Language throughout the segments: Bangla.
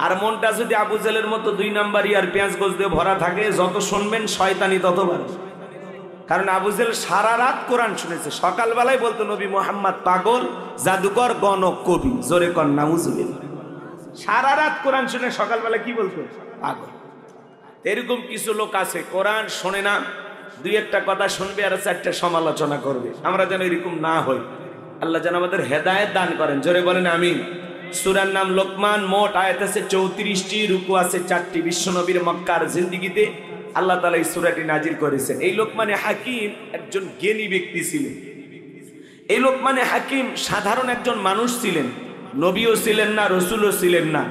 আর মনটা যদি আবু জেলের মতো 2 নাম্বার ইয়ার পেঁয়াজ গোছ দিয়ে ভরা থাকে, যত শুনবেন শয়তানি তত বাড়ে। কারণ আবু জেল সারা রাত কোরআন শুনেছে, সকালবেলায় বলতো নবী মুহাম্মদ পাগল, জাদুকর, গণক, কবি। জোরে কর নাউজুবিল্লাহ। সারা রাত কোরআন শুনে সকালবেলা কি বলতো? পাগল। এরকম কিছু লোক আছে কোরআন শোনে না, 2-1টা কথা শুনবে আর 4টা সমালোচনা করবে। আমরা যেন এরকম না হই। আল্লাহ যেন আমাদের হেদায়েত দান করেন। জোরে বলেন আমিন। সূরার নাম লোকমান, মোট আয়াত আছে 34টি, রুকু আছে 4টি। বিশ্বনবীর মক্কার জিন্দেগিতে আল্লাহ তাআলা এই সূরাটি নাজিল করেছেন। এই লোকমানে হাকিম একজন জ্ঞানী ব্যক্তি ছিলেন। এই লোকমানে হাকিম সাধারণ একজন মানুষ ছিলেন, নবীও ছিলেন না, রসুলও ছিলেন না।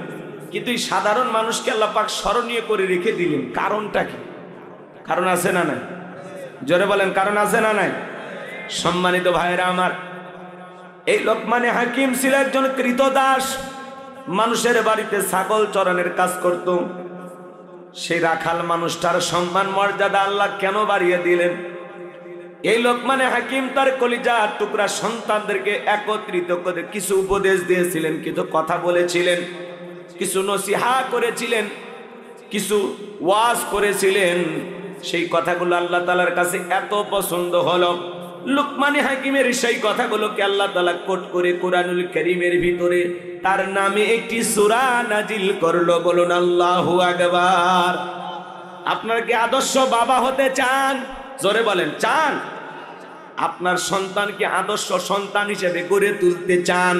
কিন্তু এই সাধারণ মানুষকে আল্লাহ পাক স্মরণীয় করে রেখে দিলেন। কারণটা কি? কারণ আছে না নাই? জোরে বলেন, কারণ আছে না নাই? সম্মানিত ভাইরা আমার, এই লোকমানে হাকিম ছিল একজন কৃতদাস। মানুষের বাড়িতে ছাগল চরানোর কাজ করত। সেই রাখাল মানুষটার সম্মান মর্যাদা আল্লাহ কেন বাড়িয়ে দিলেন? এই লোকমানে হাকিম তার কলিজার টুকরা সন্তানদেরকে একত্রিত করে কিছু উপদেশ দিয়েছিলেন, কিছু কথা বলেছিলেন, কিছু নসিহা করেছিলেন, কিছু ওয়াজ করেছিলেন। সেই কথাগুলো আল্লাহ তাআলার কাছে এত পছন্দ হলো, লোকমানে হাকিমের সেই কথাগুলোকে আল্লাহ তাআলা কোট করে কোরআনুল কারীমের ভিতরে তার নামে একটি সূরা নাজিল করলো। বলুন আল্লাহু আকবার। আপনারা কি আদর্শ বাবা হতে চান? জোরে বলেন, চান? আপনার সন্তানকে আদর্শ সন্তান হিসেবে গড়ে তুলতে চান?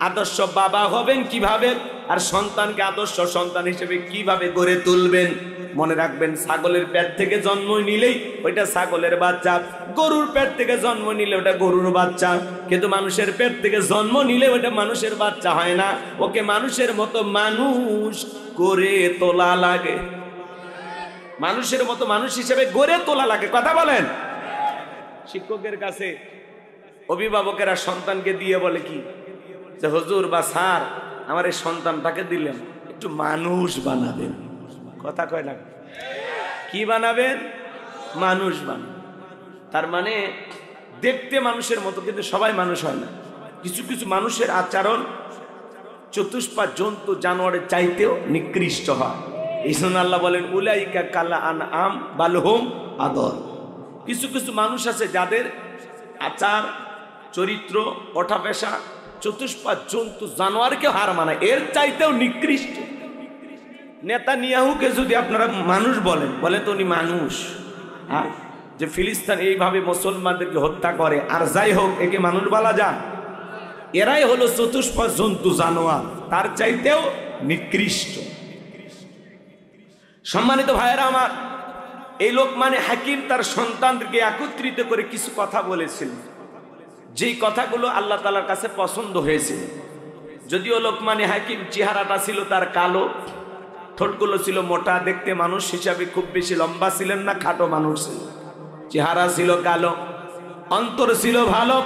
আদর্শ বাবা হবেন কিভাবে, আর সন্তানকে আদর্শ সন্তান হিসেবে কিভাবে গড়ে তুলবেন? মনে রাখবেন, ছাগলের পেট থেকে জন্ম নিলেই ওইটা ছাগলের বাচ্চা, গরুর পেট থেকে জন্ম নিলে ওটা গরুর বাচ্চা। কিন্তু মানুষের পেট থেকে জন্ম নিলে ওটা মানুষের বাচ্চা হয় না, ওকে মানুষের মতো মানুষ করে তোলা লাগে। মানুষের মতো মানুষ হিসেবে গড়ে তোলা লাগে। কথা বলেন। শিক্ষকের কাছে অভিভাবকেরা সন্তানকে দিয়ে বলে কি, যে হুজুর বা স্যার, আমার এই সন্তানটাকে দিলেন, একটু মানুষ বানাবেন। কথা কয় না? কি বানাবেন? মানুষ বানাবেন। তার মানে দেখতে মানুষের মতো, কিন্তু সবাই মানুষ হয় না। কিছু কিছু মানুষের আচরণ চতুষ্পা জন্তু জানোয়ারের চাইতেও নিকৃষ্ট হয়। এই জন্য আল্লাহ বলেন উলাইকা কাল আনআম বাল হুম আদল। কিছু কিছু মানুষ আছে যাদের আচার চরিত্র ওঠা পেশা চতুষ্পা জন্তু জানোয়ারকে হার মানায়, এর চাইতেও নিকৃষ্ট। নেতানিয়াহুকে যদি আপনারা মানুষ বলেন, বলে তো উনি মানুষ। হ্যাঁ, যে ফিলিস্তিন এইভাবে মুসলমানদেরকে হত্যা করে, আর যাই হোক, একে মানুষ বলা যায়? এরাই হলো চতুষ্পা জন্তু জানোয়ার, তার চাইতেও নিকৃষ্ট। সম্মানিত ভাইয়েরা আমার, এই লোকমানে হাকিম তার সন্তানদেরকে একত্রিত করে কিছু কথা বলেছিলেন, যেই কথাগুলো আল্লাহ তাআলার কাছে পছন্দ হয়েছিল। যদিও লোকমানে হাকিম চেহারাটা ছিল তার কালো, ঠোঁটগুলো ছিল মোটা, দেখতে মানুষ হিসাবে খুব বেশি লম্বা ছিলেন না, খাটো মানুষ ছিল, চেহারা ছিল কালো, অন্তর ছিল ভালো।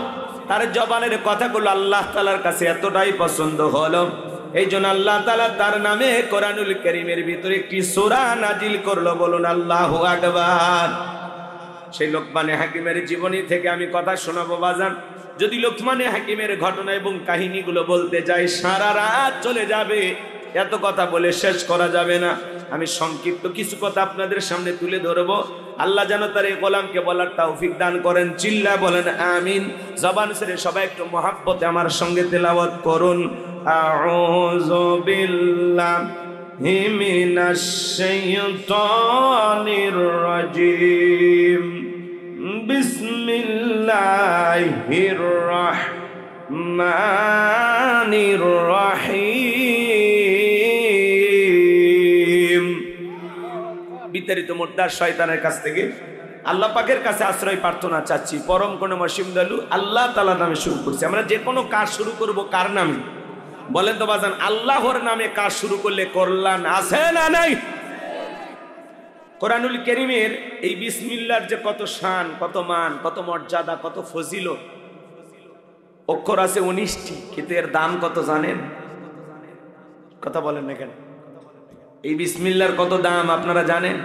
তার জবানের কথাগুলো আল্লাহ তাআলার কাছে এতটাই পছন্দ হলো, এই জন্য আল্লাহ তাআলা তার নামে কোরআনুল কারীমের ভিতরে একটি সূরা নাজিল করলো। বলুন আল্লাহু আকবার। সেই লোকমানে হাকিমের জীবনী থেকে আমি কথা শোনাবো বাজান। যদি লোকমানে হাকিমের ঘটনা এবং কাহিনীগুলো বলতে যাই, সারা রাত চলে যাবে, এত কথা বলে শেষ করা যাবে না। আমি সংক্ষিপ্ত কিছু কথা আপনাদের সামনে তুলে ধরবো। আল্লাহ যেন তার এই গোলামকে বলার তৌফিক দান করেন। চিল্লা বলেন আমিন। জবান ছেড়ে সবাই একটু মহাব্বতে আমার সঙ্গে তেলাওয়াত করুন। আউযু বিল্লাহি মিনাশ শাইতানির রাজিম। বিসমিল্লাহির রাহমানির রাহিম। বিতাড়িত মুর্দার শয়তানের কাছ থেকে আল্লাহ পাকের কাছে আশ্রয় প্রার্থনা চাচ্ছি। পরম করুণাময় দয়ালু আল্লাহ তাআলা নামে শুরু করছি। আমরা যে কোনো কাজ শুরু করব কার নামে? বলেন তো বাজান, আল্লাহর নামে কাজ শুরু করলে কল্যাণ আছে না নাই? কোরআনুল কারীমের এই বিসমিল্লাহর যে কত শান, কত মান, কত মর্যাদা, কত ফজিলত। অক্ষর আছে 19টি, কিন্তু এর দাম কত জানেন? কথা বলেন না কেন? এই বিসমিল্লাহর কত দাম আপনারা জানেন?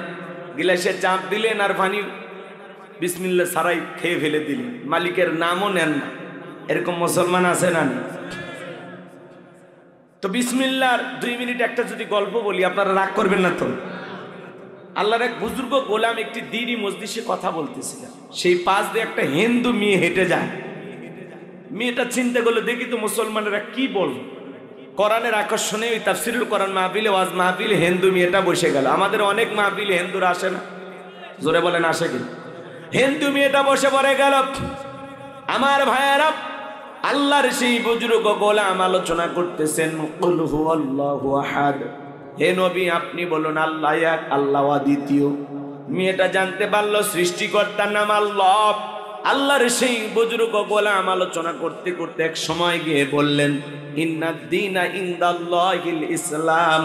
গিলাসে চাপ দিলেন আর পানি বিসমিল্লাহ ছাড়াই খেয়ে ফেলে দিলেন, মালিকের নামও নেন না। এরকম মুসলমান আছে না? তো বিসমিল্লাহর 2 মিনিট একটা যদি গল্প বলি আপনারা রাগ করবেন না তো? আল্লাহর এক বুজুর্গ গোলাম একটি দিনই মজলিসে কথা বলতেছিলেন, সেই পাশ দিয়ে একটা হিন্দু মেয়ে হেঁটে যায়। মেয়েটা চিন্তা করলো দেখি তো মুসলমানেরা কি বলবে। কোরআনের আকর্ষণে ওই তাফসিরুল কোরআন মাহফিলে, ওয়াজ মাহফিলে হিন্দু মেয়েটা বসে গেল। আমাদের অনেক মাহফিলে হিন্দুরা আসে না, জোরে বলেন আসে কি? হিন্দু মেয়েটা বসে পড়ে গেল। আমার ভাইয়েরা, আল্লাহর সেই বুজুর্গ গোলাম আলোচনা করতেছেন, কুল হুয়াল্লাহু আহাদ, হে নবী আপনি বলুন আল্লাহ এক, আল্লাহ অদ্বিতীয়। মেয়েটা জানতে পারলো সৃষ্টিকর্তার নাম আল্লাহ। আল্লাহর সেই বুজুর্গ গোলাম আলোচনা করতে করতে এক সময় গিয়ে বললেন, ইন্নাদ দীনা ইনদাল্লাহিল ইসলাম,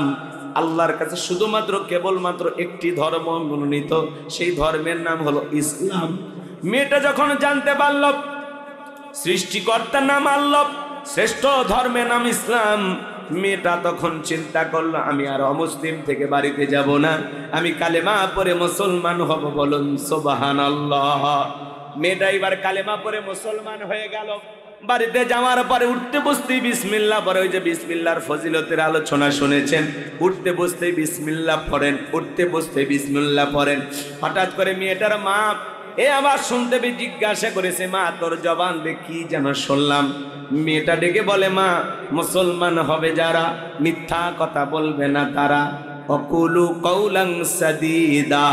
আল্লাহর কাছে শুধুমাত্র কেবলমাত্র একটি ধর্ম মনোনীত, সেই ধর্মের নাম হলো ইসলাম। মেয়েটা যখন জানতে পারল সৃষ্টিকর্তার নাম আল্লাহ, শ্রেষ্ঠ ধর্মের নাম ইসলাম, মেয়েটা তখন চিন্তা করলো আমি আর অমুসলিম থেকে বাড়িতে যাব না, আমি কালেমা পড়ে মুসলমান হব। বলুন সুবহানাল্লাহ। মেয়েটা এবার কালেমা পড়ে মুসলমান হয়ে গেল। বাড়িতে যাওয়ার পরে উঠতে বসতেই বিসমিল্লাহ পড়ে। ওই যে বিসমিল্লাহর ফজিলতের আলোচনা শুনেছেন, উঠতে বসতেই বিসমিল্লাহ পড়েন, উঠতে বসতে বিসমিল্লাহ পড়েন। হঠাৎ করে মেয়েটার মা আবার শুনতে পেয়ে জিজ্ঞাসা করেছে, মা তোর জবান দিয়ে কি যেন শুনলাম? মেয়েটা ডেকে বলে, মা মুসলমান হবে যারা, মিথ্যা কথা বলবে না তারা, অকুলু কৌলাং সাদিদা,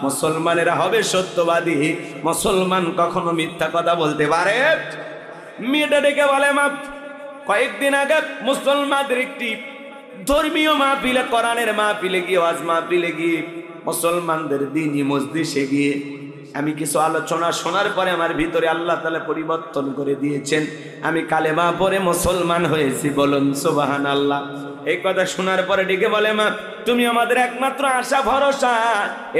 মুসলমানেরা হবে সত্যবাদী, মুসলমান কখনো মিথ্যা কথা বলতে পারে। মেয়েটা ডেকে বলে, মা কয়েকদিন আগে মুসলমানদের একটি ধর্মীয় মাহফিলে, কোরআনের মাহফিলে গিয়ে, ওয়াজ মাহফিলে গিয়ে, মুসলমানদের দ্বীনি মজলিসে গিয়ে আমি কিছু আলোচনা শোনার পরে আমার ভিতরে আল্লাহ তাআলা পরিবর্তন করে দিয়েছেন, আমি কালেমা পড়ে মুসলমান হয়েছি। বলুন সুবহানাল্লাহ। এই কথা শোনার পরে ডেকে বলে, মা তুমি আমাদের একমাত্র আশা ভরসা,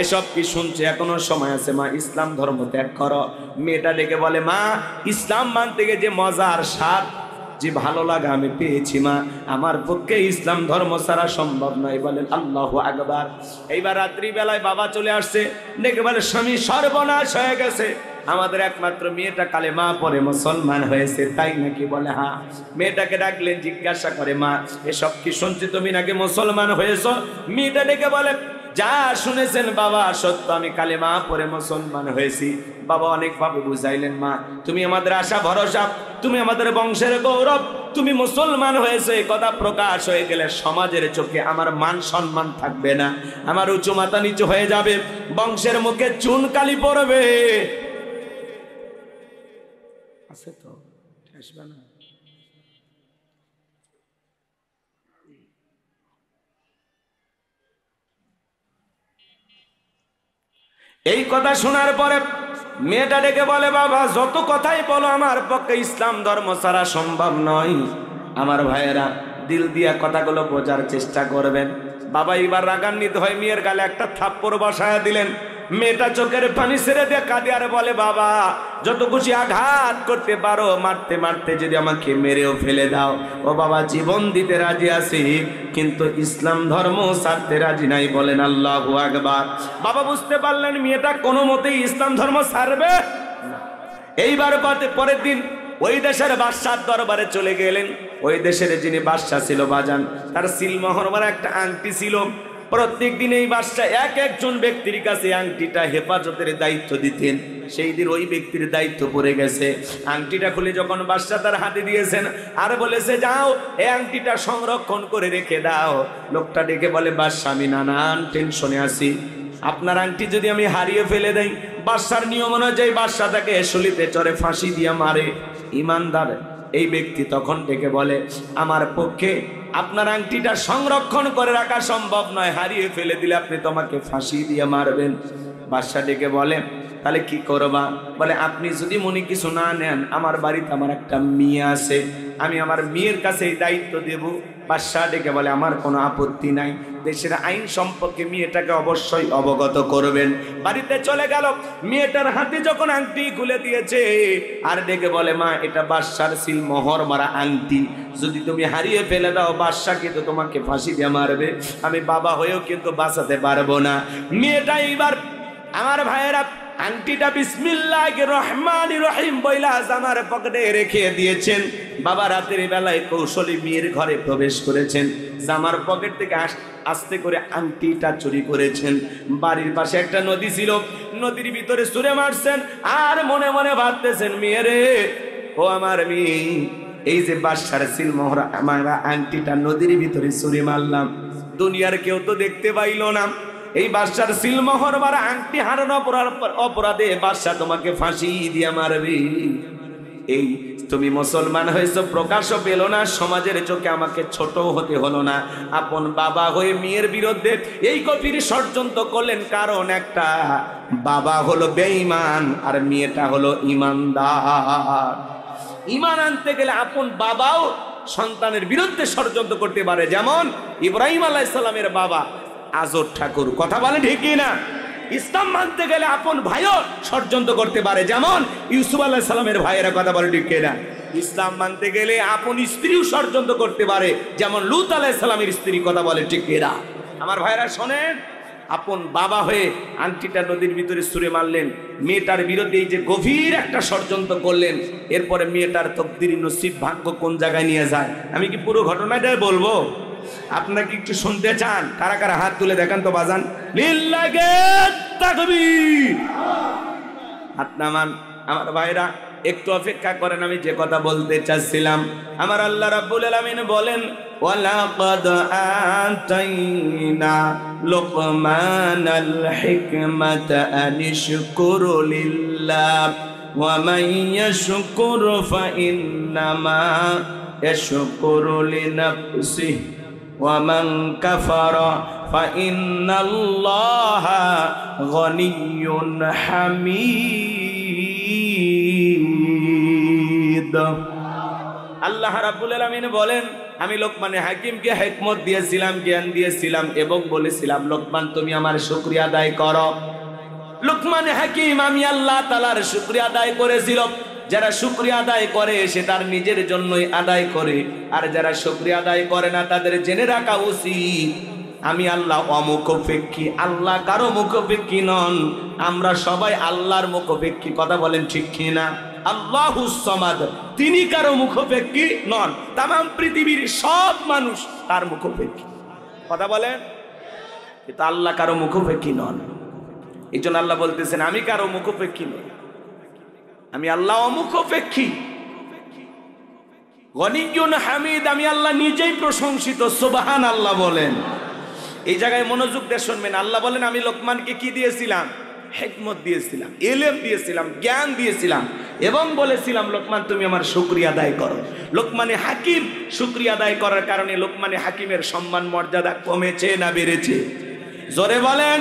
এসব কি শুনছে, এখনো সময় আছে মা, ইসলাম ধর্ম ত্যাগ করো। মেয়েটা ডেকে বলে, মা ইসলাম মানতে গিয়ে যে মজার স্বাদ, যে ভালো লাগা আমি পেয়েছি মা, আমার পক্ষে ইসলাম ধর্ম ছাড়া সম্ভব নয়। বলেন আল্লাহু আকবার। এইবার রাত্রি বেলায় বাবা চলে আসছে, ডেকে বলে, স্বামী সর্বনাশ হয়ে গেছে, আমাদের একমাত্র মেয়েটা কালেমা পড়ে মুসলমান হয়েছে, তাই নাকি? বলে হ্যাঁ। মেয়েটাকে ডাকলেন, জিজ্ঞাসা করে, মা এসব কি শুনছি, তুমি নাকি মুসলমান হয়েছো? মেয়েটা ডেকে বলে, যা শুনেছেন বাবা সত্য, আমি কালেমা পড়ে মুসলমান হয়েছি। বাবা অনেকভাবে বুঝাইলেন, মা তুমি আমাদের আশা ভরসা, তুমি আমাদের বংশের গৌরব, তুমি মুসলমান হয়েছে, এই কথা প্রকাশ হয়ে গেলে সমাজের চোখে আমার মান সম্মান থাকবে না, আমার উঁচু মাথা নিচু হয়ে যাবে, বংশের মুখে চুনকালি পড়বে। আছে তো আসবে না? এই কথা শোনার পরে মেয়েটা ডেকে বলে, বাবা যত কথাই বলো আমার পক্ষে ইসলাম ধর্ম ছাড়া সম্ভব নয়। আমার ভাইয়েরা দিল দিয়া কথাগুলো বোঝার চেষ্টা করবেন। বাবা এবার রাগান্বিত হয়ে মেয়ের গালে একটা থাপ্পড় বসায়া দিলেন। মেয়েটা চোখের পানি ছেড়ে দিয়ে কাঁদে আর বলে, বাবা যত খুশি আঘাত করতে পারো, মারতে মারতে যদি আমাকে মেরেও ফেলে দাও, ও বাবা জীবন দিতে রাজি আছি, কিন্তু ইসলাম ধর্ম ছাড়তে রাজি নাই। বলেন আল্লাহু আকবার। বাবা বুঝতে পারলেন মেয়েটা কোনো মতেই ইসলাম ধর্ম ছাড়বে না। এইবার পরের দিন ওই দেশের বাদশার দরবারে চলে গেলেন। ওই দেশের যিনি বাদশাহ ছিল বাজান, তার সিলমোহর মারা একটা আংটি ছিল। প্রত্যেক দিন এই বাদশা এক একজন ব্যক্তির কাছে আংটিটা হেফাজতের দায়িত্ব দিতেন। সেই দিন ওই ব্যক্তির দায়িত্ব পড়ে গেছে। আংটিটা খুলে যখন বাদশা তার হাতে দিয়েছেন আর বলেছে, যাও এই আংটিটা সংরক্ষণ করে রেখে দাও। লোকটা ডেকে বলে, বাদশা আমি নানান টেনশনে আছি, আপনার আংটি যদি আমি হারিয়ে ফেলে দেই, বাদশার নিয়ম অনুযায়ী বাদশা তাকে শলিতে চড়ে ফাঁসি দিয়ে মারে। ইমানদার এই ব্যক্তি তখন ডেকে বলে, আমার পক্ষে আপনার আংটিটা সংরক্ষণ করে রাখা সম্ভব নয়, হারিয়ে ফেলে দিলে আপনি তোমাকে ফাঁসি দিয়ে মারবেন। বাদশা ডেকে বলে, তাহলে কি করবা? বলে, আপনি যদি মনে কিছু না নেন, আমার বাড়িতে আমার একটা মেয়ে আছে, আমি আমার মেয়ের কাছে এই দায়িত্ব দেব। বাদশা ডেকে বলে, আমার কোনো আপত্তি নাই, দেশের আইন সম্পর্কে মেয়েটাকে অবশ্যই অবগত করবেন। বাড়িতে চলে গেল। মেয়েটার হাতে যখন আংটি খুলে দিয়েছে আর ডেকে বলে, মা এটা বাদশার সিলমোহর মারা আংটি, যদি তুমি হারিয়ে ফেলে দাও বাদশা কিন্তু তোমাকে ফাঁসি দিয়ে মারবে, আমি বাবা হয়েও কিন্তু বাঁচাতে পারবো না। মেয়েটা এইবার আমার ভাইয়েরা আংটিটা বিসমিল্লাহির রহমানির রহিম বইলা জামার পকেটে রেখে দিয়েছেন। বাবা রাতের বেলায় কৌশলী মেয়ের ঘরে প্রবেশ করেছেন, জামার পকেট থেকে আস্তে করে আংটিটা চুরি করেছেন। বাড়ির পাশে একটা নদী ছিল, নদীর ভিতরে ছুঁড়ে মারছেন আর মনে মনে ভাবতেছেন, মেয়েরে ও আমার মেয়ে, এই যে বাদশার সিলমোহর আমার আংটিটা নদীর ভিতরে ছুঁড়ে মারলাম, দুনিয়ার কেউ তো দেখতে পাইল না। এই বাদশার সিলমোহর মারা আংটি হারানো অপরাধে বাদশা তোমাকে ফাঁসি দিয়ে মারবে। এই তুমি মুসলমান হয়েছো, প্রকাশও পেল না, সমাজের চোখে আমাকে ছোট হতে হলো না। আপন বাবা হয়ে মেয়ের বিরুদ্ধে এই গভীর ষড়যন্ত্র করলেন, কারণ একটা বাবা হলো বেঈমান আর মেয়েটা হলো ইমানদার। ইমান আনতে গেলে আপন বাবাও সন্তানের বিরুদ্ধে ষড়যন্ত্র করতে পারে, যেমন ইব্রাহিম আলাইহিস সালামের বাবা আজর ঠাকুর। কথা বলে ঠিক না? ইসলাম মানতে গেলে আপন ভাইও ষড়যন্ত্র করতে পারে, যেমন ইউসুফ আলাইহিস সালামের ভাইয়েরা। কথা বলে ঠিক না? ইসলাম মানতে গেলে আপন স্ত্রীও ষড়যন্ত্র করতে পারে, যেমন লূত আলাইহিস সালামের স্ত্রী। কথা বলে ঠিক না? আমার ভাইয়েরা শোনেন, আপন বাবা হয়ে আংটিটা নদীর ভিতরে ছুঁড়ে মারলেন, মেয়েটার বিরুদ্ধে এই যে গভীর একটা ষড়যন্ত্র করলেন। এরপরে মেয়েটার তকদির নসিব ভাগ্য কোন জায়গায় নিয়ে যায়, আমি কি পুরো ঘটনাটাই বলবো? আপনারা কি একটু শুনতে চান? কারা কারা হাত তুলে দেখান তো বাজান। লিল্লাহি তাকবীর। হাত নামান। আমার ভাইরা একটু অপেক্ষা করেন, আমি যে কথা বলতে চাচ্ছিলাম। আমার আল্লাহ রাব্বুল আলামিন বলেন, ওয়ালাকাদ আতাইনা লুকমানাল হিকমাতা আনিশকুর লিল্লাহ ওয়া মান ইয়াশকুর ফাইন্নামা ইয়াশকুরু লিনাফসিহি ওয়া মান কাফারা ফাইন্নাল্লাহা গনিয়্যুন হামিদ। আল্লাহ রাব্বুল আলামিন বলেন, আমি লোকমানে হাকিমকে হিকমত দিয়েছিলাম, জ্ঞান দিয়েছিলাম এবং বলেছিলাম, লোকমান তুমি আমার শুকরিয়া আদায় করো। লোকমানে হাকিম আমি আল্লাহ তাআলার শুকরিয়া আদায় করেছিল। যারা শুকরিয়া আদায় করে সে তার নিজের জন্যই আদায় করে, আর যারা শুকরিয়া আদায় করে না তাদের জেনে রাখা উচিত আমি আল্লাহ অমুখাপেক্ষী, আল্লাহ কারো মুখাপেক্ষী নন। আমরা সবাই আল্লাহর মুখাপেক্ষী। কথা বলেন ঠিক কিনা? আল্লাহুস সামাদ, তিনি কারো মুখাপেক্ষী নন। তামাম পৃথিবীর সব মানুষ তার মুখাপেক্ষী। কথা বলেন, কিন্তু আল্লাহ কারো মুখাপেক্ষী নন। এই জন্য আল্লাহ বলতেছেন, আমি কারো মুখাপেক্ষী নই, আমি আল্লাহ অমুখাপেক্ষী। গনিয়্যুন হামিদ, আমি আল্লাহ নিজেই প্রশংসিত। সুবহানাল্লাহ বলেন। এই জায়গায় মনোযোগ দিয়ে শুনবেন। আল্লাহ বলেন, আমি লোকমানকে কি দিয়েছিলাম? হিকমত দিয়েছিলাম, ইলম দিয়েছিলাম, জ্ঞান দিয়েছিলাম এবং বলেছিলাম, লোকমান তুমি আমার শুকরিয়া আদায় করো। লোকমানে হাকিম শুকরিয়া আদায় করার কারণে লোকমানে হাকিমের সম্মান মর্যাদা কমেছে না বেড়েছে? জোরে বলেন।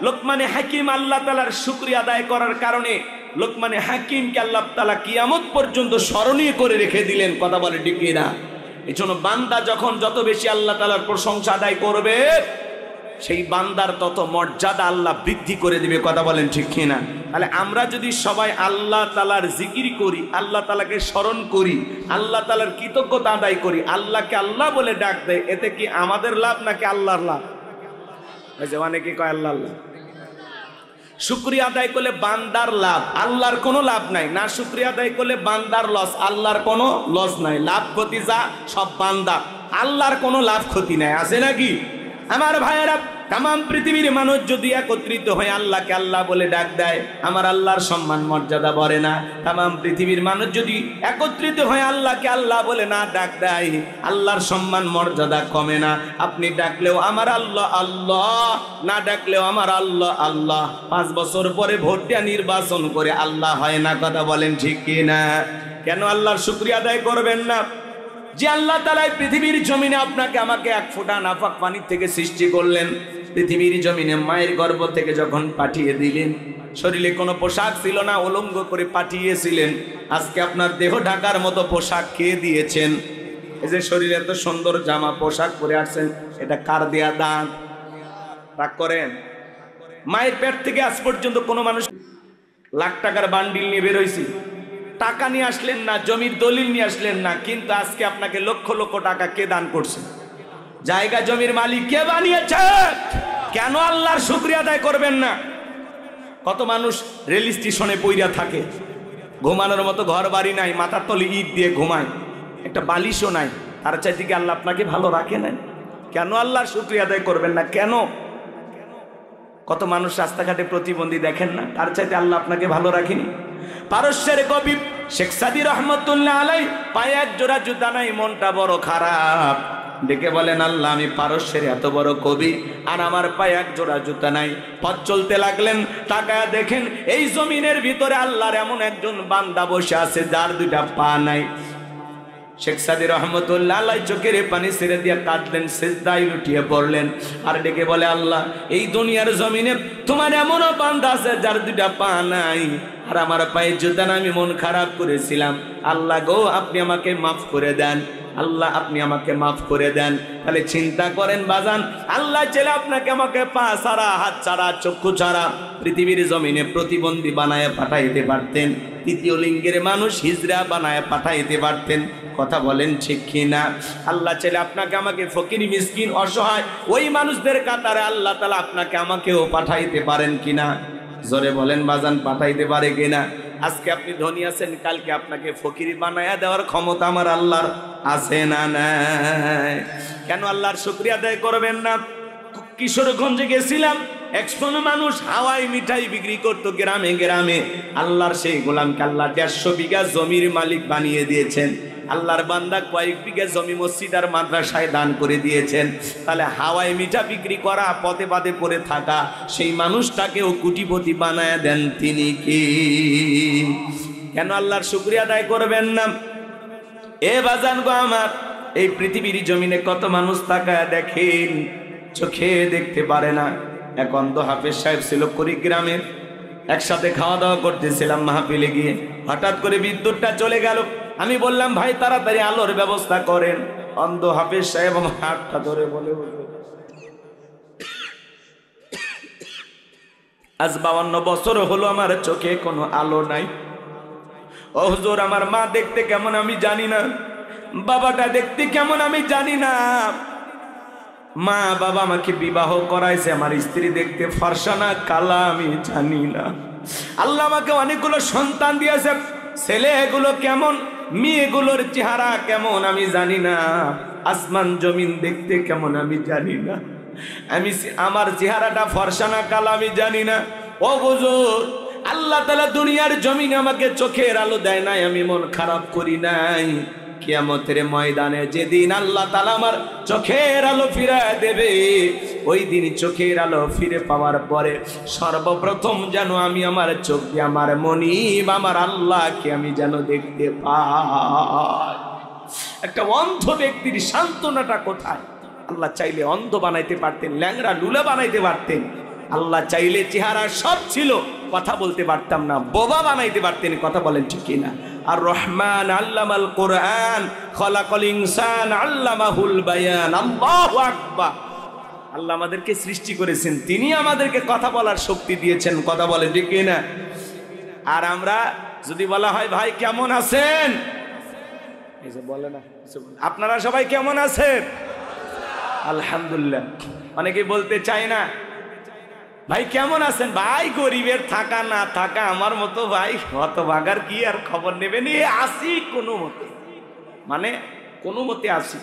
লোকমানে হাকিম আল্লাহ তাআলার শুকরিয়া আদায় করার কারণে লোকমানে হাকিমকে আল্লাহ তাআলা কিয়ামত পর্যন্ত স্মরণীয় করে রেখে দিলেন। কথা বলে ঠিক না? এই জন্য বান্দা যখন যত বেশি আল্লাহ তাআলার প্রশংসা আদায় করবে, সেই বান্দার তত মর্যাদা আল্লাহ বৃদ্ধি করে দিবে। কথা বলেন ঠিক কিনা? তাহলে আমরা যদি সবাই আল্লাহ তাআলার জিকির করি, আল্লাহ তাআলাকে স্মরণ করি, আল্লাহ তাআলার কৃতজ্ঞতা আদায় করি, আল্লাহকে আল্লাহ বলে ডাক দেয়, এতে কি আমাদের লাভ নাকি আল্লাহর লাভ? ওই যে অনেকে কয় আল্লাহ আল্লাহ। শুকরিয়া আদায় করলে বান্দার লাভ, আল্লাহর কোনো লাভ নাই। না শুকরিয়া আদায় করলে বান্দার লস, আল্লাহর কোনো লস নাই। লাভ ক্ষতি যা সব বান্দা, আল্লাহর কোনো লাভ ক্ষতি নাই। আছে নাকি? আমার ভাইয়েরা, तमाम पृथिवीर मानुष যদি একত্রিত হয়ে আল্লাহকে আল্লাহ বলে ডাক দেয় আমার আল্লাহর সম্মান মর্যাদা বাড়ে না। तमाम পৃথিবীর মানুষ যদি একত্রিত হয়ে আল্লাহকে আল্লাহ বলে না ডাক দেয় আল্লাহর সম্মান মর্যাদা কমে না। আপনি ডাকলেও আমার আল্লাহ আল্লাহ, না ডাকলেও আমার আল্লাহ আল্লাহ। 5 বছর পরে ভোট দিয়ে নির্বাচন করে আল্লাহ হয় না, কথা বলেন ঠিক কি না? কেন আল্লাহর শুকরিয়া আদায় করবেন না? যে আল্লাহ তাআলা পৃথিবীর জমিনে আপনাকে আমাকে এক ফোঁটা নাপাক পানি থেকে সৃষ্টি করলেন, পৃথিবীর জমিনে মায়ের গর্ভ থেকে যখন পাঠিয়ে দিলেন শরীরে কোনো পোশাক ছিল না, উলঙ্গ করে পাঠিয়েছিলেন। আজকে আপনার দেহ ঢাকার মতো পোশাক খেয়ে দিয়েছেন। এই যে শরীরে এত সুন্দর জামা পোশাক পরে আসছেন, এটা কার দেয়া দান? রাগ করেন? মায়ের পেট থেকে আজ পর্যন্ত কোনো মানুষ লাখ টাকার বান্ডিল নিয়ে বের হয়েছে, টাকা নিয়ে আসলেন না, জমির দলিল নিয়ে আসলেন না, কিন্তু আজকে আপনাকে লক্ষ লক্ষ টাকা কে দান করছে? জায়গা জমির মালিক কে বানিয়েছে? কেন আল্লাহর শুকরিয়া আদায় করবেন না? কত মানুষ রেল স্টেশনে পইরা থাকে, ঘুমানোর মতো ঘর বাড়ি নাই, মাথার তলে ইট দিয়ে ঘুমায়, একটা বালিশও নাই। তার চাইতে কি আল্লাহ আপনাকে ভালো রাখে না? কেন আল্লাহর শুকরিয়া আদায় করবেন না? কেন? কত মানুষ রাস্তাঘাটে প্রতিবন্ধী দেখেন না? তার চাইতে আল্লাহ আপনাকে ভালো রাখেনি? পারস্যের কবি শেখ সাদী রহমতুল্লাহ আলাই পায়ে এক জোড়া জুতা নাই, মনটা বড় খারাপ, ডেকে বলেন আল্লাহ আমি পারস্যের এত বড় কবি আর আমার পায়ে এক জোড়া জুতা নাই। পথ চলতে লাগলেন, তাকায়া দেখেন এই জমিনের ভিতরে আল্লাহর এমন একজন বান্দা বসে আছে যার দুইটা পা নাই। শেখ সাদী রহমতুল্লাহ আলাই চোখের পানি ছেড়ে দিয়ে কাঁদলেন, সিজদায় লুটিয়ে পড়লেন আর ডেকে বলে আল্লাহ এই দুনিয়ার জমিনে তোমার এমনও বান্দা আছে যার দুইটা পা নাই আর আমার পায়ে জুতা নাই, আমি মন খারাপ করেছিলাম, আল্লাহ গো আপনি আমাকে মাফ করে দেন, আল্লাহ আপনি আমাকে মাফ করে দেন। তাহলে চিন্তা করেন বাজান, আল্লাহ চাইলে আপনাকে আমাকে পা ছাড়া, হাত ছাড়া, চক্ষু ছাড়া পৃথিবীর জমিনে প্রতিবন্ধী বানায় পাঠাইতে পারতেন, তৃতীয় লিঙ্গের মানুষ হিজড়া বানায় পাঠাইতে পারতেন। কথা বলেন ঠিক কিনা? আল্লাহ চাইলে আপনাকে আমাকে ফকির মিসকিন অসহায় ওই মানুষদের কাতারে আল্লাহ তাআলা আপনাকে আমাকেও পাঠাইতে পারেন কিনা? জোরে বলেন বাজান, পাঠাইতে পারে কিনা? আজকে আপনি ধনী আছেন, কালকে আপনাকে ফকিরি বানায়া দেওয়ার ক্ষমতা আমার আল্লাহর আছে না নাই? কেন আল্লাহর শুকরিয়া আদায় করবেন না? কিশোরগঞ্জে গেছিলাম, 100 মানুষ হাওয়াই মিঠাই বিক্রি করতো গ্রামে গ্রামে। আল্লাহর সেই গোলামকে আল্লাহ 150 বিঘা জমির মালিক বানিয়ে দিয়েছেন। আল্লাহর বান্দা কয়েক বিঘা জমি মসজিদ আর মাদ্রাসায় দান করে দিয়েছেন। তাহলে হাওয়াই মিঠা বিক্রি করা, পথে পথে পড়ে থাকা সেই মানুষটাকেও কোটিপতি বানায় দেন তিনি কি? কেন আল্লাহর শুকরিয়া আদায় করবেন না? এ বাজান গো আমার, এই পৃথিবীর জমিনে কত মানুষ তাকায় দেখেন, চোখে দেখতে পারে না। এক অন্ধ হাফেজ সাহেব ছিল কুড়িগ্রামে, একসাথে খাওয়া দাওয়া করতেছিলাম মাহফিলে গিয়ে, হঠাৎ করে বিদ্যুৎটা চলে গেল। আমি বললাম ভাই তাড়াতাড়ি আলোর ব্যবস্থা করেন। অন্ধ হাফেজ সাহেব আমার হাতটা ধরে বলে আজ 52 বছর হলো আমার চোখে কোনো আলো নাই। ও হুজুর, আমার মা দেখতে কেমন আমি জানি না, বাবাটা দেখতে কেমন আমি জানি না। মা বাবা আমাকে বিবাহ করাইছে, আমার স্ত্রী দেখতে ফর্সা না কালা আমি জানি না। আল্লাহ আমাকে অনেকগুলো সন্তান দিয়েছে, ছেলেগুলো কেমন, মেয়েগুলোর চেহারা কেমন আমি জানি না, আসমান জমিন দেখতে কেমন আমি জানি না, আমার চেহারাটা ফর্সা না কালা আমি জানি না। ও হুজুর, আল্লাহ তাআলা দুনিয়ার জমিনে আমাকে চোখের আলো দেয় নাই, আমি মন খারাপ করি নাই। কিয়ামতের ময়দানে যেদিন আল্লাহ তাআলা আমার চোখের আলো ফিরিয়ে দেবে, ওই দিন চোখের আলো ফিরে পাওয়ার পরে সর্বপ্রথম যেন আমি আমার চোখ দিয়ে আমার মনিব আমার আল্লাহকে আমি যেন দেখতে পাই। একটা অন্ধ ব্যক্তির সান্ত্বনাটা কোথায়? আল্লাহ চাইলে অন্ধ বানাইতে পারতেন, ল্যাংড়া লুলা বানাইতে পারতেন। আল্লাহ চাইলে চেহারা সব ছিল, কথা বলতে পারতাম না, বোবা বানাইতে পারতেন। কথা বলেন ঠিক কিনা? আর রহমান আল্লামাল কোরআন খলাকাল ইনসান আল্লামাহুল বায়ান। আল্লাহু আকবার। আল্লাহ আমাদেরকে সৃষ্টি করেছেন, তিনি আমাদেরকে কথা বলার শক্তি দিয়েছেন। কথা বলেন ঠিক কিনা? আর আমরা যদি বলা হয় ভাই কেমন আছেন, এই যে বলে না, আপনারা সবাই কেমন আছেন? আলহামদুলিল্লাহ। অনেকে বলতে চায় না ভাই কেমন আছেন, ভাই গরিবের থাকা না থাকা আমার মতো ভাই হতভাগার কি আর খবর নেবেন, আসি কোনো মতে, মানে কোনো মতে আসি।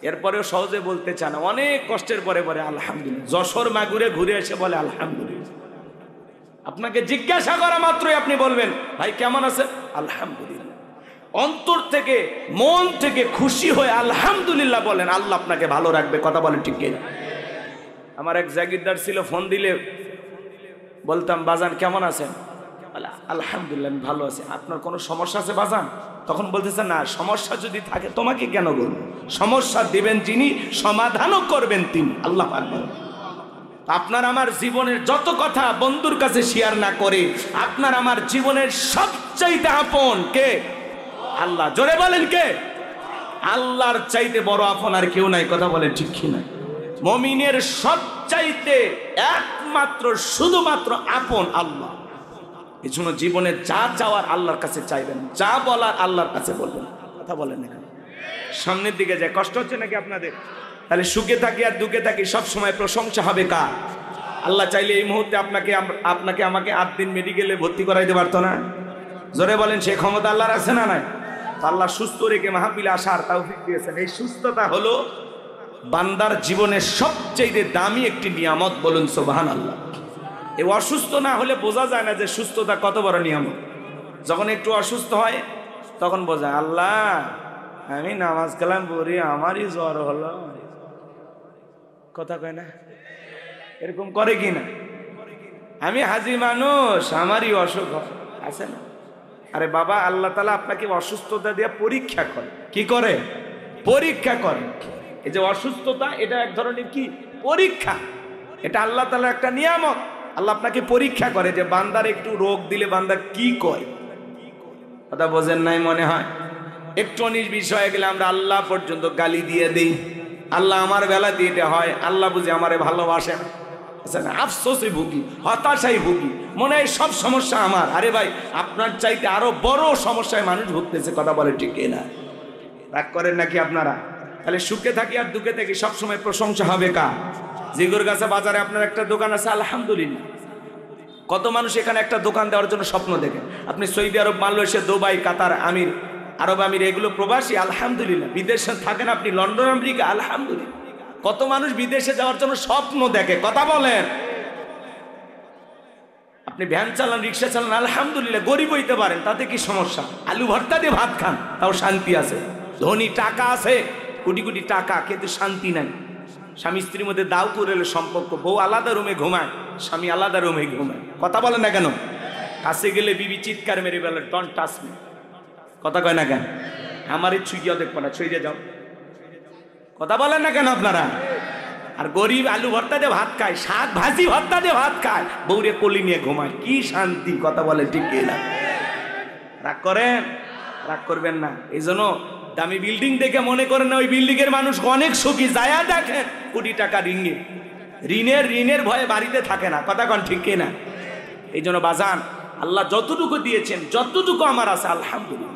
এরপরেও সহজে বলতে চান না, অনেক কষ্টের পরে পরে আলহামদুলিল্লাহ। যশোর মাগুরে ঘুরে এসে বলে আলহামদুলিল্লাহ। আপনাকে জিজ্ঞাসা করা মাত্রই আপনি বলবেন ভাই কেমন আছেন, আলহামদুলিল্লাহ। অন্তর থেকে মন থেকে খুশি হয়ে আলহামদুলিল্লাহ বলেন, আল্লাহ আপনাকে ভালো রাখবে। কথা বলেন ঠিক কিনা? আমার এক জাগিরদার ছিল, ফোন দিলে বলতাম বাজান কেমন আছেন, আলহামদুলিল্লাহ আমি ভালো আছি। আপনার কোনো সমস্যা আছে বাজান? তখন বলতেছে না, সমস্যা যদি থাকে তোমাকে কেন বলবো, সমস্যা দিবেন যিনি, সমাধানও করবেন তিনি, আল্লাহ আকবার। আপনার আমার জীবনের যত কথা বন্ধুর কাছে শেয়ার না করে, আপনার আমার জীবনের সবচাইতে আপন কে? আল্লাহ। জোরে বলেন কে? আল্লাহর চাইতে বড় আপন আর কেউ নাই। কথা বলেন ঠিক কিনা? মুমিনের সবচাইতে একমাত্র শুধুমাত্র আপন আল্লাহ। এই জন্য জীবনে যা চাওয়ার আল্লাহর কাছে চাইবেন, যা বলার আল্লাহর কাছে বলবেন। কথা বলেন না? সামনের দিকে যায়, কষ্ট হচ্ছে নাকি আপনাদের? তাহলে সুখে থাকি আর দুঃখে থাকি সব সময় প্রশংসা হবে কার? আল্লাহ চাইলে এই মুহূর্তে আপনাকে আমাকে 8 দিন মেডিকেলে ভর্তি করাইতে পারতো না? জোরে বলেন, সে ক্ষমতা আল্লাহর আছে না নাই? আল্লাহ সুস্থ রেখে মাহফিলে আসার তৌফিক দিয়েছেন। এই সুস্থতা হলো বান্দার জীবনের সবচেয়ে দামি একটি নিয়ামত, বলুন সুবহানাল্লাহ। এই অসুস্থ না হলে বোঝা যায় না যে সুস্থতা কত বড় নিয়ামত। যখন একটু অসুস্থ হয় তখন বোঝায়, আল্লাহ আমি নামাজ কালাম পড়ি, আমারই জ্বর হলো। কথা কয় না? এরকম করে কি না? আমি হাজি মানুষ, আমারই অসুখ আছে না? আরে বাবা, আল্লাহ তাআলা আপনাকে অসুস্থতা দিয়ে পরীক্ষা করে। কি করে? পরীক্ষা করে। এই যে অসুস্থতা, এটা এক ধরনের কি পরীক্ষা। এটা আল্লাহ তাআলার একটা নিয়ামত। আল্লাহ আপনাকে পরীক্ষা করে যে বান্দার একটু রোগ দিলে বান্দা কি কয়। কথা বোঝেন নাই মনে হয়? একটু অনিশ বিষয়ে গেলে আমরা আল্লাহ পর্যন্ত গালি দিয়ে দিই। আল্লাহ আমার বেলা দিয়ে এটা হয়, আল্লাহ বুঝি আমারে ভালোবাসেন। আফসোসে ভুগি, হতাশায় ভুগি, মনে হয় সব সমস্যা আমার। আরে ভাই, আপনার চাইতে আরো বড় সমস্যায় মানুষ ভুগতেছে। কথা বলে ঠিক না? রাগ করেন নাকি আপনারা? তাহলে সুখে থাকি আর দুঃখে থাকি সবসময় প্রশংসা হবে কার? জিগরগাছা বাজারে আপনার একটা দোকান আছে, আলহামদুলিল্লাহ। কত মানুষ এখানে একটা দোকান দেওয়ার জন্য স্বপ্ন দেখে। আপনি সৌদি আরব, মালয়েশিয়া, দুবাই, কাতার, আরব আমির, এগুলো প্রবাসী, আলহামদুলিল্লাহ। বিদেশে থাকেন আপনি, লন্ডন, আমেরিকা, আলহামদুলিল্লাহ। কত মানুষ বিদেশে যাওয়ার জন্য স্বপ্ন দেখে। কথা বলেন। আপনি ভ্যান চালান, রিক্সা চালান, আলহামদুলিল্লাহ, গরিব হইতে পারেন, তাতে কি সমস্যা? আলু ভর্তা দিয়ে ভাত খান, তাও শান্তি আছে। ধনী, টাকা আছে, কোটি কোটি টাকা, কিন্তু শান্তি নাই। স্বামী স্ত্রীর মধ্যে দাও তুরেলে সম্পর্ক, বউ আলাদা রুমে ঘুমায়, স্বামী আলাদা রুমে ঘুমায়। কথা বলেন না কেন? কাছে গেলে বিবি চিৎকার মেরে বলে, ডোন্ট টাচ মি। কথা কয় না কেন? আমারই ছুঁইয়া দেখবো না, ছুঁইয়ে যাও। কথা বলেন না কেন আপনারা? আর গরিব আলু ভর্তা দিয়ে ভাত খায়, শাক ভাজি ভর্তা দিয়ে ভাত খায়, বউরে কলি নিয়ে ঘুমায়, কি শান্তি। কথা বলে ঠিক না? রাগ করেন? রাগ করবেন না। এই জন্য দামি বিল্ডিং দেখে মনে করেন না ওই বিল্ডিং এর মানুষ অনেক সুখী। যায়া দেখেন কোটি টাকা ঋণের ভয়ে বাড়িতে থাকে না। কথা কন ঠিক না? এই জন্য বাজান, আল্লাহ যতটুকু দিয়েছেন, যতটুকু আমার আছে, আলহামদুলিল্লাহ।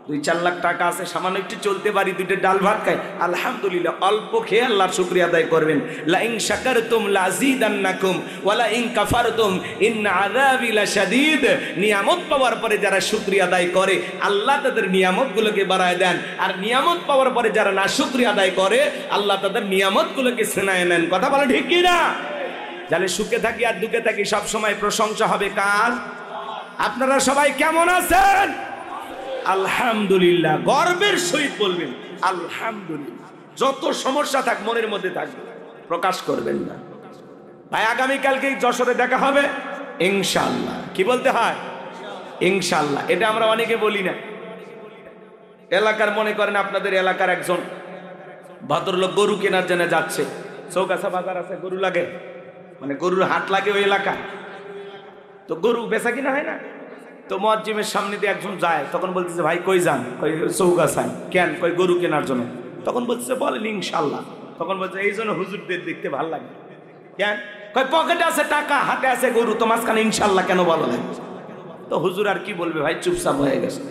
2-4 লাখ টাকা আছে, সামান্য একটু চলতে পারি, 2টা ডাল ভাত খাই, আলহামদুলিল্লাহ। অল্প খেয়ে আল্লাহর শুকরিয়া আদায় করবেন। লা ইন শাকারতুম লাযীদান্নাকুম ওয়া লা ইন কাফারতুম ইন্না আযাবি লাশাদীদ। নিয়ামত পাওয়ার পরে যারা শুকরিয়া আদায় করে, আল্লাহ তাদের নিয়ামতগুলোকে বাড়ায় দেন। আর নিয়ামত পাওয়ার পরে যারা নাশুকরিয়া আদায় করে, আল্লাহ তাদের নিয়ামতগুলোকে ছিনায় নেন। কথা বলে ঠিক কি না? যারা সুখে থাকি আর দুঃখে থাকি সব সময় প্রশংসা হবে কার? আপনারা সবাই কেমন আছেন? আলহামদুলিল্লাহ। গর্বের সহিত বলবেন আলহামদুলিল্লাহ। যত সমস্যা থাক মনের মধ্যে থাকবে, প্রকাশ করবেন না। ভাই, আগামীকালকে যশোরে দেখা হবে ইনশাআল্লাহ। কি বলতে হয়? ইনশাআল্লাহ। এটা আমরা অনেকে বলি না। এলাকার, মনে করেন আপনাদের এলাকার একজন ভদ্রলোক গরু কেনার জন্য যাচ্ছে। চৌগাছা বাজার আছে, গরু লাগে, মানে গরুর হাট লাগে ওই এলাকা। তো গরু বেচা কিনা হয় না। তো মুয়াজ্জিমের সামনে দিয়ে একজন যায়, তখন বলতেছে, ভাই কই যান? কই চৌগাছায়। কেন? কই গরু কেনার জন্য। তখন বলতেছে, বলেন ইনশাআল্লাহ। তখন বলছে, এই জন্য হুজুরদের দেখতে ভালো লাগে। কেন? কই পকেটে আছে টাকা, হাতে আছে গরু, তো মাঝখানে ইনশাআল্লাহ কেন বলা লাগে? তো হুজুর আর কি বলবে ভাই, চুপচাপ হয়ে গেছে।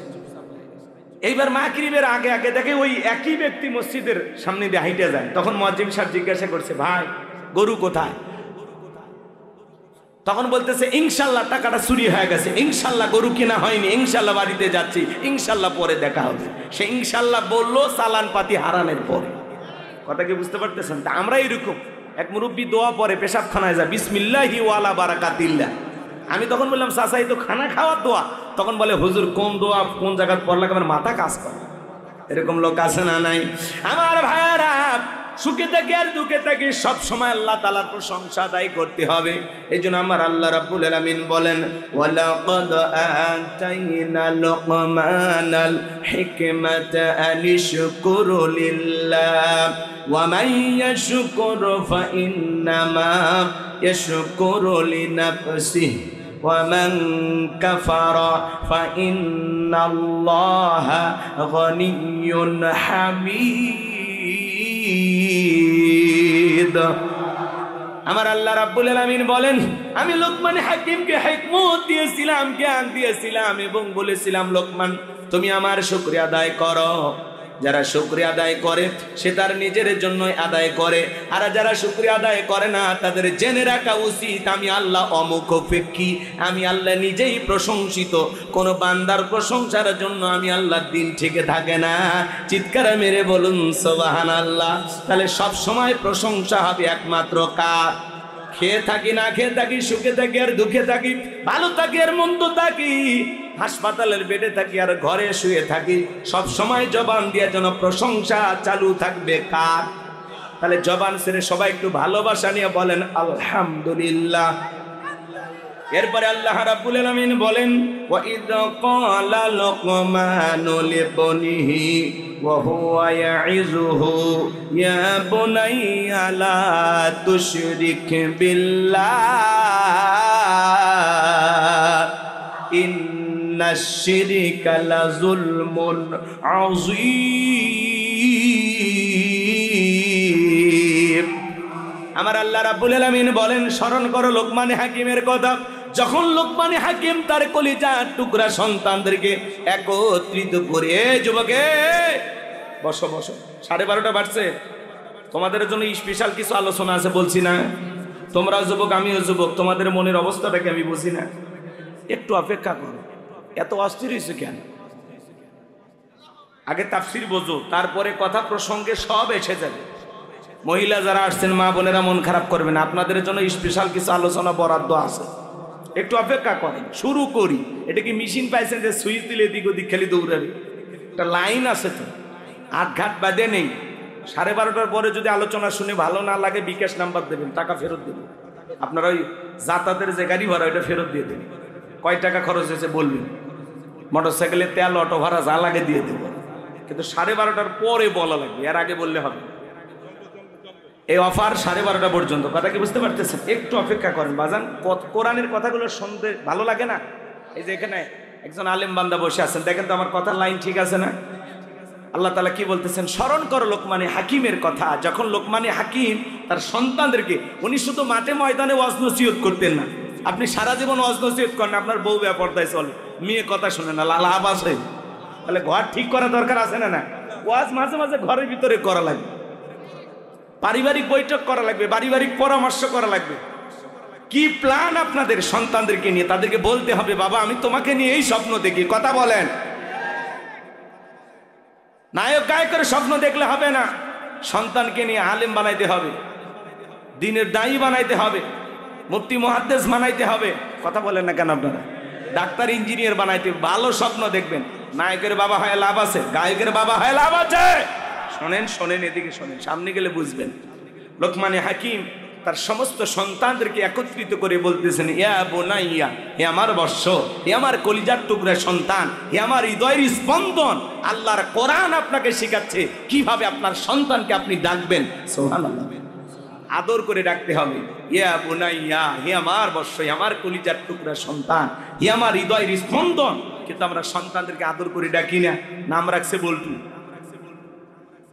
এইবার মাগরিবের আগে আগে দেখে ওই একই ব্যক্তি মসজিদের সামনে দিয়ে হাইটে যায়। তখন মুয়াজ্জিম সাহেব জিজ্ঞাসা করছে, ভাই গরু কোথায়? তখন বলতেছে, ইনশাআল্লাহ টাকাটা চুরি হয়ে গেছে, ইনশাআল্লাহ গরু কেনা হয়নি, ইনশাআল্লাহ বাড়িতে যাচ্ছি, ইনশাআল্লাহ পরে দেখা হবে। সে ইনশাআল্লাহ বললো চালান পাতি হারানোর পরে। কথা কি বুঝতে পারতেছেন? তা আমরা এরকম এক মুরব্বী দোয়া পরে পেশাবখানায় যায়, বিসমিল্লাহি ওয়ালা বারাকাতিল্লাহ। আমি তখন বললাম, চাচা এই তো খানা খাওয়ার দোয়া। তখন বলে, হুজুর কোন দোয়া কোন জায়গায় পড়লে আমার মাথা কাজ করে। এরকম লোক আছে না নাই? আমার ভাইয়ারা, সুখে থাকি আর দুঃখে থাকি সব সময় আল্লাহ তাআলার প্রশংসা আদায় করতে হবে। এই জন্য আমার আল্লাহ রাব্বুল আলামিন বলেন, ওয়ালাকাদ আতাইনা লুকমানাল হিকমাতা আনিশকুরু লিল্লাহ ওয়া মান ইয়াশকুরু ফা ইন্নামা ইয়াশকুরু লিনাফসিহি ওয়া মান কাফারা ফা ইন্নাল্লাহা গনিয়্যুন হামিদ। আমার আল্লাহ রাব্বুল আলামিন বলেন, আমি লোকমান হাকিমকে হিকমত দিয়েছিলাম, জ্ঞান দিয়েছিলাম এবং বলেছিলাম, লোকমান তুমি আমার শুকরিয়া আদায় করো। যারা শুকরিয়া আদায় করে সে তার নিজের জন্যই আদায় করে, আর যারা শুকরিয়া আদায় করে না তাদের জেনে রাখা উচিত আমি আল্লাহ অমুখাপেক্ষী, আমি আল্লাহ নিজেই প্রশংসিত। কোন বান্দার প্রশংসার জন্য আমি আল্লাহর দিন থেকে থাকে না। চিৎকার মেরে বলুন সুবহানাল্লাহ। তাহলে সব সময় প্রশংসা হবে একমাত্র কার? খেয়ে থাকি না খেয়ে থাকি, সুখে থাকি আর দুঃখে থাকি, ভালো থাকি আর মন্দ থাকি, হাসপাতালের বেডে থাকি আর ঘরে শুয়ে থাকি, সব সময় জবান দিয়ে যেন প্রশংসা চালু থাকবে কার? তাহলে জবান ছেড়ে সবাই একটু ভালোবাসা নিয়ে বলেন আলহামদুলিল্লাহ। এরপরে আল্লাহ রাব্বুল আলামিন বলেন ওয়া ইয ক্বালা লুকমানু লিবনিহি ওয়া হুয়া ইয়াইযুহু ইয়া বুনাইয়া লা তুশরিক বিল্লাহ ইন্নাশ শিরকা লাযুলমুন আযীম। আমার আল্লাহ রাব্বুল আলামিন বলেন স্মরণ করো লোকমান হাকিমের কথা। যখন লোকমান হাকিম তার কলিজার টুকরা সন্তানদেরকে একত্রিত করে, যুবকে বসো বসো, 12:30 বাজছে, তোমাদের জন্য স্পেশাল কিছু আলোচনা আছে, বলছি না? তোমরা যুবক আমিও যুবক, তোমাদের মনের অবস্থাটাকে আমি বুঝি না, একটু অপেক্ষা করো। এত অস্থির হয়েছে কেন? আগে তাফসীর বোঝো, তারপরে কথা প্রসঙ্গে সব এসে যাবে। মহিলা যারা আসছেন, মা বোনেরা মন খারাপ করবেন, আপনাদের জন্য স্পেশাল কিছু আলোচনা বরাদ্দ আছে, একটু অপেক্ষা করেন। শুরু করি। এটা কি মেশিন পাইছেন যে সুইচ দিলে এদিক ওদিক খেলি দৌড়াবে? একটা লাইন আছে তো, আটঘাট বাদে নেই। 12:30 পরে যদি আলোচনা শুনে ভালো না লাগে বিকাশ নাম্বার দেবেন, টাকা ফেরত দেবেন। আপনারা ওই যাতায়াতের যে গাড়ি ভাড়া ওইটা ফেরত দিয়ে দেবেন। কয় টাকা খরচ হয়েছে বলবেন, মোটরসাইকেলের তেল অটো ভাড়া যা লাগে দিয়ে দেবেন, কিন্তু 12:30 পরে বলা লাগবে, এর আগে বললে হবে। এই অফার 12:30 পর্যন্ত। কথা কি বুঝতে পারতেছেন? একটু অপেক্ষা করেন বাজান। কোরআনের কথাগুলো শুনতে ভালো লাগে না? এই যে এখানে একজন আলেম বান্দা বসে আছেন, দেখেন তো আমার কথার লাইন ঠিক আছে না? আল্লাহ তাআলা কি বলতেছেন? স্মরণ করো লোকমানে হাকিমের কথা। যখন লোকমানে হাকিম তার সন্তানদেরকে, উনি শুধু মাঠে ময়দানে ওয়াজ নসিহত করতেন না। আপনি সারা জীবন ওয়াজ নসিহত করেন, আপনার বউ বেপরদায় চলে, মেয়ে কথা শুনে না, লাভ আছে। তাহলে ঘর ঠিক করা দরকার আছে না? না, ওয়াজ মাঝে মাঝে ঘরের ভিতরে করা লাগবে, পারিবারিক বৈঠক করা লাগবে, পারিবারিক পরামর্শ করা লাগবে। কি প্ল্যান আপনাদের সন্তানদেরকে নিয়ে? তাদেরকে বলতে হবে বাবা আমি তোমাকে নিয়ে এই স্বপ্ন দেখি। কথা বলেন। নায়ক গায়কের স্বপ্ন দেখলে হবে না, সন্তানকে নিয়ে আলেম বানাইতে হবে, দ্বীনের দায়ী বানাইতে হবে, মুফতি মুহাদ্দিস বানাইতে হবে। কথা বলেন না কেন আপনারা? ডাক্তার ইঞ্জিনিয়ার বানাইতে, ভালো স্বপ্ন দেখবেন। নায়কের বাবা হয় লাভ আছে, গায়কের বাবা হয় লাভ আছে। শোনেন শোনেন, এদিকে শোনেন, সামনে গেলে বুঝবেন। লোকমানে হাকিম তার সমস্ত সন্তানদেরকে একত্রিত করে বলতেছেন ইয়া বুনাইয়া, হে আমার বৎস, হে আমার কলিজার টুকরা সন্তান, হে আমার হৃদয়ের স্পন্দন, আল্লাহর কোরআন আপনাকে শেখাচ্ছে কিভাবে আপনার সন্তানকে আপনি ডাকবেন। সুবহানাল্লাহ, আদর করে ডাকতে হবে। ইয়া বুনাইয়া, হে আমার বৎস, হে আমার কলিজার টুকরা সন্তান, হে আমার হৃদয়ের স্পন্দন। কিন্তু আমরা সন্তানদেরকে আদর করে ডাকি না, নাম রাখছে বল্টু।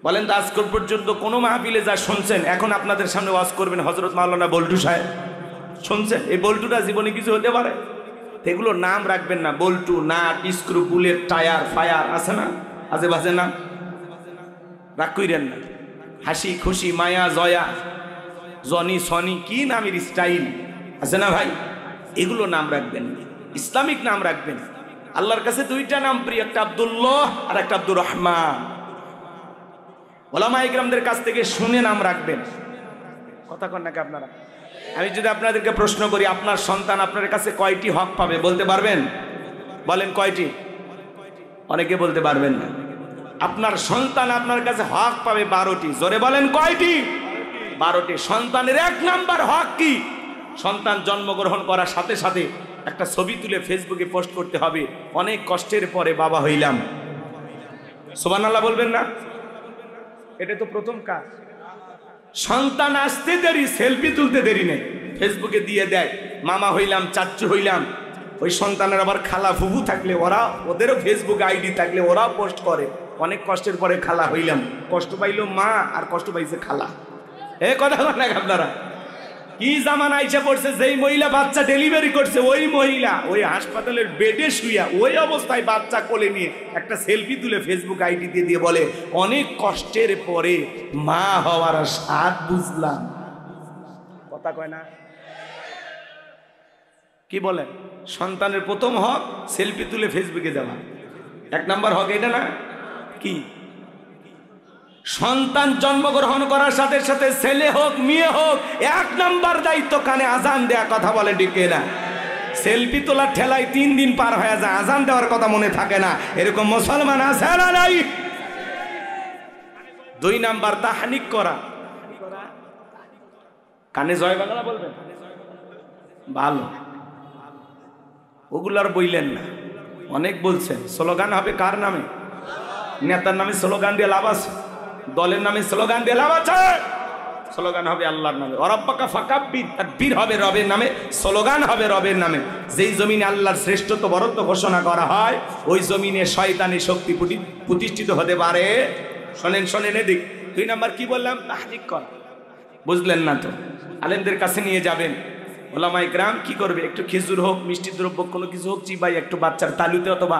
বলেন তো আজ পর্যন্ত কোনো মাহফিলে যা শুনছেন, এখন আপনাদের সামনে ওয়াজ করবেন হযরত মাওলানা বল্টু সাহেব, শুনছেন? এই বল্টুটা জীবনে কিছু হতে পারে? এগুলো নাম রাখবেন না। বল্টু, nut, screw, bullet, tyre, fire আছে না, আজে বাজে নাম রাগ কইরেন না। হাসি খুশি, মায়া, জয়া, জনি, সনি, কি নামের স্টাইল আছে না ভাই? এগুলো নাম রাখবেন, ইসলামিক নাম রাখবেন। আল্লাহর কাছে দুইটা নাম প্রিয়, একটা আব্দুল্লাহ আর একটা আব্দুর রহমান। ওলামা ইকরামদের কাছ থেকে শুনে নাম রাখবেন। কথা কন নাকি আপনারা? আমি যদি আপনাদেরকে প্রশ্ন করি আপনার সন্তান আপনার কাছে কয়টি হক পাবে বলতে পারবেন? বলেন কয়টি? অনেকে বলতে পারবেন না। আপনার সন্তান আপনার কাছে হক পাবে 12টি। জোরে বলেন কয়টি? 12টি। সন্তানের 1 নাম্বার হক কি? সন্তান জন্মগ্রহণ করার সাথে সাথে একটা ছবি তুলে ফেসবুকে পোস্ট করতে হবে, অনেক কষ্টের পরে বাবা হইলাম। সুবহানাল্লাহ বলবেন না? এটা তো প্রথম কাজ। সন্তান আসতে দেরি, সেলফি তুলতে দেরি নেই, ফেসবুকে দিয়ে দেয় মামা হইলাম, চাচ্চু হইলাম। ওই সন্তানের আবার খালা ফুফু থাকলে ওরা, ওদেরও ফেসবুক আইডি থাকলে ওরাও পোস্ট করে অনেক কষ্টের পরে খালা হইলাম। কষ্ট পাইল মা আর কষ্ট পাইছে খালা। এ কথা বলেন আপনারা? কি জামানা আইসা পড়ছে, যেই মহিলা বাচ্চা ডেলিভারি করছে ওই মহিলা ওই হাসপাতালের বেডে শুইয়া ওই অবস্থায় বাচ্চা কোলে নিয়ে একটা সেলফি তুলে ফেসবুক আইডি দিয়ে বলে অনেক কষ্টের পরে মা হওয়ার স্বাদ বুঝলাম। কথা কয় না? কি বলেন? সন্তানের প্রথম হক সেলফি তুলে ফেসবুকে দেওয়া, 1 নাম্বার হক এটা না? কি সন্তান জন্মগ্রহণ করার সাথে সাথে ছেলে হোক মেয়ে হোক 1 নাম্বার দায়িত্ব কানে আজান দেয়া। কথা বলে ঠিক না? সেলফি তোলার ঠেলায় 3 দিন পার হয়ে যায়, আজান দেওয়ার কথা মনে থাকে না, এরকম মুসলমান আছে না নাই? 2 নাম্বার তাহনিক করা। কানে জয় বাংলা বলবেন ভালো, ওগুলার বইলেন না। অনেক বলছেন স্লোগান হবে কার নামে? নেতার নামে স্লোগান দিয়ে লাভ আছে, দলের নামে স্লোগান দিয়ে লাভ আছে? স্লোগান হবে আল্লাহর নামে। অরব্বাকা ফাকাব্বির, তাকবীর হবে রবের নামে, স্লোগান হবে রবের নামে। যেই জমিনে আল্লাহর শ্রেষ্ঠত্ব বরত্ব ঘোষণা করা হয় ওই জমিনে শয়তানি শক্তি প্রতিষ্ঠিত হতে পারে। শোনেন শোনেন এদিক। 2 নাম্বার কি বললাম? তাহনিক করা। বুঝলেন না তো? আলেমদের কাছে নিয়ে যাবেন, ওলামায়ে কেরাম কি করবে? একটু খেজুর হোক, মিষ্টি দ্রব্য কোনো কিছু হোক, চিবাই একটু বাচ্চার তালুতে অথবা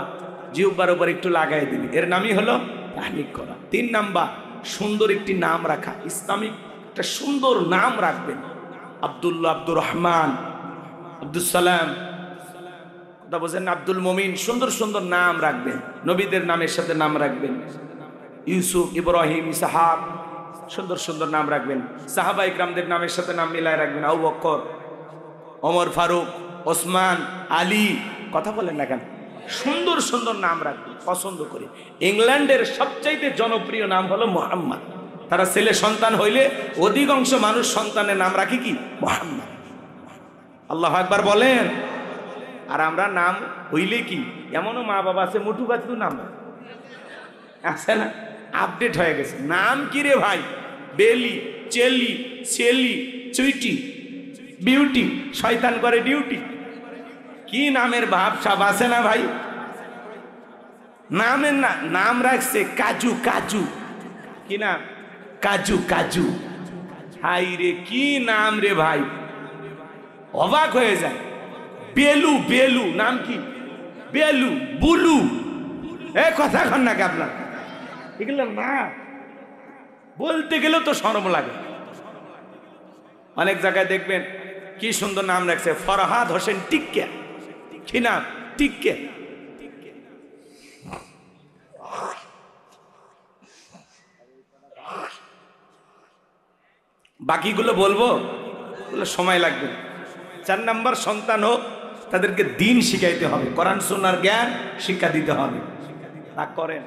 জিহ্বার উপর একটু লাগাই দিবি, এর নামই হলো তাহনিক করা। 3 নাম্বার সুন্দর একটি নাম রাখা, ইসলামিক একটা সুন্দর নাম রাখবেন। আব্দুল্লাহ, আব্দুর রহমান, আব্দুল সালাম, কথা বলছেন, আব্দুল মমিন, সুন্দর সুন্দর নাম রাখবেন। নবীদের নামের সাথে নাম রাখবেন, ইউসুফ, ইব্রাহিম, ইসহাক, সুন্দর সুন্দর নাম রাখবেন। সাহাবা ইকরামদের নামের সাথে নাম মিলায় রাখবেন, আবু বকর, ওমর ফারুক, ওসমান, আলী। কথা বলেন না কেন? সুন্দর সুন্দর নাম রাখবেন পছন্দ করে। ইংল্যান্ডের সবচাইতে জনপ্রিয় নাম হলো মুহাম্মদ। তারা ছেলে সন্তান হইলে অধিকাংশ মানুষ সন্তানের নাম রাখে কি? মুহাম্মদ। আল্লাহু আকবার বলেন। আর আমরা নাম হইলে কি, এমনও মা বাবা আছে মুঠু বাচ্চু নাম আছে না, আপডেট হয়ে গেছে। নাম কি রে ভাই? বেলি, চেলি, চেলি, চুইটি, বিউটি, শয়তান করে ডিউটি। কি নামের ভাব সাব আছে না ভাই? নামের না নাম রাখছে কাজু, কাজু। কি নাম? কাজু, কাজু। হাই রে কি নাম রে ভাই, অবাক হয়ে যায়। বেলু, বেলু নাম কি? বেলু, বুলু। কথা কন নাকি আপনার? এগুলো না বলতে গেলেও তো শরম লাগে। অনেক জায়গায় দেখবেন কি সুন্দর নাম রাখছে, ফরহাদ হোসেন টিক্কে। কি নাম? টিক্কে। বাকিগুলো বলবো, সময় লাগবে। 4 নাম্বার সন্তান হোক তাদেরকে দিন শিখাইতে হবে, কোরআন সুন্নাহর জ্ঞান শিক্ষা দিতে হবে। তা করেন,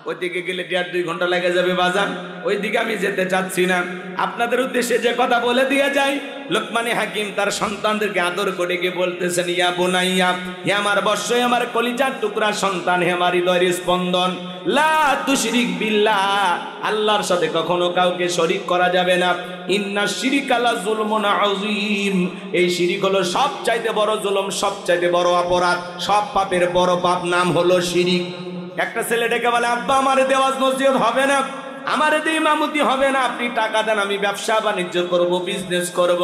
ওইদিকে গেলে 1.5-2 ঘন্টা লেগে যাবে বাজান, ওইদিকে আমি যেতে চাচ্ছি না। আপনাদের উদ্দেশ্যে যে কথা বলে দিয়ে যাই, লোকমানে হাকিম তার সন্তানদেরকে আদর করে গিয়ে বলতেছেন, ইয়া বুনাইয়া, হে আমার বৎস, হে আমার কলিজার টুকরা সন্তান, হে আমার হৃদয়ের স্পন্দন, লা তুশরিক বিল্লাহ, আল্লাহর সাথে কখনো কাউকে শরীক করা যাবে না। ইন্না শিরিকা লা যুলমুন আযীম, এই শিরিক হলো সবচাইতে বড় জুলুম, সবচাইতে বড় অপরাধ, সব পাপের বড় পাপ নাম হলো শিরিক। একটা ছেলে ডেকে বলে, আব্বা আমারে দেওয়াজ নসিহত হবে না, আমারে দিয়ে ইমামতি হবে না, আপনি টাকা দেন, আমি ব্যবসা বাণিজ্য করব, বিজনেস করব।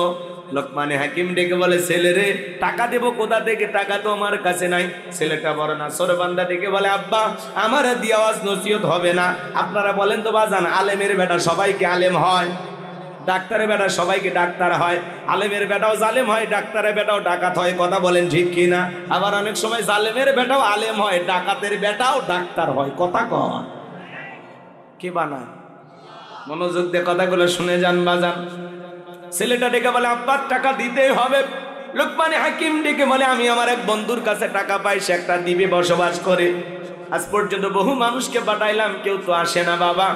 লোকমানে হাকিম ডেকে বলে, ছেলে রে টাকা দেবো কোথা থেকে, টাকা তো আমার কাছে নাই। ছেলেটা বড় না সরবান্দা ডেকে বলে, আব্বা আমার দেওয়াজ নসিহত হবে না। আপনারা বলেন তো বাজান, আলেমের বেটা সবাইকে আলেম হয়? ডাক্তারের বেটা সবাইকে ডাক্তার হয়? আলেমের বেটাও জালেম হয়, ডাক্তারের বেটাও ডাকাত হয়। কথা বলেন ঠিক কিনা? আবার অনেক সময় জালেমের বেটাও আলেম হয়, ডাকাতের বেটাও ডাক্তার হয়। কথা কন কে বানায়? মনোযোগ দিয়ে কথাগুলো শুনে যান বাজান। ছেলেটা ডেকে বলে, আব্বার টাকা দিতেই হবে। লোকমানে হাকিম ডেকে বলে, আমি আমার এক বন্ধুর কাছে টাকা পাই, সে একটা দ্বীপে বসবাস করে। আজ পর্যন্ত বহু মানুষকে পাঠাইলাম, কেউ তো আসে না বাবা।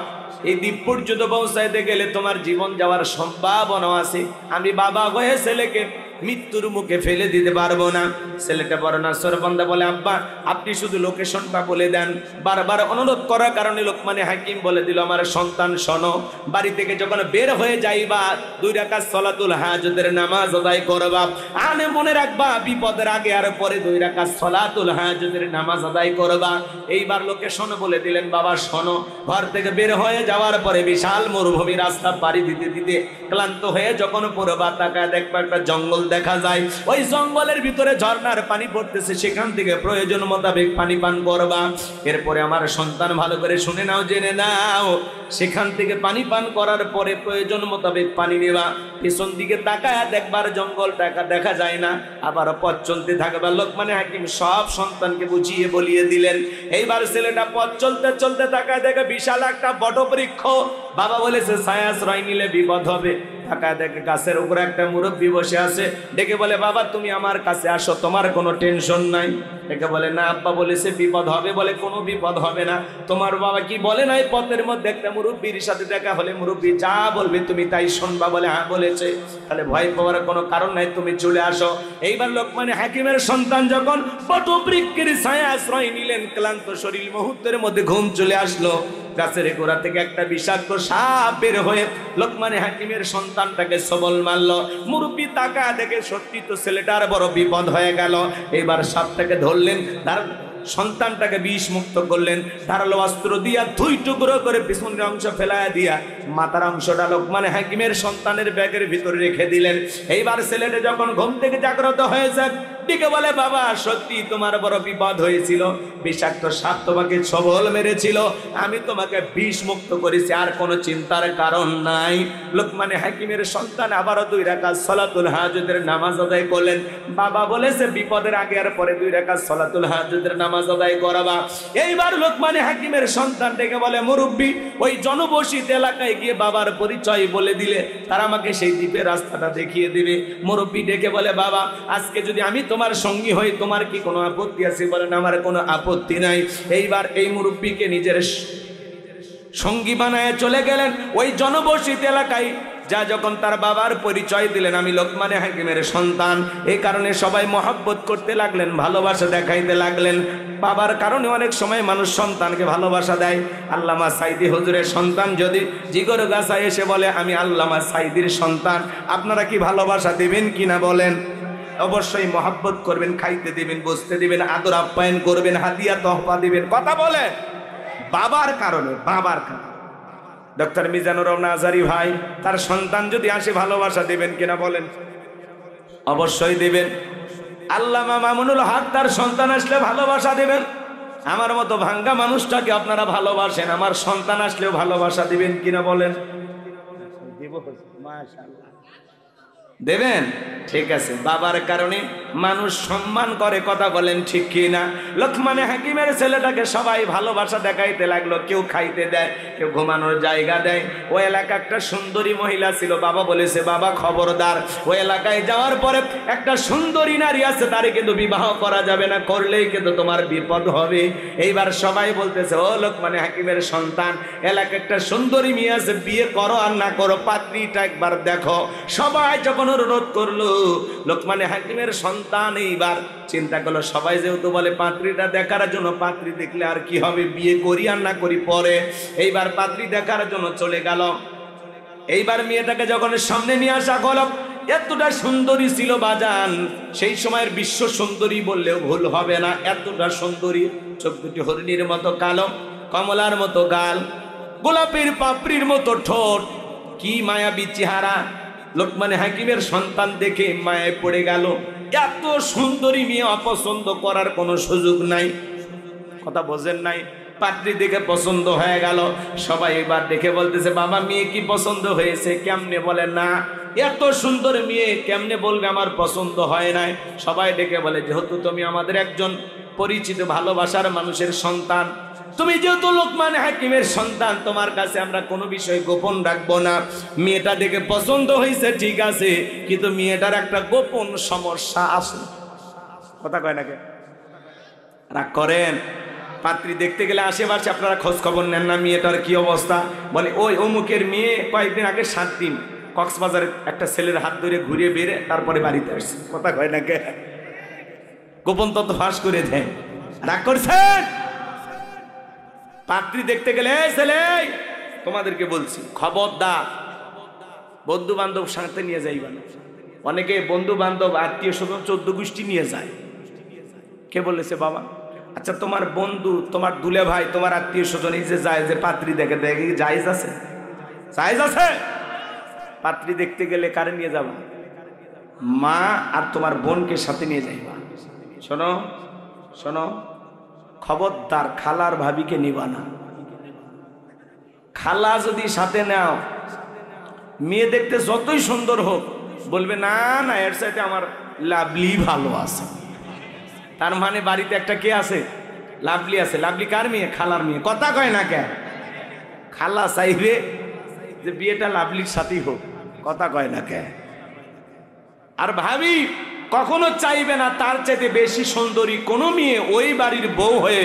এই দ্বীপ পর্যন্ত পৌঁছাইতে গেলে তোমার জীবন যাওয়ার সম্ভাবনা আছে। আমি বাবা হয়ে ছেলেকে মৃত্যুর মুখে ফেলে দিতে পারবো না। ছেলেটা বড় না সরবন্দা বলে, আব্বা আপনি শুধু লোকেশনটা বলে দেন। বারবার অনুরোধ করার কারণে লোকমানে হাকিম বলে দিল, আমার সন্তান শোনো, বাড়ি থেকে যখন বের হয়ে যাইবা 2 রাকাত সলাতুল হাজতের নামাজ আদায় করবা। আনে মনে রাখবা, বিপদের আগে আর পরে 2 রাকাত সলাতুল হাজতের নামাজ আদায় করবা। এইবার লোকেশন বলে দিলেন, বাবা শোনো, ঘর থেকে বের হয়ে যাওয়ার পরে বিশাল মরুভূমি রাস্তা পাড়ি দিতে দিতে ক্লান্ত হয়ে যখন পূর্বা তাকায় দেখবা একটা জঙ্গল দেখা যায়। ওই জঙ্গলের ভিতরে ঝর্ণার পানি পড়তেছে, সেখান থেকে প্রয়োজন মোতাবেক পানি পান করবা। এরপরে আমার সন্তান ভালো করে শুনে নাও, জেনে নাও, সেখান থেকে পানি পান করার পরে প্রয়োজন মোতাবেক পানি নেবা। পিছন দিকে তাকায় দেখবার জঙ্গলটা দেখা যায় না, আবার পথ চলতে থাকবা। লোকমান হাকিম সব সন্তানকে বুঝিয়ে বলিয়ে দিলেন। এইবার ছেলেটা পথ চলতে চলতে তাকায় দেখে বিশাল একটা বটবৃক্ষ। বাবা বলেছে ছায়াশ্রয় নিলে বিপদ হবে। তাকায় দেখে গাছের উপরে একটা মুরব্বী বসে আছে। ডেকে বলে, বাবা তুমি আমার কাছে আসো, তোমার কোনো টেনশন নাই। ডেকে বলে, না আব্বা বলেছে বিপদ হবে। বলে, কোনো বিপদ হবে না। তোমার বাবা কি বলে নাই পথের মধ্যে একটা মুরব্বীর সাথে দেখা হলে মুরব্বী যা বলবে তুমি তাই শুনবা? বলে, হ্যাঁ বলেছে। তাহলে ভয় পাওয়ার কোনো কারণ নাই, তুমি চলে আসো। এইবার লোকমান হাকিমের সন্তান যখন বটবৃক্ষের ছায়া আশ্রয় নিলেন, ক্লান্ত শরীর মুহূর্তের মধ্যে ঘুম চলে আসলো। গাছের গোড়া থেকে একটা বিষাক্ত সাপ বের হয়ে লোকমান হাকিমের সন্তানটাকে সবল মারলো। মুরব্বী তাকা দেখে সত্যি তো ছেলেটার বড় বিপদ হয়ে গেল। এবার সাপটাকে ধরলেন, তার সন্তানটাকে বিষ মুক্ত করলেন। ধারালো অস্ত্র দিয়া 2 টুকরো করে পিছনের অংশ ফেলায় দিয়া মাথার অংশটা লোকমান হাকিমের সন্তানের ব্যাগের ভিতরে রেখে দিলেন। এইবার ছেলেটা যখন ঘুম থেকে জাগ্রত হয়েছে, ডেকে বলে, বাবা সত্যি তোমার বড় বিপদ হয়েছিল, বিষাক্ত সাপ তোমাকে সবল মেরেছিল, আমি তোমাকে বিষ মুক্ত করেছি, আর কোনো চিন্তার কারণ নাই। লোকমান হাকিমের সন্তান আবারও 2 রাকাত সালাতুল হাজতের নামাজ আদায় করলেন। বাবা বলেছে বিপদের আগে আর পরে 2 রাকাত সালাতুল হাজতের নামাজ আদায় করাবা। এইবার লোকমান হাকিমের সন্তান ডেকে বলে, মুরব্বী ওই জনবসিত এলাকায় গিয়ে বাবার পরিচয় বলে দিলে তারা আমাকে সেই দ্বীপের রাস্তাটা দেখিয়ে দিবে। মুরব্বী ডেকে বলে, বাবা আজকে যদি আমি তোমার সঙ্গী হই তোমার কি কোনো আপত্তি আছে? বলেন, আমার কোনো আপত্তি নাই। এইবার এই মুরব্বীকে নিজের সঙ্গী বানায় চলে গেলেন ওই জনবসিত এলাকায়। যা যখন তার বাবার পরিচয় দিলেন, আমি লোকমান হাকিমের সন্তান, এই কারণে সবাই মহব্বত করতে লাগলেন, ভালোবাসা দেখাইতে লাগলেন। বাবার কারণে অনেক সময় মানুষ সন্তানকে ভালোবাসা দেয়। আল্লামা সাইদি হুজুরের সন্তান যদি জিগর গাছায় এসে বলে আমি আল্লামা সাইদির সন্তান, আপনারা কি ভালোবাসা দিবেন কিনা বলেন? অবশ্যই মহব্বত করবেন, খাইতে দিবেন, বসতে দিবেন, আদর আপ্যায়ন করবেন, হাদিয়া তহফা দিবেন। কথা বলে বাবার কারণে, বাবার কারণে। ডক্টর মিজানুর রহমান আজারি ভাই, তার সন্তান যদি আসে ভালোবাসা দিবেন কিনা বলেন? অবশ্যই দিবেন। আল্লামা মামুনুল হক তার সন্তান আসলে ভালোবাসা দিবেন। আমার মতো ভাঙ্গা মানুষটাকে আপনারা ভালোবাসেন, আমার সন্তান আসলেও ভালোবাসা দিবেন কিনা বলেন? মাশাআল্লাহ দেবেন। ঠিক আছে, বাবার কারণে মানুষ সম্মান করে। কথা বলেন ঠিক কি না? লোকমান হাকিমের ছেলেটাকে সবাই ভালোবাসা দেখাইতে লাগলো। কেউ খাইতে দেয়, কেউ ঘুমানোর জায়গা দেয়। ওই এলাকা একটা সুন্দরী মহিলা ছিল। বাবা বলেছে, বাবা খবরদার, ওই এলাকায় যাওয়ার পরে একটা সুন্দরী নারী আছে, তারে কিন্তু বিবাহ করা যাবে না, করলেই কিন্তু তোমার বিপদ হবে। এইবার সবাই বলতেছে, ও লোকমান হাকিমের সন্তান, এলাকায় একটা সুন্দরী মেয়ে আছে, বিয়ে করো আর না করো, পাত্রীটা একবার দেখো। সবাই যখন অনুরোধ করলো, লোকমান হাকিমের সন্তান এইবার চিন্তা করলো, সবাই যেহেতু বলে পাত্রীটা দেখার জন্য, পাত্রী দেখলে আর কি হবে, বিয়ে করি আর না করি পরে। এইবার পাত্রী দেখার জন্য চলে গেল। এইবার মেয়েটাকে যখন সামনে নিয়ে আসা হলো, এতটা সুন্দরী ছিল বাজান, সেই সময়ের বিশ্ব সুন্দরী বললেও ভুল হবে না। এতটা সুন্দরী, চোখ দুটি হরিণীর মতো কালো, কমলার মতো গাল, গোলাপের পাপড়ির মতো ঠোঁট, কি মায়াবী চেহারা। লোকমান হাকিমের সন্তান দেখে মায়ায় পড়ে গেল। এত সুন্দরী মেয়ে অপছন্দ করার কোনো সুযোগ নাই। কথা বোঝেন নাই? পাত্রী দেখে পছন্দ হয়ে গেল। সবাই এবার দেখে বলতেছে, বাবা মেয়ে কি পছন্দ হয়েছে? কেমনে? বলে না, এত সুন্দর মেয়ে কেমনে বলবে আমার পছন্দ হয় নাই? সবাই ডেকে বলে, যেহেতু তুমি আমাদের একজন পরিচিত ভালোবাসার মানুষের সন্তান, তুমি যেহেতু লোকমান হাকিমের সন্তান, তোমার কাছে আমরা কোনো বিষয় গোপন রাখবো না। মেয়েটা দেখে পছন্দ হয়েছে ঠিক আছে, কিন্তু মেয়েটার একটা গোপন সমস্যা আছে। কথা কয় নাকি? রাগ করেন? পাত্রী দেখতে গেলে আশেপাশে আপনারা খোঁজ খবর নেন না, মেয়েটার কি অবস্থা? বলে ওই অমুকের মেয়ে কয়েকদিন আগে 7 দিন কক্সবাজারে একটা ছেলের হাত ধরে ঘুরিয়ে বেড়ে তারপরে বাড়িতে আসছে। কথা কয় নাকি? গোপন তথ্য ফাঁস করে দেয়। রাগ করছেন? পাত্রী দেখতে গেলে ছেলে, তোমাদেরকে বলছি খবরদার, বন্ধু বান্ধব সাথে নিয়ে যাইবা না। অনেকে বন্ধু বান্ধব আত্মীয় স্বজন 14 গোষ্ঠী নিয়ে যায়। কে বলেছে বাবা? আচ্ছা তোমার বন্ধু, তোমার দুলে ভাই, তোমার আত্মীয় স্বজন এই যে যায়, যে পাত্রী দেখে, দেখে জায়েজ আছে? জায়েজ আছে? পাত্রী দেখতে গেলে কারে নিয়ে যাবা? মা আর তোমার বোনকে সাথে নিয়ে যাইবা। শোনো শোনো, খবরদার খালার ভাবিকে নিবা না। খালা যদি সাথে নাও, মেয়ে দেখতে যতই সুন্দর হোক, বলবে না না এর সাথে আমার লাভলি ভালো আছে। তার মানে বাড়িতে একটা কে আছে? লাভলি আছে। লাভলি কার মেয়ে? খালার মেয়ে। কথা কয় না কে? খালা চাইবে যে বিয়েটা লাভলির সাথেই হোক। কথা কয় না কে? আর ভাবি কখনো চাইবে না তার চাইতে বেশি সুন্দরী কোনো মেয়ে ওই বাড়ির বউ হয়ে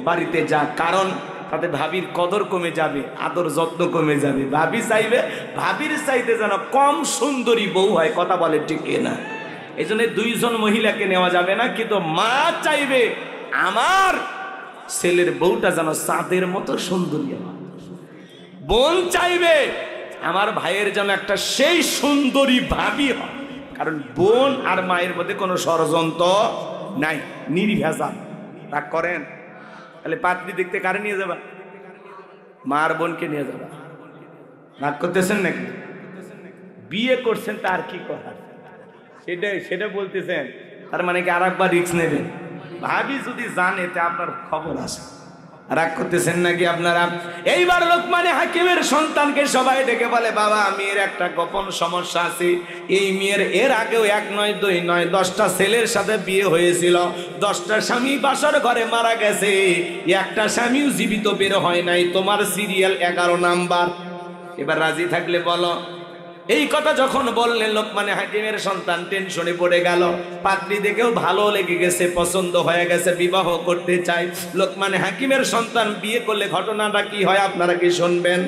বাড়িতে যাক, কারণ তাতে ভাবির কদর কমে যাবে, আদর যত্ন কমে যাবে। ভাবি চাইবে ভাবির চাইতে যেন কম সুন্দরী বউ হয়। কথা বলে ঠিক না? এই জন্য দুইজন মহিলাকে নেওয়া যাবে না, কিন্তু মা চাইবে আমার ছেলের বউটা যেন চাঁদের মতো সুন্দরী হয়। বোন চাইবে আমার ভাইয়ের যেন একটা সেই সুন্দরী ভাবি হয়, কারণ বোন আর মায়ের মধ্যে কোনো ষড়যন্ত্র নাই, নির্ভেজাল। রাগ করেন? তাহলে পাত্রী দেখতে কারে নিয়ে যাবা? মা আর বোনকে নিয়ে যাবা। রাগ করতেছেন নাকি? বিয়ে করছেন তার কি করার, সেটা বলতেছেন। তার মানে কি আর একবার রিস্ক নেবেন? ভাবি যদি জানে তা আপনার খবর আছে। রাগ করতেছেন নাকি আপনারা? এইবার লোকমান হাকিমের সন্তানকে সবাই ডেকে বলে, বাবা মেয়ের একটা গোপন সমস্যা আছে। এই মেয়ের এর আগেও 1 নয় 2 নয় 10টা ছেলের সাথে বিয়ে হয়েছিল, 10টা স্বামী বাসর ঘরে মারা গেছে, একটা স্বামীও জীবিত বের হয় নাই। তোমার সিরিয়াল 11 নাম্বার। এবার রাজি থাকলে বলো। এই কথা যখন বললেন লোকমান হাকিমের সন্তান টেনশনে পড়ে গেল। পাত্রী দেখেও ভালো লেগে গেছে, পছন্দ হয়ে গেছে, বিবাহ করতে চাই। লোকমান হাকিমের সন্তান বিয়ে করলে ঘটনাটা কি হয় আপনারা কি শুনবেন?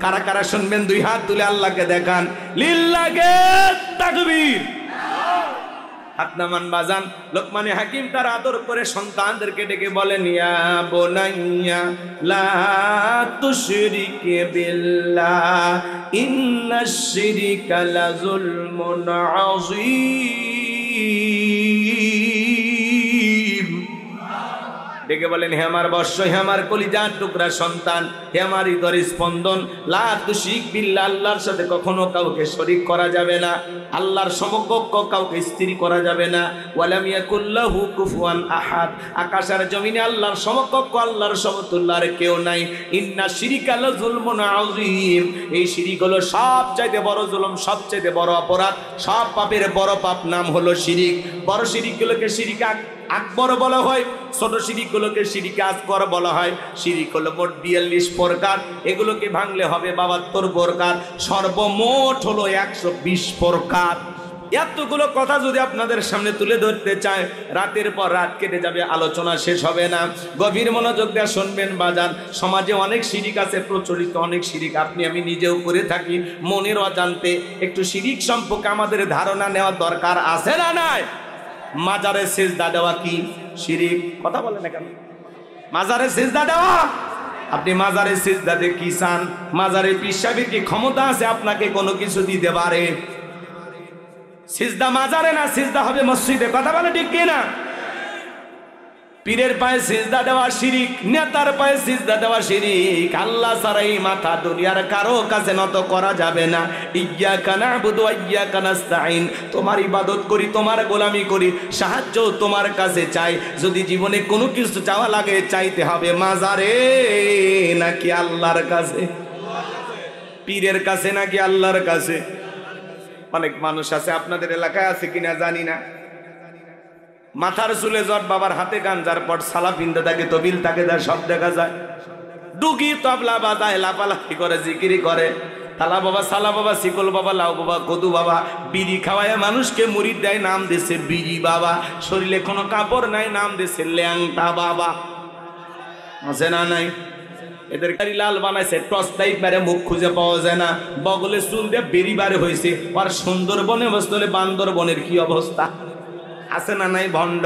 কারা কারা শুনবেন? 2 হাত তুলে আল্লাহকে দেখান। লিল্লাহে তাকবীর। হাত নামান বাজান। লোকমান হাকিম তার আদর করে সন্তানদেরকে ডেকে বলেন, ইয়া বুনাইয়া লা তুশরিক বিল্লাহ ইন্নাশ শিরকা লাযুলমুন আযীম। ডেকে বলেন, হে আমার বর্ষ, হে আমার কলিজার টুকরা সন্তান, হে আমার হৃদয়ের স্পন্দন, লা তুশরিক বিল্লাহ, আল্লাহর সাথে কখনো কাউকে শরীক করা যাবে না, আল্লাহর সমকক্ষ কাউকে স্ত্রী করা যাবে না। ওয়ালাম ইয়াকুল্লাহু কুফুয়ান আহাদ, আকাশ আর জমিনে আল্লাহর সমকক্ষ, আল্লাহর সমতুল্য আর কেউ নাই। ইন্না শিরিকা লাযুলমুন আযীম, এই শিরিক হলো সবচাইতে বড় জুলুম, সবচাইতে বড় অপরাধ। সব পাপের বড় পাপ নাম হলো শিরিক। বড় শিরিকগুলোকে শিরিক আকবর বলা হয়, ছোট শিরিকগুলোকে শিরিক আসগর বলা হয়। শিরিক হলো মোট 42 প্রকার, এগুলোকে ভাঙলে হবে 72 প্রকার, সর্বমোট হলো 120 প্রকার। এতগুলো কথা যদি আপনাদের সামনে তুলে ধরতে চায়, রাতের পর রাত কেটে যাবে, আলোচনা শেষ হবে না। গভীর মনোযোগ দিয়ে শুনবেন বাজান। সমাজে অনেক শিরিক আছে, প্রচলিত অনেক শিরিক, আপনি আমি নিজেও করে থাকি মনের অজান্তে। একটু শিরিক সম্পর্কে আমাদের ধারণা নেওয়া দরকার আছে না নাই? মাজারে সিজদা দেওয়া কি শিরিক? কথা বলে না কেন? মাজারে সিজদা দেওয়া, আপনি মাজারে সিজদাতে কি চান? মাজারে পীর সাহেবের কি ক্ষমতা আছে আপনাকে কোনো কিছু দিতে পারে? সিজদা মাজারে না, সিজদা হবে মসজিদে। কথা বলে ঠিক কি না? পীরের পায়ে সিজদা দেওয়া শিরিক, নেতার পায়ে সিজদা দেওয়া শিরিক। আল্লাহ ছাড়াই মাথা দুনিয়ার কারো কাছে নত করা যাবে না। ইয়্যাকা না'বুদু ওয়া ইয়্যাকা নাস্তাঈন, তোমার ইবাদত করি, তোমার গোলামি করি, সাহায্য তোমার কাছে চাই। যদি জীবনে কোনো কিছু চাওয়া লাগে, চাইতে হবে মাজারে নাকি আল্লাহর কাছে? পীরের কাছে নাকি আল্লাহর কাছে? অনেক মানুষ আছে, আপনাদের এলাকায় আছে কিনা জানি না, মাথার চুলে জট, বাবার হাতে গাঞ্জার পট, সালা পিন্দা থাকে, তবিল থাকে, তার সব দেখা যায়। ডুগি তবলা বাজায়, লাফালাফি করে, জিকিরি করে, তালা বাবা, সালা বাবা, শিকল বাবা, লাউ বাবা, কদু বাবা। বিড়ি খাওয়ায় মানুষকে মুরিদ দেয়, নাম দিছে বিড়ি বাবা। শরীরে কোনো কাপড় নাই, নাম দিছে ল্যাংটা বাবা। আছে না নাই? এদের গাড়ি লাল বানাইছে, টর্চ লাইট মেরে মুখ খুঁজে পাওয়া যায় না, বগলে চুল দিয়ে বেরি বারে হয়েছে। আর সুন্দরবনে বসলে বান্দরবনের কি অবস্থা? আছে না নাই? ভণ্ড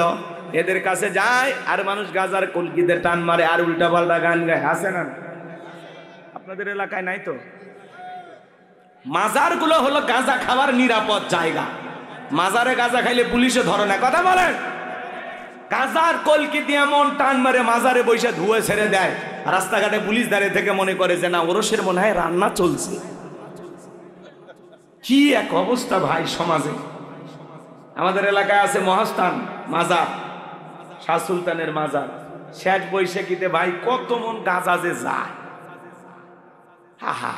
এদের কাছে যায় আর মানুষ গাজার কলকিতে টান মারে আর উল্টা পাল্টা গান গায়। আছে না? আপনাদের এলাকায় নাই তো? মাজার গুলো হলো গাঁজা খাওয়ার নিরাপদ জায়গা। মাজারে গাঁজা খাইলে পুলিশে ধরে না। কথা বলেন? গাজার কলকি দিয়ে এমন টান মারে মাজারে বৈশা ধুয়ে ছেড়ে দেয়, রাস্তাঘাটে পুলিশ দাঁড়িয়ে থেকে মনে করে যে না ওরসের মনে হয় রান্না চলছে। কি এক অবস্থা ভাই সমাজে। আমাদের এলাকায় আছে মহাস্থান মাজার, শাহ সুলতানের মাজার, শেষ বৈশাখীতে ভাই কত মন গাঁজা যে যায়। হা হা,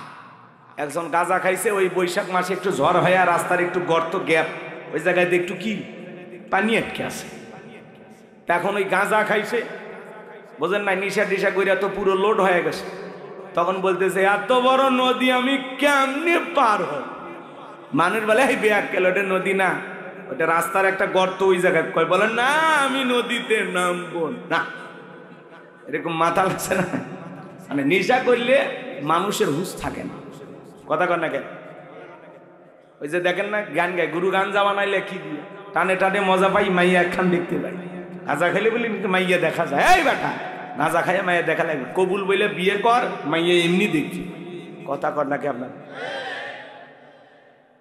একজন গাঁজা খাইছে ওই বৈশাখ মাসে, একটু ঝড় হয় আর রাস্তার একটু গর্ত গ্যাপ, ওই জায়গায় একটু কি পানি আটকে আছে। এখন ওই গাঁজা খাইছে, বোঝেন না, নিশা টিশা কইরা তো পুরো লোড হয়ে গেছে। তখন বলতেছে এত বড় নদী আমি কেমনে পার হব? মানুষ বলে এই বেয়াক্কেল, ওটা নদী না, ওটা রাস্তার একটা গর্ত, ওই জায়গায় কয় বলে না আমি নদীতে নামবো না। এরকম মাথা লাগছে না? মানে নেশা করলে মানুষের হুঁশ থাকে না, কথা কর না কেন? ওই যে দেখেন না গান গায়, গুরু গাঞ্জা বানাইলে কি দিয়ে টানে টানে মজা পাই, মাইয়া একখান দেখতে পাই। গাঁজা খাইলে বলি মাইয়া দেখা যায়, এই বেটা গাঁজা খাইয়া মাইয়া দেখা লাগবে, কবুল বইলে বিয়ে কর, মাইয়া এমনি দেখি, কথা কর নাকি আপনার?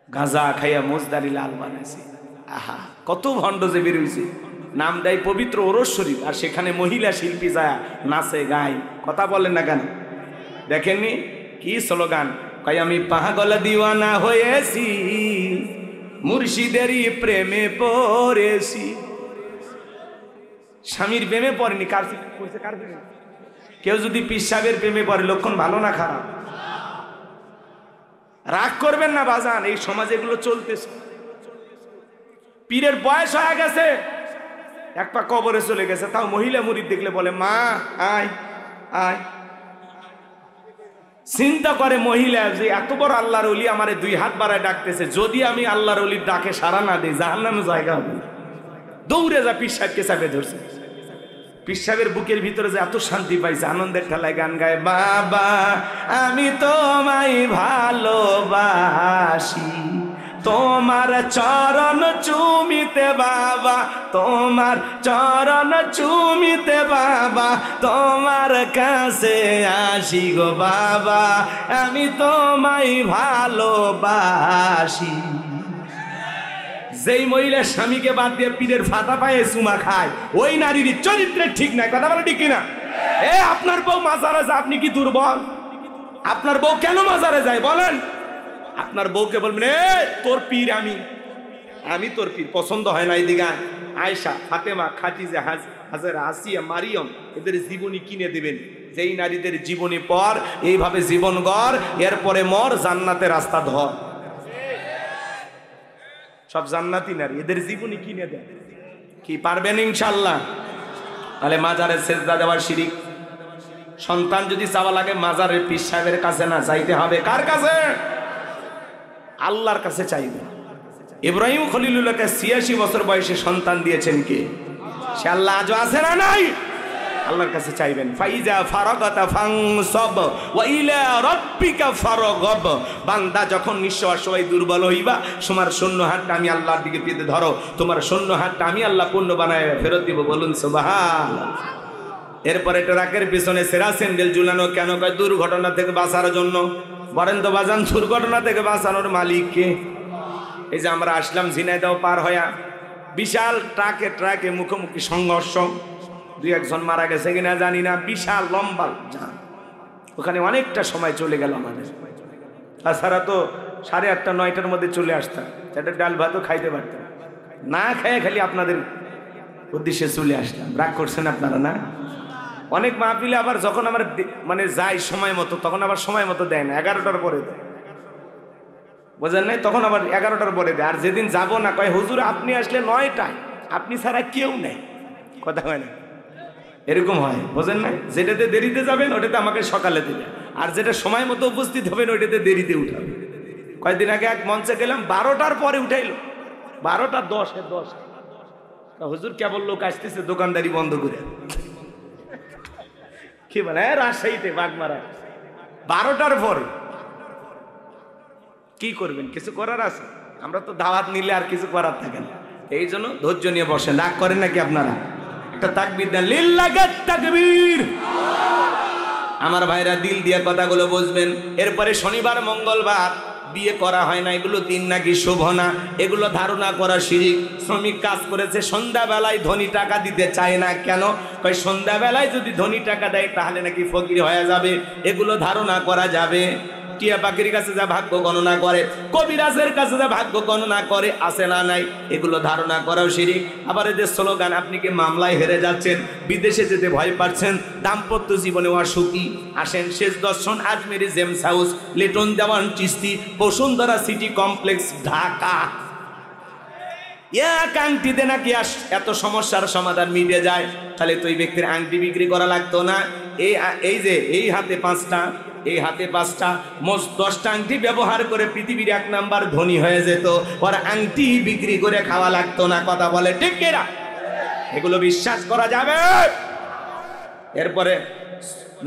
গাঁজা খাইয়া মোজদারি লাল বানাইছে। আহা, কত ভণ্ড যে বেরোইছে। নাম দেয় পবিত্র ওরস শরীফ, আর সেখানে মহিলা শিল্পী যায় নাচে গায়, কথা বলেন না কেন? দেখেননি কি স্লোগান, কই আমি পাগল দিওয়ানা হয়েছি, মুর্শিদেরই প্রেমে পড়েছি। স্বামীর প্রেমে পড়েনি, কার প্রেমে? কেউ যদি পীর সাহেবের প্রেমে পড়ে লক্ষণ ভালো না খারাপ? রাগ করবেন না বাজান, এই সমাজে এগুলো চলতেছে। পীরের বয়স হয়ে গেছে, এক পা কবরে চলে গেছে, তাও মহিলা মুরিদ দেখলে বলে মা আয় আয়। চিন্তা করে মহিলা যে এত বড় আল্লাহর ওলি আমারে 2 হাত বাড়ায় ডাকতেছে, যদি আমি আল্লাহর ওলির ডাকে সাড়া না দিই জাহান্নামে জায়গা হবে। দৌড়ে যা পীর সাহেবকে চাপে ধরছে। পীর সাহেবের বুকের ভিতরে যে এত শান্তি পাইছে, আনন্দের ঠেলায় গান গায়, বাবা আমি তোমায় ভালোবাসি, তোমার চরণ চুমিতে বাবা, তোমার চরণ চুমিতে বাবা, তোমার কাছে আসি গো বাবা, আমি তোমায় ভালোবাসি। যেই মহিলা স্বামীকে বাদ দিয়ে পীরের ফাতা পায়ে চুমা খায়, ওই নারীর চরিত্রের ঠিক নাই, কথা বলে ঠিক কিনা? এ আপনার বউ মাজারে যায়, আপনি কি দুর্বল? আপনার বউ কেন মাজারে যায় বলেন? আপনার বউকে বলবেন এ তোর পীর আমি তোর পীর, পছন্দ হয় না? এদিকে আয়েশা, ফাতেমা, খাদিজা, হাজেরা, আসিয়া, মারিয়ম, এদের জীবনী কিনে দেবেন। যেই নারীদের জীবনী পর এইভাবে জীবন গড়, এরপরে মর, জান্নাতে রাস্তা ধর। সব জান্নাতি নারী, এদের জীবনী কিনে দেন। কি পারবেন ইনশাআল্লাহ? তাহলে মাজারে সেজদা দেওয়ার শিরিক। সন্তান যদি চাওয়া লাগে মাজারের পীর সাহেবের কাছে না, চাইতে হবে কার কাছে? আল্লাহর কাছে চাইবে। ইব্রাহিম খলিলুল্লাহকে 86 বছর বয়সে সন্তান দিয়েছেন কে? সে আল্লাহ আজও আছে না নাই? আল্লাহর কাছে চাইবেন। ফাইজা ফারাগাতা ফানসাব ওয়া ইলা রাব্বিকা ফারগাব। বান্দা যখন নিঃস্ব অসহায় দুর্বল হইবা, তোমার শূন্য হাতটা আমি আল্লাহর দিকে পেতে ধরো, তোমার শূন্য হাতটা আমি আল্লাহ পূর্ণ বানায় ফেরত দিব। বলুন সুবহানাল্লাহ। এরপরে ট্রাকের পিছনে সেরা স্যান্ডেল ঝুলানো কেন? কয় দুর্ঘটনা থেকে বাঁচার জন্য। বলেন তো বাজান, দুর্ঘটনা থেকে বাঁচানোর মালিক কে? এই যে আমরা আসলাম ঝিনাইদহ পার হইয়া, বিশাল ট্রাকে মুখোমুখি সংঘর্ষ, 2-1 মারা গেছে কিনা জানি না, বিশাল লম্বা জাম, ওখানে অনেকটা সময় চলে গেল আমাদের। তাছাড়া তো 8:30 9টার মধ্যে চলে আসতাম, সেটা ডাল ভাতও খাইতে পারতাম না, খাইয়া খালি আপনাদের উদ্দেশ্যে চলে আসলাম। রাগ করছেন আপনারা না? অনেক মাহফিলে আবার যখন আমার মানে যাই সময় মতো, তখন আবার সময় মতো দেয় না, 11টার পরে দেয়, বোঝেন নাই? তখন আবার 11টার পরে দেয়। আর যেদিন যাবো না, কয় হুজুর আপনি আসলে 9টায়, আপনি ছাড়া কেউ নেই, কথা হয় না? এরকম হয়, বোঝেন না? যেটাতে দেরিতে যাবেন ওটাতে আমাকে সকালে দেবে, আর যেটা সময় মতো উপস্থিত হবেন ওইটাতে দেরিতে উঠাবে। কয়েকদিন আগে এক মঞ্চে গেলাম, 12টার পরে উঠাইলো, 12:10 হুজুর কেবল লোক আসতেছে, দোকানদারি বন্ধ করে। কি বলে রাজশাহীতে বাগমারা 12টার পরে কি করবেন? কিছু করার আছে? আমরা তো দাওয়াত নিলে আর কিছু করার থাকে না, এই জন্য ধৈর্য নিয়ে বসেন। রাগ করেন নাকি আপনারা? একটা তাকবীর দেন, লিল্লাহিত তাকবীর। আমার ভাইরা দিল দিয়ে কথাগুলো বুঝবেন। এরপরে শনিবার মঙ্গলবার বিয়ে করা হয় না, এগুলো দিন নাকি শুভ না, এগুলো ধারণা করা শিরিক। শ্রমিক কাজ করেছে, সন্ধ্যাবেলায় ধনী টাকা দিতে চায় না, কেন? কই সন্ধ্যাবেলায় যদি ধনী টাকা দেয় তাহলে নাকি ফকির হয়ে যাবে, এগুলো ধারণা করা যাবে। টিয়া পাখির কাছে যা ভাগ্য গণনা করে, কবিরাজের কাছে যা ভাগ্য গণনা করে, আছে না নাই, এগুলো ধারণা করাও শিরিক। আবার এদের স্লোগান, আপনি কি মামলায় হেরে যাচ্ছেন, বিদেশে যেতে ভয় পাচ্ছেন, দাম্পত্য জীবনে অসুখী, আসেন শেষ দর্শন আজমেরি জেমস হাউস, লিটন দেওয়ান চিস্তি, বসুন্ধরা সিটি কমপ্লেক্স, ঢাকা। এক আংটিতে নাকি এত সমস্যার সমাধান মিটে যায়। তাহলে তো এই ব্যক্তির আংটি বিক্রি করা লাগতো না। এই যে এই হাতে 5টা, এই হাতে 5টা, মোট 10টা আংটি ব্যবহার করে পৃথিবীর 1 নাম্বার ধনী হয়ে যেত। ওর আংটি বিক্রি করে খাওয়া লাগতো না। কথা বলে ঠিক কিনা? এগুলো বিশ্বাস করা যাবে? এরপরে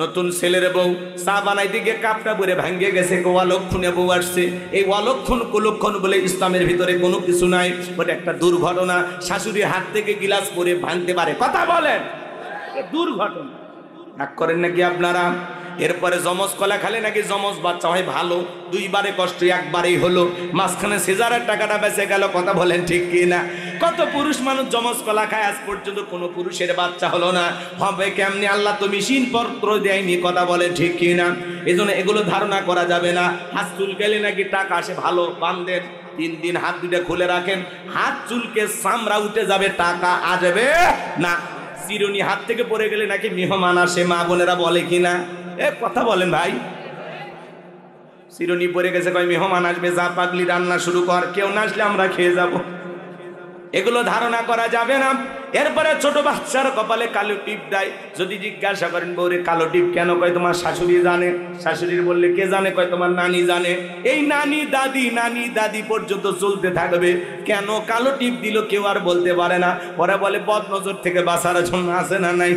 নতুন ছেলের বউ চা বানাইতে গিয়ে কাপটা ভরে ভাঙ্গে গেছে, অলক্ষণে বউ আসছে। এই অলক্ষণ কুলক্ষণ বলে ইসলামের ভিতরে কোনো কিছু নাই, ওটা একটা দুর্ঘটনা। শাশুড়ির হাত থেকে গিলাস পরে ভাঙতে পারে। কথা বলেন, দুর্ঘটনা। রাগ করেন নাকি আপনারা? এরপরে জমজ কলা খালে নাকি জমজ বাচ্চা হয় ভালো, 2বারে কষ্ট 1বারেই হলো, মাঝখানে সিজারের টাকাটা বেঁচে গেল। কথা বলেন ঠিক কি না? কত পুরুষ মানুষ জমজ কলা খায়, আজ পর্যন্ত কোনো পুরুষের বাচ্চা হলো না। হবে কেমনি? আল্লাহ তো মেশিন পত্র দেয়নি। কথা বলে ঠিক কি না? এই জন্য এগুলো ধারণা করা যাবে না। হাত চুলকালে নাকি টাকা আসে ভালো, বান্ধেন 3 দিন হাত দুটা খুলে রাখেন, হাত চুলকে চামড়া উঠে যাবে, টাকা আসবে না। চিরুনি হাত থেকে পড়ে গেলে নাকি মেহমান আসে, মা বোনেরা বলে কিনা? কথা বলেন ভাই। চিরুনি পড়ে গেছে, কয় মেহমান আসবে, যা পাগলি রান্না শুরু কর, কেউ না আসলে আমরা খেয়ে যাব। এগুলো ধারণা করা যাবে না। এরপরে ছোট বাচ্চার কপালে কালো টিপ দেয়। যদি জিজ্ঞাসা করেন বউরে কালো টিপ কেন, কয় তোমার শাশুড়ি জানে। শাশুড়ির বললে কে জানে, কয় তোমার নানি জানে। এই নানি দাদি পর্যন্ত চলতে থাকবে। কেন কালো টিপ দিল কেউ আর বলতে পারে না। ওরা বলে বদনজর থেকে বাঁচার জন্য, আছে না নাই?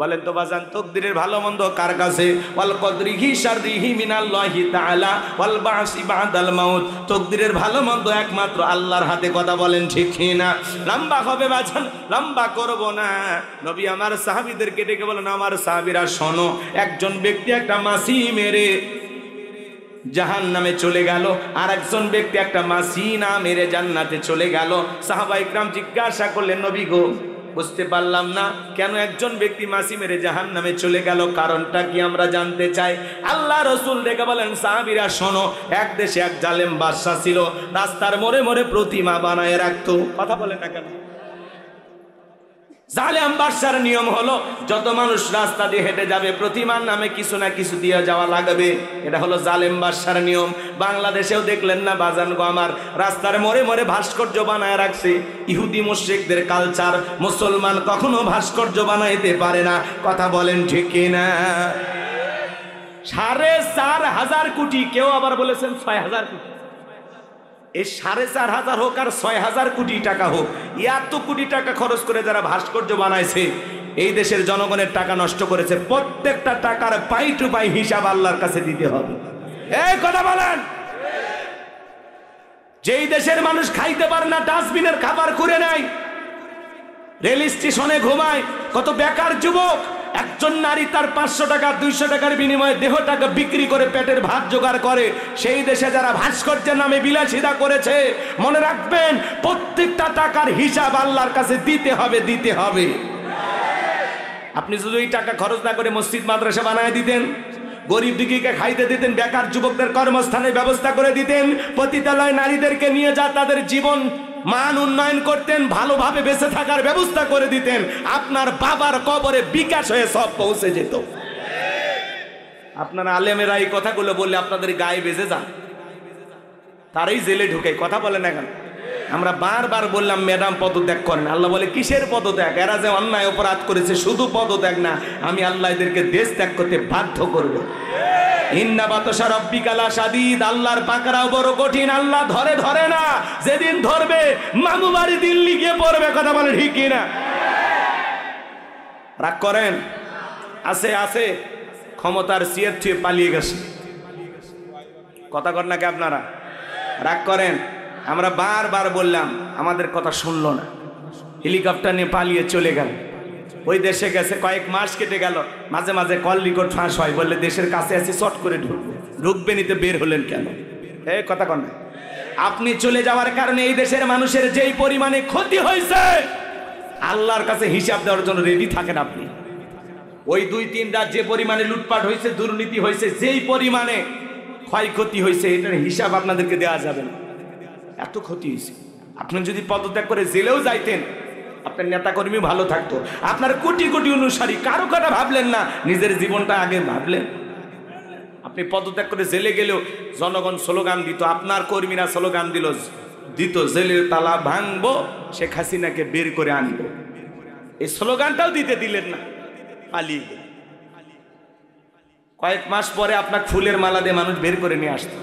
বলেন তো বাজান, তকদিরের ভালো মন্দ কার কাছে? ওয়াল কদরিহি শাররিহি মিনাল্লাহি তাআলা ওয়াল বাসি বাদাল মাউত। তকদিরের ভালো মন্দ একমাত্র আল্লাহর হাতে। কথা বলেন ঠিক কি না? লম্বা হবে বাজান, লম্বা করব না। নবী আমার সাহাবীদেরকে ডেকে বলেন, আমার সাহাবীরা শোনো, একজন ব্যক্তি একটা মাছি মেরে জাহান্নামে চলে গেল, আর একজন ব্যক্তি একটা মাছি না মেরে জান্নাতে চলে গেল। সাহাবা ইকরাম জিজ্ঞাসা করলেন, নবী গো, বুঝতে পারলাম না কেন একজন ব্যক্তি মাছি মেরে জাহান্নামে চলে গেল, কারণটা কি আমরা জানতে চাই। আল্লাহ রাসূল ডেকে বলেন, সাহাবীরা শোনো, এক দেশে এক জালেম বাদশা ছিল, রাস্তার মোড়ে মোড়ে প্রতিমা বানায় রাখতো। কথা বলেন না কেন? জালেম বাদশার নিয়ম হলো, যত মানুষ রাস্তা দিয়ে হেঁটে যাবে প্রতিমার নামে কিছু না কিছু দিয়ে যাওয়া লাগবে। এটা হলো জালেম বাদশার নিয়ম। বাংলাদেশেও দেখলেন না বাজান গো আমার, রাস্তার মোড়ে মোড়ে ভাস্কর্য বানায় রাখছে। ইহুদি মুশরিকদের কালচার, মুসলমান কখনো ভাস্কর্য বানাইতে পারে না। কথা বলেন ঠিক কিনা? 4,500 কোটি, কেউ আবার বলেছেন 6,000 কোটি। এই 4,500 হোক আর 6,000 কোটি টাকা হোক, এত কোটি টাকা খরচ করে যারা ভাস্কর্য বানাইছে, এই দেশের জনগণের টাকা নষ্ট করেছে। প্রত্যেকটা টাকার পাই টু পাই হিসাব আল্লাহর কাছে দিতে হবে। এই কথা বলেন। যেই দেশের মানুষ খাইতে পারে না, ডাস্টবিনের খাবার করে নেয়, রেল স্টেশনে ঘুমায়, কত বেকার যুবক। একজন নারী তার 500 টাকা 200 টাকার বিনিময়ে দেহটাকে বিক্রি করে পেটের ভাত জোগাড় করে। সেই দেশে যারা ভাস্কর্যের নামে বিলাসিতা করেছে, মনে রাখবেন প্রত্যেকটা টাকার হিসাব আল্লাহর কাছে দিতে হবে, দিতে হবে। আপনি যদি ওই টাকা খরচ না করে মসজিদ মাদ্রাসা বানায় দিতেন, গরিব দুঃখীকে খাইতে দিতেন, বেকার যুবকদের কর্মস্থানের ব্যবস্থা করে দিতেন, পতিতালয় নারীদেরকে নিয়ে যা তাদের জীবন মান উন্নয়ন করতেন, ভালোভাবে বেঁচে থাকার ব্যবস্থা করে দিতেন, আপনার বাবার কবরে বিকাশ হয়ে সব পৌঁছে যেত। আপনারা আলেমেরা এই কথাগুলো বললে আপনাদের গায়ে বেজে যান, তারাই জেলে ঢুকে। কথা বলে না কেন? আমরা বারবার বললাম ম্যাডাম পদত্যাগ করেন। আল্লাহ বলে কিসের পদত্যাগ? এরা যে অন্যায় অপরাধ করেছে, শুধু পদত্যাগ না, আমি আল্লাহ এদেরকে দেশ ত্যাগ করতে বাধ্য করব। ইন্না বাতশা রাব্বিকা লাশাদীদ, আল্লাহর পাকড়াও বড় কঠিন। আল্লাহ ধরে না, যেদিন ধরবে মামু বাড়ি দিল্লি গিয়ে পড়বে। কথা বলে ঠিক কি না? রাগ করেন? আছে ক্ষমতার সিয়ের থেকে পালিয়ে গেছে। কথা কর নাকি আপনারা? রাগ করেন? আমরা বারবার বললাম, আমাদের কথা শুনলো না, হেলিকপ্টার নিয়ে পালিয়ে চলে গেল। ওই দেশে গেছে, কয়েক মাস কেটে গেল, মাঝে মাঝে কল রেকর্ড ফাঁস হয়, বললে দেশের কাছে আছে, চট করে ঢুকবেনই তো বের হলেন কেন? এই কথা কন না। আপনি চলে যাওয়ার কারণে এই দেশের মানুষের যেই পরিমাণে ক্ষতি হয়েছে আল্লাহর কাছে হিসাব দেওয়ার জন্য রেডি থাকেন আপনি। ওই 2-3 রাত যে পরিমাণে লুটপাট হয়েছে, দুর্নীতি হয়েছে, যেই পরিমাণে ক্ষয়ক্ষতি হয়েছে এটার হিসাব আপনাদেরকে দেওয়া যাবে না। এত ক্ষতি হয়েছে। আপনি যদি পদত্যাগ করে জেলেও যাইতেন আপনার নেতাকর্মী ভালো থাকতো, আপনার কোটি কোটি অনুসারী কারো কথা ভাবলেন না, নিজের জীবনটা আগে ভাবলেন। আপনি পদত্যাগ করে জেলে গেলেও জনগণ স্লোগান দিত, আপনার কর্মীরা স্লোগান দিত জেলের তালা ভাঙবো, শেখ হাসিনাকে বের করে আনবো। এই স্লোগানটাও দিতে দিলেন না, পালিয়ে গেল। কয়েক মাস পরে আপনার ফুলের মালা দিয়ে মানুষ বের করে নিয়ে আসতো,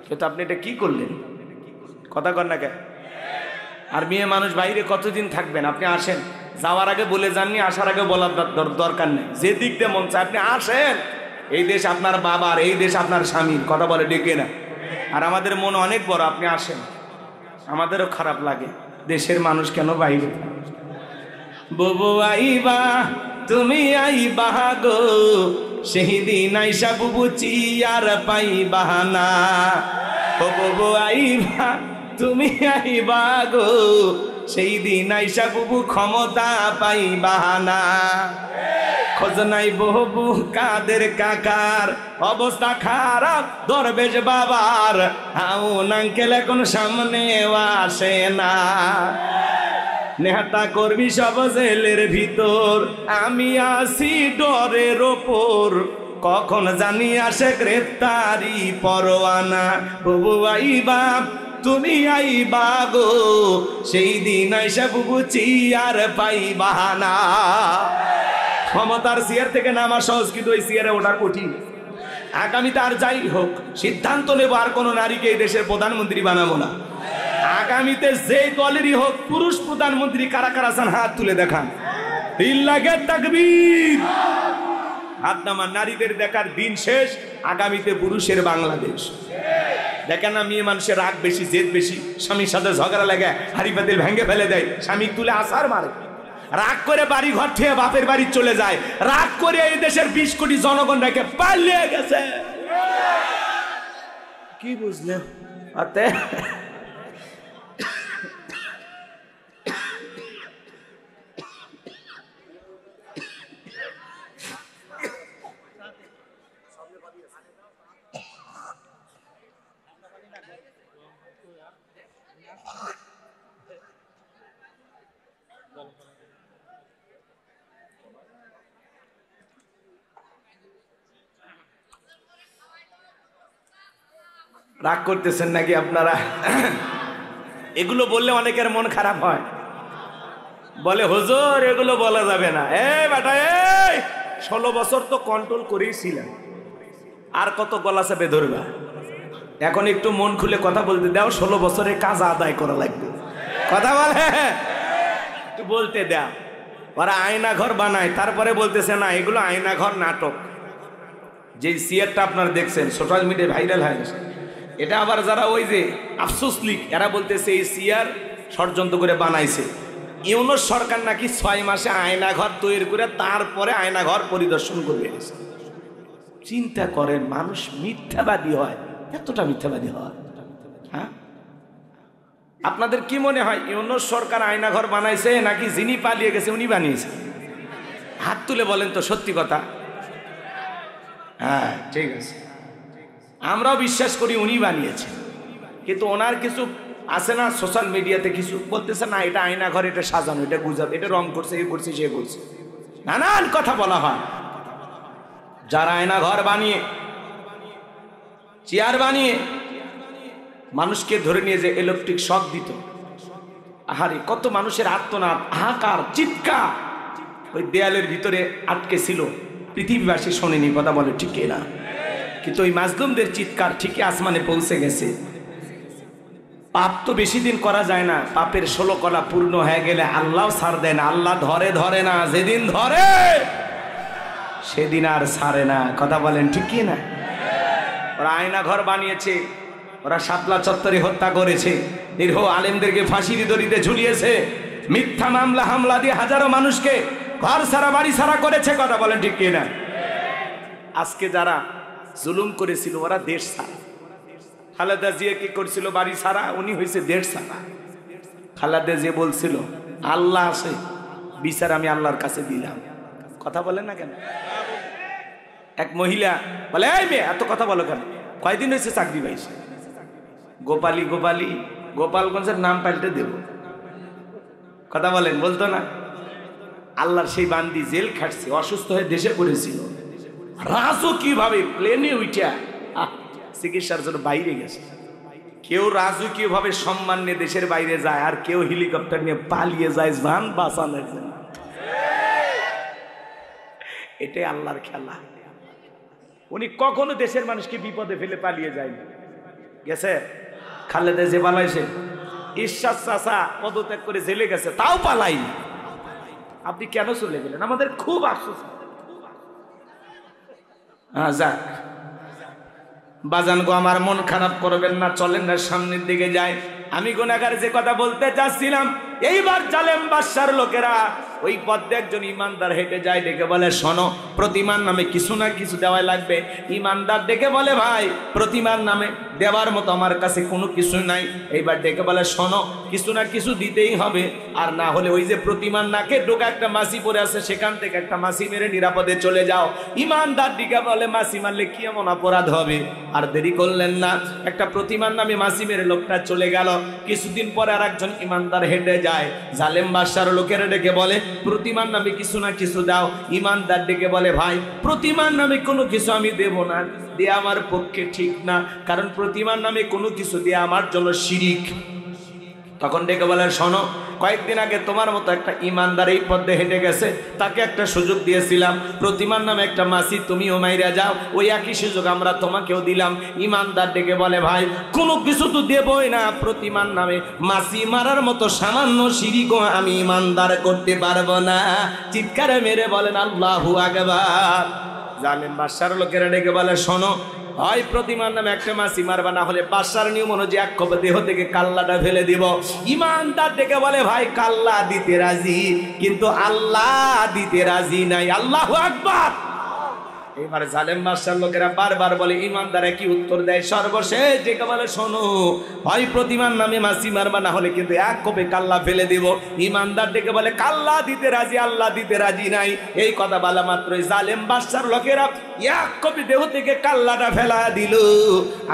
কিন্তু আপনি এটা কি করলেন? কথা কর না কেন? আর মেয়ে মানুষ বাইরে কতদিন থাকবেন? আপনি আসেন, যাওয়ার আগে বলে যাননি, আসার আগে বলার দরকার নেই। যে দিক দিয়ে মন চায় আপনি আসেন। এই দেশ আপনার বাবার, এই দেশ আপনার স্বামীর, কথা বলে ডেকে না। আর আমাদের মন অনেক বড়, আপনি আসেন। আমাদেরও খারাপ লাগে দেশের মানুষ কেন বাইরে। বুবু আইবা তুমি আইবা গো, সেই দিন আইসা বুবু চিয়ার পাইবা না। ও বুবু আইবা তুমি আইবা গো, সেই দিন আইসা বুবু ক্ষমতা পাইবা না। খোঁজ নাই বহু কাদের কাকার, অবস্থা খারাপ দরবেশ বাবার, হাউন আঙ্কেল এখন সামনে আসে না। নেতা কর্মী সব জেলের ভিতর, আমি আসি ডরের ওপর, কখন জানি আসে গ্রেফতারি পরোয়ানা। বুবু আইবা তুমি আইবা গো, সেই দিন আইসা বুবু চিয়ার পাইবা না। ক্ষমতার চেয়ার থেকে নামা সহজ, কিন্তু ওই চেয়ারে ওঠা কঠিন। আগামীতে আর যাই হোক সিদ্ধান্ত নেব, আর কোন নারীকে এই দেশের প্রধানমন্ত্রী বানাবো না। আগামীতে যে দলেরই হোক পুরুষ প্রধানমন্ত্রী কারা কারা চান হাত তুলে দেখান। লিল্লাহি তাকবীর। হাত নামান। নারীদের দেখার দিন শেষ, আগামীতে পুরুষের বাংলাদেশ। দেখেন না, মেয়ে মানুষের রাগ বেশি, জেদ বেশি, স্বামীর সাথে ঝগড়া লাগে, হাড়ি পাতিল ভেঙে ফেলে দেয়, স্বামী তুলে আসার মারে, রাগ করে বাড়ি ঘর থেকে বাপের বাড়ি চলে যায়, রাগ করে এই দেশের 20 কোটি জনগণ রেখে পালিয়ে গেছে। কি বুঝলে? রাগ করতেছেন নাকি আপনারা? এগুলো বললে অনেকের মন খারাপ হয়, বলে হুজুর এগুলো বলা যাবে না। এই বেটা, এই 16 বছর তো কন্ট্রোল করেইছিলাম, আর কত গলা চেপে ধরবা? এখন একটু মন খুলে কথা বলতে দাও, 16 বছরের কাজ আদায় করা লাগবে। কথা বলে একটু বলতে দাও। ওরা আয়না ঘর বানায়, তারপরে বলতেছে না এগুলো আয়না ঘর, নাটক। যে সিয়ারটা আপনারা দেখছেন সোশ্যাল মিডিয়ায় ভাইরাল হয়ে গেছে, এটা আবার যারা ওই যে আফসোস লীগ, এরা বলতেছে এই সিয়ার ষড়যন্ত্র করে বানাইছে। ইউনূস সরকার নাকি 6 মাসে আয়না ঘর তৈরি করে তারপরে আয়না ঘর পরিদর্শন করবে। চিন্তা করেন, মানুষ মিথ্যাবাদী হয়, এতটা মিথ্যাবাদী হয়? হ্যাঁ, আপনাদের কি মনে হয় ইউনূস সরকার আয়না ঘর বানাইছে নাকি যিনি পালিয়ে গেছে উনি বানিয়েছে? হাত তুলে বলেন তো সত্যি কথা। হ্যাঁ ঠিক আছে, আমরাও বিশ্বাস করি উনি বানিয়েছে, কিন্তু ওনার কিছু আছে না সোশ্যাল মিডিয়াতে কিছু বলতেছে না এটা আয়না ঘর, এটা সাজানো, এটা গুজব, এটা রং করছে, এ করছে, সে করছে, নানান কথা বলা হয়। যারা আয়না ঘর বানিয়ে, চেয়ার বানিয়ে মানুষকে ধরে নিয়ে যে ইলেকট্রিক শক দিত, আহারে কত মানুষের আর্তনাদ, হাহাকার, চিৎকার ওই দেয়ালের ভিতরে আটকে ছিল, পৃথিবীবাসী শোনেনি। কথা বলে ঠিক না? কিন্তু ওই মাজলুমদের চিৎকার ঠিকই আসমানে পৌঁছে গেছে। পাপ তো বেশি দিন করা যায় না, পাপের 16 কলা পূর্ণ হয়ে গেলে আল্লাহ ছাড় দেন। আল্লাহ ধরে না, যেদিন ধরে সেদিন আর ছাড়ে না। কথা বলেন ঠিক কি না? ওরা আয়না ঘর বানিয়েছে, ওরা শাপলা চত্বরে হত্যা করেছে, নিরীহ আলেমদেরকে ফাঁসির দড়িতে ঝুলিয়েছে, মিথ্যা মামলা হামলা দিয়ে হাজারো মানুষকে ঘর ছাড়া বাড়ি ছাড়া করেছে। কথা বলেন ঠিক কি না? আজকে যারা জুলুম করেছিল ওরা দেশ ছাড়া, খালেদা জিয়া কি করছিল বাড়ি ছাড়া, উনি হয়েছে দেড় ছাড়া। খালেদা জিয়া বলছিল আল্লাহ আছে, বিচার আমি আল্লাহর কাছে দিলাম। কথা বলেন না কেন? এক মহিলা বলে এই মেয়ে এত কথা বলো কেন, কয়দিন হয়েছে চাকরি পাইছে? গোপালী গোপালী গোপালগঞ্জের নাম পাল্টে দেব। কথা বলেন, বলতো না? আল্লাহর সেই বান্দি জেল খাটছে, অসুস্থ হয়ে দেশে পড়েছিল, রাজকীয় ভাবে প্লেনে উঠা চিকিৎসার জন্য বাইরে গেছে। কেউ রাজকীয় ভাবে সম্মান নিয়ে দেশের বাইরে যায়, আর কেউ হেলিকপ্টার নিয়ে পালিয়ে যায় জান বাঁচানোর জন্য। এটাই আল্লাহর খেলা। উনি কখনো দেশের মানুষকে বিপদে ফেলে পালিয়ে যায়নি। গেছে খালেদা যে পালাইছে, ঈশ্বর চাচা পদত্যাগ করে জেলে গেছে, তাও পালাইনি। আপনি কেন চলে গেলেন? আমাদের খুব আফসোস। হ্যাঁ যাক বাজান গো, আমার মন খারাপ করবেন না, চলেন না সামনের দিকে যাই। আমি গুনাহগার যে কথা বলতে চাচ্ছিলাম, এইবার জালেম বাদশার লোকেরা ওই পথে একজন ইমানদার হেঁটে যায়, ডেকে বলে শোনো, প্রতিমার নামে কিছু না কিছু দেওয়া লাগবে। ইমানদার ডেকে বলে ভাই প্রতিমার নামে দেওয়ার মতো আমার কাছে কোনো কিছু নাই। এইবার ডেকে বলে শোনো, কিছু না কিছু দিতেই হবে, আর না হলে ওই যে প্রতিমার নাকে ঢোকা একটা মাছি পড়ে আছে, সেখান থেকে একটা মাছি মেরে নিরাপদে চলে যাও। ইমানদার ডেকে বলে মাছি মারলে কি এমন অপরাধ হবে? আর দেরি করলেন না, একটা প্রতিমার নামে মাছি মেরে লোকটা চলে গেল। কিছুদিন পরে আর একজন ইমানদার হেঁটে যায়, জালেম বাদশার লোকেরা ডেকে বলে প্রতিমার নামে কিছু না কিছু দাও। ইমানদার ডেকে বলে ভাই প্রতিমার নামে কোনো কিছু আমি দেব না, দেয়া আমার পক্ষে ঠিক না, কারণ প্রতিমার নামে কোনো কিছু দেয়া আমার জন্য শিরিক। তখন ডেকে বলে শোনো, কয়েকদিন আগে তোমার মতো একটা ইমানদার এই পথে হেঁটে গেছে, তাকে একটা সুযোগ দিয়েছিলাম, প্রতিমার নামে একটা মাছি তুমিও মাইরা যাও, ওই একই সুযোগ আমরা তোমাকেও দিলাম। ইমানদার ডেকে বলে ভাই কোনো কিছু তো দেবই না, প্রতিমার নামে মাছি মারার মতো সামান্য শিরিকও আমি ইমানদার করতে পারবো না। চিৎকারে মেরে বলেন আল্লাহু আকবার। জালেম বাদশার লোকেরা ডেকে বলে শোনো, হয় প্রতিমার নামে একটা মাছি মারবা, না হলে বাদশার নিয়ম অনুযায়ী এক খবর দেহ থেকে কাল্লাটা ফেলে দিব। ইমানদার ডেকে বলে ভাই কাল্লা দিতে রাজি, কিন্তু আল্লাহ দিতে রাজি নাই। আল্লাহু আকবার। এবার জালেম বাদশার লোকেরা বারবার বলে, ইমানদারে কি উত্তর দেয়? সর্বশেষ ডেকে বলে শোনো, হয় প্রতিমার নামে মাছি মারবা, না হলে কিন্তু এক কোপে কাল্লা ফেলে দিব। ইমানদার ডেকে বলে কাল্লা দিতে রাজি, আল্লাহ দিতে রাজি নাই। এই কথা বলা মাত্রই জালেম বাদশার লোকেরা এক কোপে দেহ থেকে কাল্লাটা ফেলা দিল।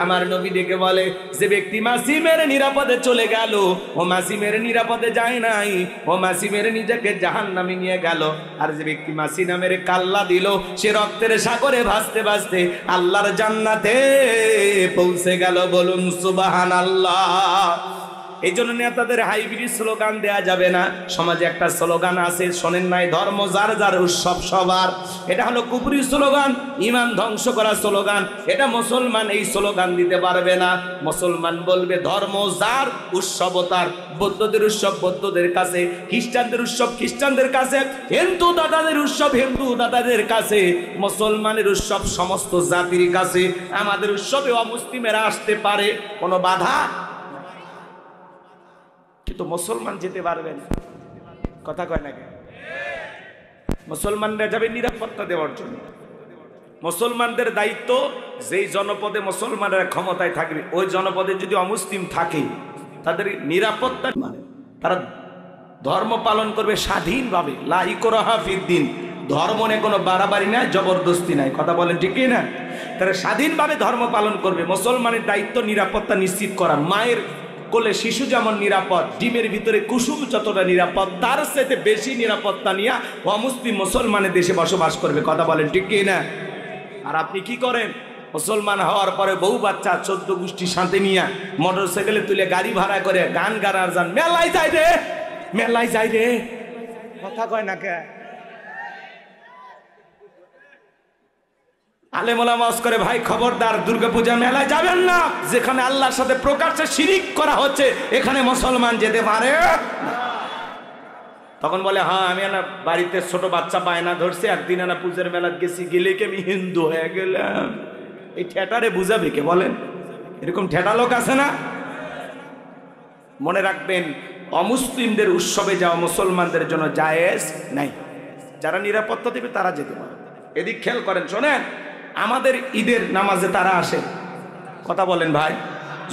আমার নবী ডেকে বলে যে ব্যক্তি মাছি মেরে নিরাপদে চলে গেল, ও মাছি মেরে নিরাপদে যায় নাই, ও মাছি মেরে নিজেকে জাহান্নামে নিয়ে গেল। আর যে ব্যক্তি মাছি না মেরে কাল্লা দিল, সে রক্তের সাগরে ভাসতে ভাসতে আল্লাহর জান্নাতে পৌঁছে গেল। বলুন সুবহানাল্লাহ। এই জন্য নেতাদের হাইব্রিড স্লোগান দেয়া যাবে না। সমাজে একটা স্লোগান আছে শোনেন নাই, ধর্ম যার যার উৎসব সবার। এটা হলো কুফরি স্লোগান, ইমান ধ্বংস করা স্লোগান। এটা মুসলমান এই স্লোগান দিতে পারবে না। মুসলমান বলবে ধর্ম যার উৎসব তার। বৌদ্ধদের উৎসব বৌদ্ধদের কাছে, খ্রিস্টানদের উৎসব খ্রিস্টানদের কাছে, হিন্দু দাদাদের উৎসব হিন্দু দাদাদের কাছে, মুসলমানের উৎসব সমস্ত জাতির কাছে। আমাদের উৎসবে অমুসলিমেরা আসতে পারে, কোনো বাধা, কিন্তু মুসলমান যেতে পারবেন। কথা কয় না কেন? মুসলমানরা যাবে নিরাপত্তা দেওয়ার জন্য। মুসলমানদের দায়িত্ব, যেই জনপদে মুসলমানরা ক্ষমতায় থাকবে, ওই জনপদে যদি অমুসলিম থাকে তাদের নিরাপত্তা, তারা ধর্ম পালন করবে স্বাধীনভাবে। লা ইকরাহা ফিদ্দিন, ধর্ম নিয়ে কোনো বাড়াবাড়ি নাই, জবরদস্তি নাই। কথা বলেন ঠিক না? তারা স্বাধীনভাবে ধর্ম পালন করবে। মুসলমানের দায়িত্ব নিরাপত্তা নিশ্চিত করা। মায়ের কোলে শিশু যেমন নিরাপদ, ডিমের ভিতরে কুসুম যতটা নিরাপদ, তার সাথে বেশি নিরাপত্তা নিয়ে অমুসলিম মুসলমানের দেশে বসবাস করবে। কথা বলেন ঠিক না? আর আপনি কি করেন? মুসলমান হওয়ার পরে বউ বাচ্চা 14 গোষ্ঠী সাথে নিয়ে মোটরসাইকেলে তুলে গাড়ি ভাড়া করে গান গানার যান, মেলায় যাই রে, মেলায় যাই রে। কথা কয় না কে? আলেম ওলামা ওয়াজ করে ভাই খবরদার দুর্গাপূজা মেলায় যাবেন না, যেখানে আল্লাহর সাথে প্রকাশ্যে শিরিক করা হচ্ছে এখানে মুসলমান যেতে পারে। তখন বলে হ্যাঁ আমি না বাড়িতে ছোট বাচ্চা বায়না ধরছে, একদিন না পূজার মেলা গেছি, গেলে কি আমি হিন্দু হয়ে গেলাম? এই ঠেটারে বুঝাবে কে বলেন? এরকম ঠেটা লোক আছে না? মনে রাখবেন, অমুসলিমদের উৎসবে যাওয়া মুসলমানদের জন্য জায়েজ নাই। যারা নিরাপত্তা দেবে তারা যেতে পারে। এদিক খেয়াল করেন, শোনেন, আমাদের ঈদের নামাজে তারা আসে। কথা বলেন ভাই,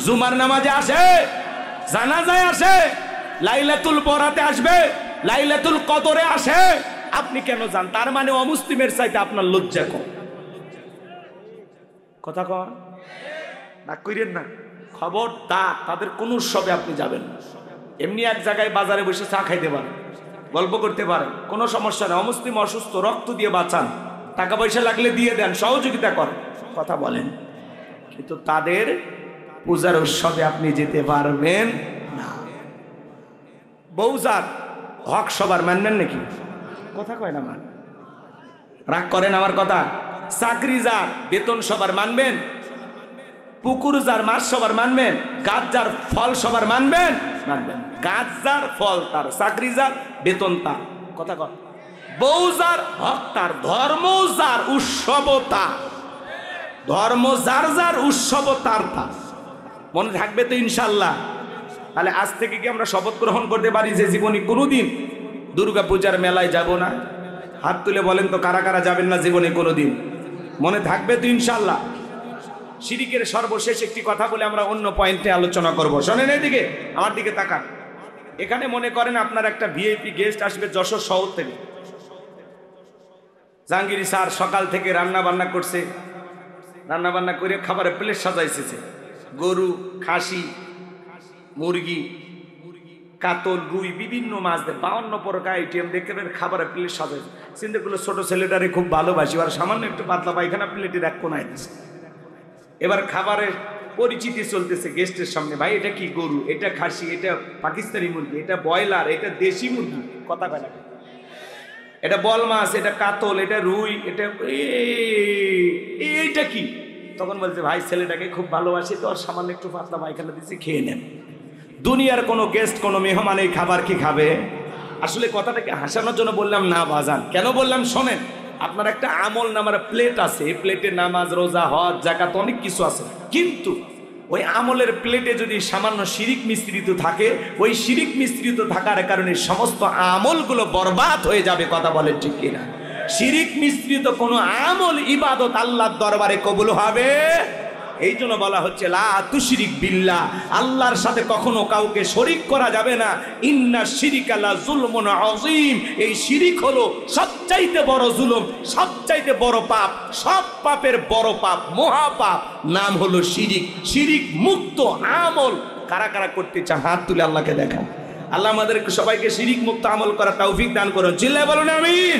জুমার নামাজে আসে, জানাজায় আসে, লাইলাতুল বরাতে আসবে, লাইলাতুল কদরে আসে, আপনি কেন যান? তার মানে অমুসলিমের চাইতে আপনার লজ্জা কম। কথা কন না, কইরেন না। খবরদার, তাদের কোন উৎসবে আপনি যাবেন না। এমনি এক জায়গায় বাজারে বসে চা খাইতে পারেন, গল্প করতে পারেন, কোনো সমস্যা নেই। অমুসলিম অসুস্থ, রক্ত দিয়ে বাঁচান, টাকা পয়সা লাগলে দিয়ে দেন, সহযোগিতা করেন, কথা বলেন। কিন্তু তাদের পূজার উৎসবে আপনি যেতে পারবেন না। বউজার হক সবার মানবেন নাকি? কথা কয় না, মান রাগ করেন আমার কথা। চাকরি যার বেতন সবার মানবেন? পুকুর যার মাছ সবার মানবেন? গাছ যার ফল সবার মানবেন? মানবেন। গাছ যার ফল তার, চাকরি যার বেতন তার, কথা কর। বউ যার হক তার, ধর্ম যার উৎসব তার, ধর্ম যার যার উৎসব তার তার। মনে থাকবে তো ইনশাল্লাহ? তাহলে আজ থেকে কি আমরা শপথ গ্রহণ করতে পারি যে জীবনে কোনোদিন দুর্গা পূজার মেলায় যাব না? হাত তুলে বলেন তো কারা কারা যাবেন না জীবনে কোনোদিন? মনে থাকবে তো ইনশাল্লাহ? শিরিকের সর্বশেষ একটি কথা বলে আমরা অন্য পয়েন্টে আলোচনা করব। শোনেন, এদিকে আমার দিকে তাকান। এখানে মনে করেন আপনার একটা ভিআইপি গেস্ট আসবে যশোর শহর থেকে। জাহাঙ্গীর স্যার সকাল থেকে রান্না বান্না করছে, রান্না বান্না করে খাবারের প্লেট সাজাইছে, গরু, খাসি, মুরগি, কাতল, রুই, বিভিন্ন মাছ দিয়ে 52 প্রকার আইটেম দেখে খাবারের প্লেট সাজাইছে। চিন্তা করলো ছোট ছেলেটারে খুব ভালোবাসি, আর সামান্য একটু পাতলা পায়খানা প্লেটের এক কোনায় দিচ্ছে। এবার খাবারের পরিচিতি চলতেছে গেস্টের সামনে। ভাই এটা কি গরু, এটা খাসি, এটা পাকিস্তানি মুরগি, এটা ব্রয়লার, এটা দেশি মুরগি, কথা কয় না, এটা বল মাছ, এটা কাতল, এটা রুই, এটা এইটা কি? তখন বলছে ভাই ছেলেটাকে খুব ভালোবাসি তো, আর সামান্য একটু পাতলা পায়খানা দিচ্ছে, খেয়ে নেন। দুনিয়ার কোনো গেস্ট, কোনো মেহমান এই খাবার কি খাবে? আসলে কথাটাকে হাসানোর জন্য বললাম না বাজান। কেন বললাম শোনেন, আপনার একটা আমল নামার প্লেট আছে, এই প্লেটে নামাজ, রোজা, হজ, যাকাত অনেক কিছু আছে, কিন্তু ওই আমলের প্লেটে যদি সামান্য শিরিক মিশ্রিত থাকে, ওই শিরিক মিশ্রিত থাকার কারণে সমস্ত আমলগুলো বরবাদ হয়ে যাবে, কথা বলেন ঠিক কিনা? শিরিক মিশ্রিত কোনো আমল ইবাদত আল্লাহর দরবারে কবুল হবে। এই জন্য বলা হচ্ছে লা তুশরিক বিল্লাহ, আল্লাহর সাথে কখনো কাউকে শরীক করা যাবে না। ইন্না শিরিকা লা যুলমুন আযীম, এই শিরিক হলো সবচাইতে বড় জুলুম, সবচাইতে বড় পাপ, সব পাপের বড় পাপ, মহাপাপ, নাম হলো শিরিক। শিরিক মুক্ত আমল কারা কারা করতে চান হাত তুলে আল্লাহকে দেখান। আল্লাহ আমাদের সবাইকে শিরিক মুক্ত আমল করার তৌফিক দান করুন। চিল্লায় বলুন আমিন।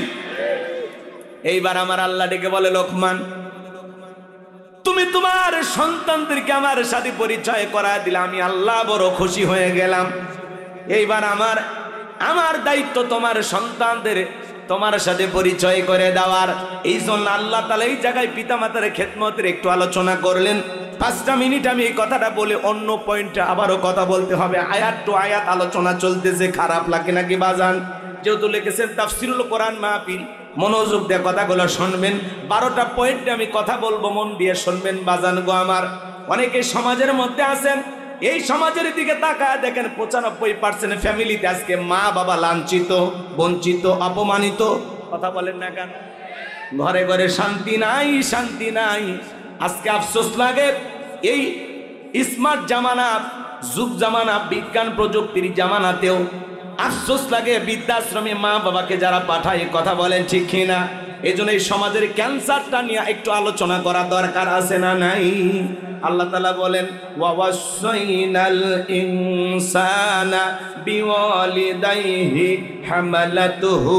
এইবার আমার আল্লাহ ডেকে বলে, লোকমান তুমি তোমার সন্তানদেরকে আমার সাথে পরিচয় করা দিলে আমি আল্লাহ বড় খুশি হয়ে গেলাম। এইবার আমার দায়িত্ব তোমার সন্তানদের তোমার সাথে পরিচয় করে দেওয়ার। এই জন্য আল্লাহ তাআলা এই জায়গায় পিতামাতার খেদমতের একটু আলোচনা করলেন। 5টা মিনিট আমি এই কথাটা বলে অন্য পয়েন্টে আবারও কথা বলতে হবে। আয়াত টু আয়াত আলোচনা চলতেছে, খারাপ লাগে নাকি বাজান? যেহেতু লিখেছেন তাফসিরুল কোরআন মাহফিল, মনোযোগ দিয়ে কথাগুলো শুনবেন। 12টা পয়েন্টে আমি কথা বলবো, মন দিয়ে শুনবেন বাজান গো আমার। অনেকে সমাজের মধ্যে আছেন, এই সমাজের দিকে তাকায় দেখেন 95% ফ্যামিলিতে আজকে মা বাবা লাঞ্ছিত, বঞ্চিত, অপমানিত, কথা বলেন না কেন? ঘরে ঘরে শান্তি নাই, শান্তি নাই। আজকে আফসোস লাগে, এই স্মার্ট জামানা, যুগ জামানা, বিজ্ঞান প্রযুক্তির জামানাতেও আফসোস লাগে বৃদ্ধাশ্রমে মা বাবাকে যারা পাঠায়, কথা বলেন ঠিক কিনা? এই জন্য এই সমাজের ক্যান্সারটা নিয়ে একটু আলোচনা করা দরকার আছে না নাই? আল্লাহ তাআলা বলেন, ওয়াসাইনাল ইনসানা বিওয়ালিদাইহি হামালাতুহু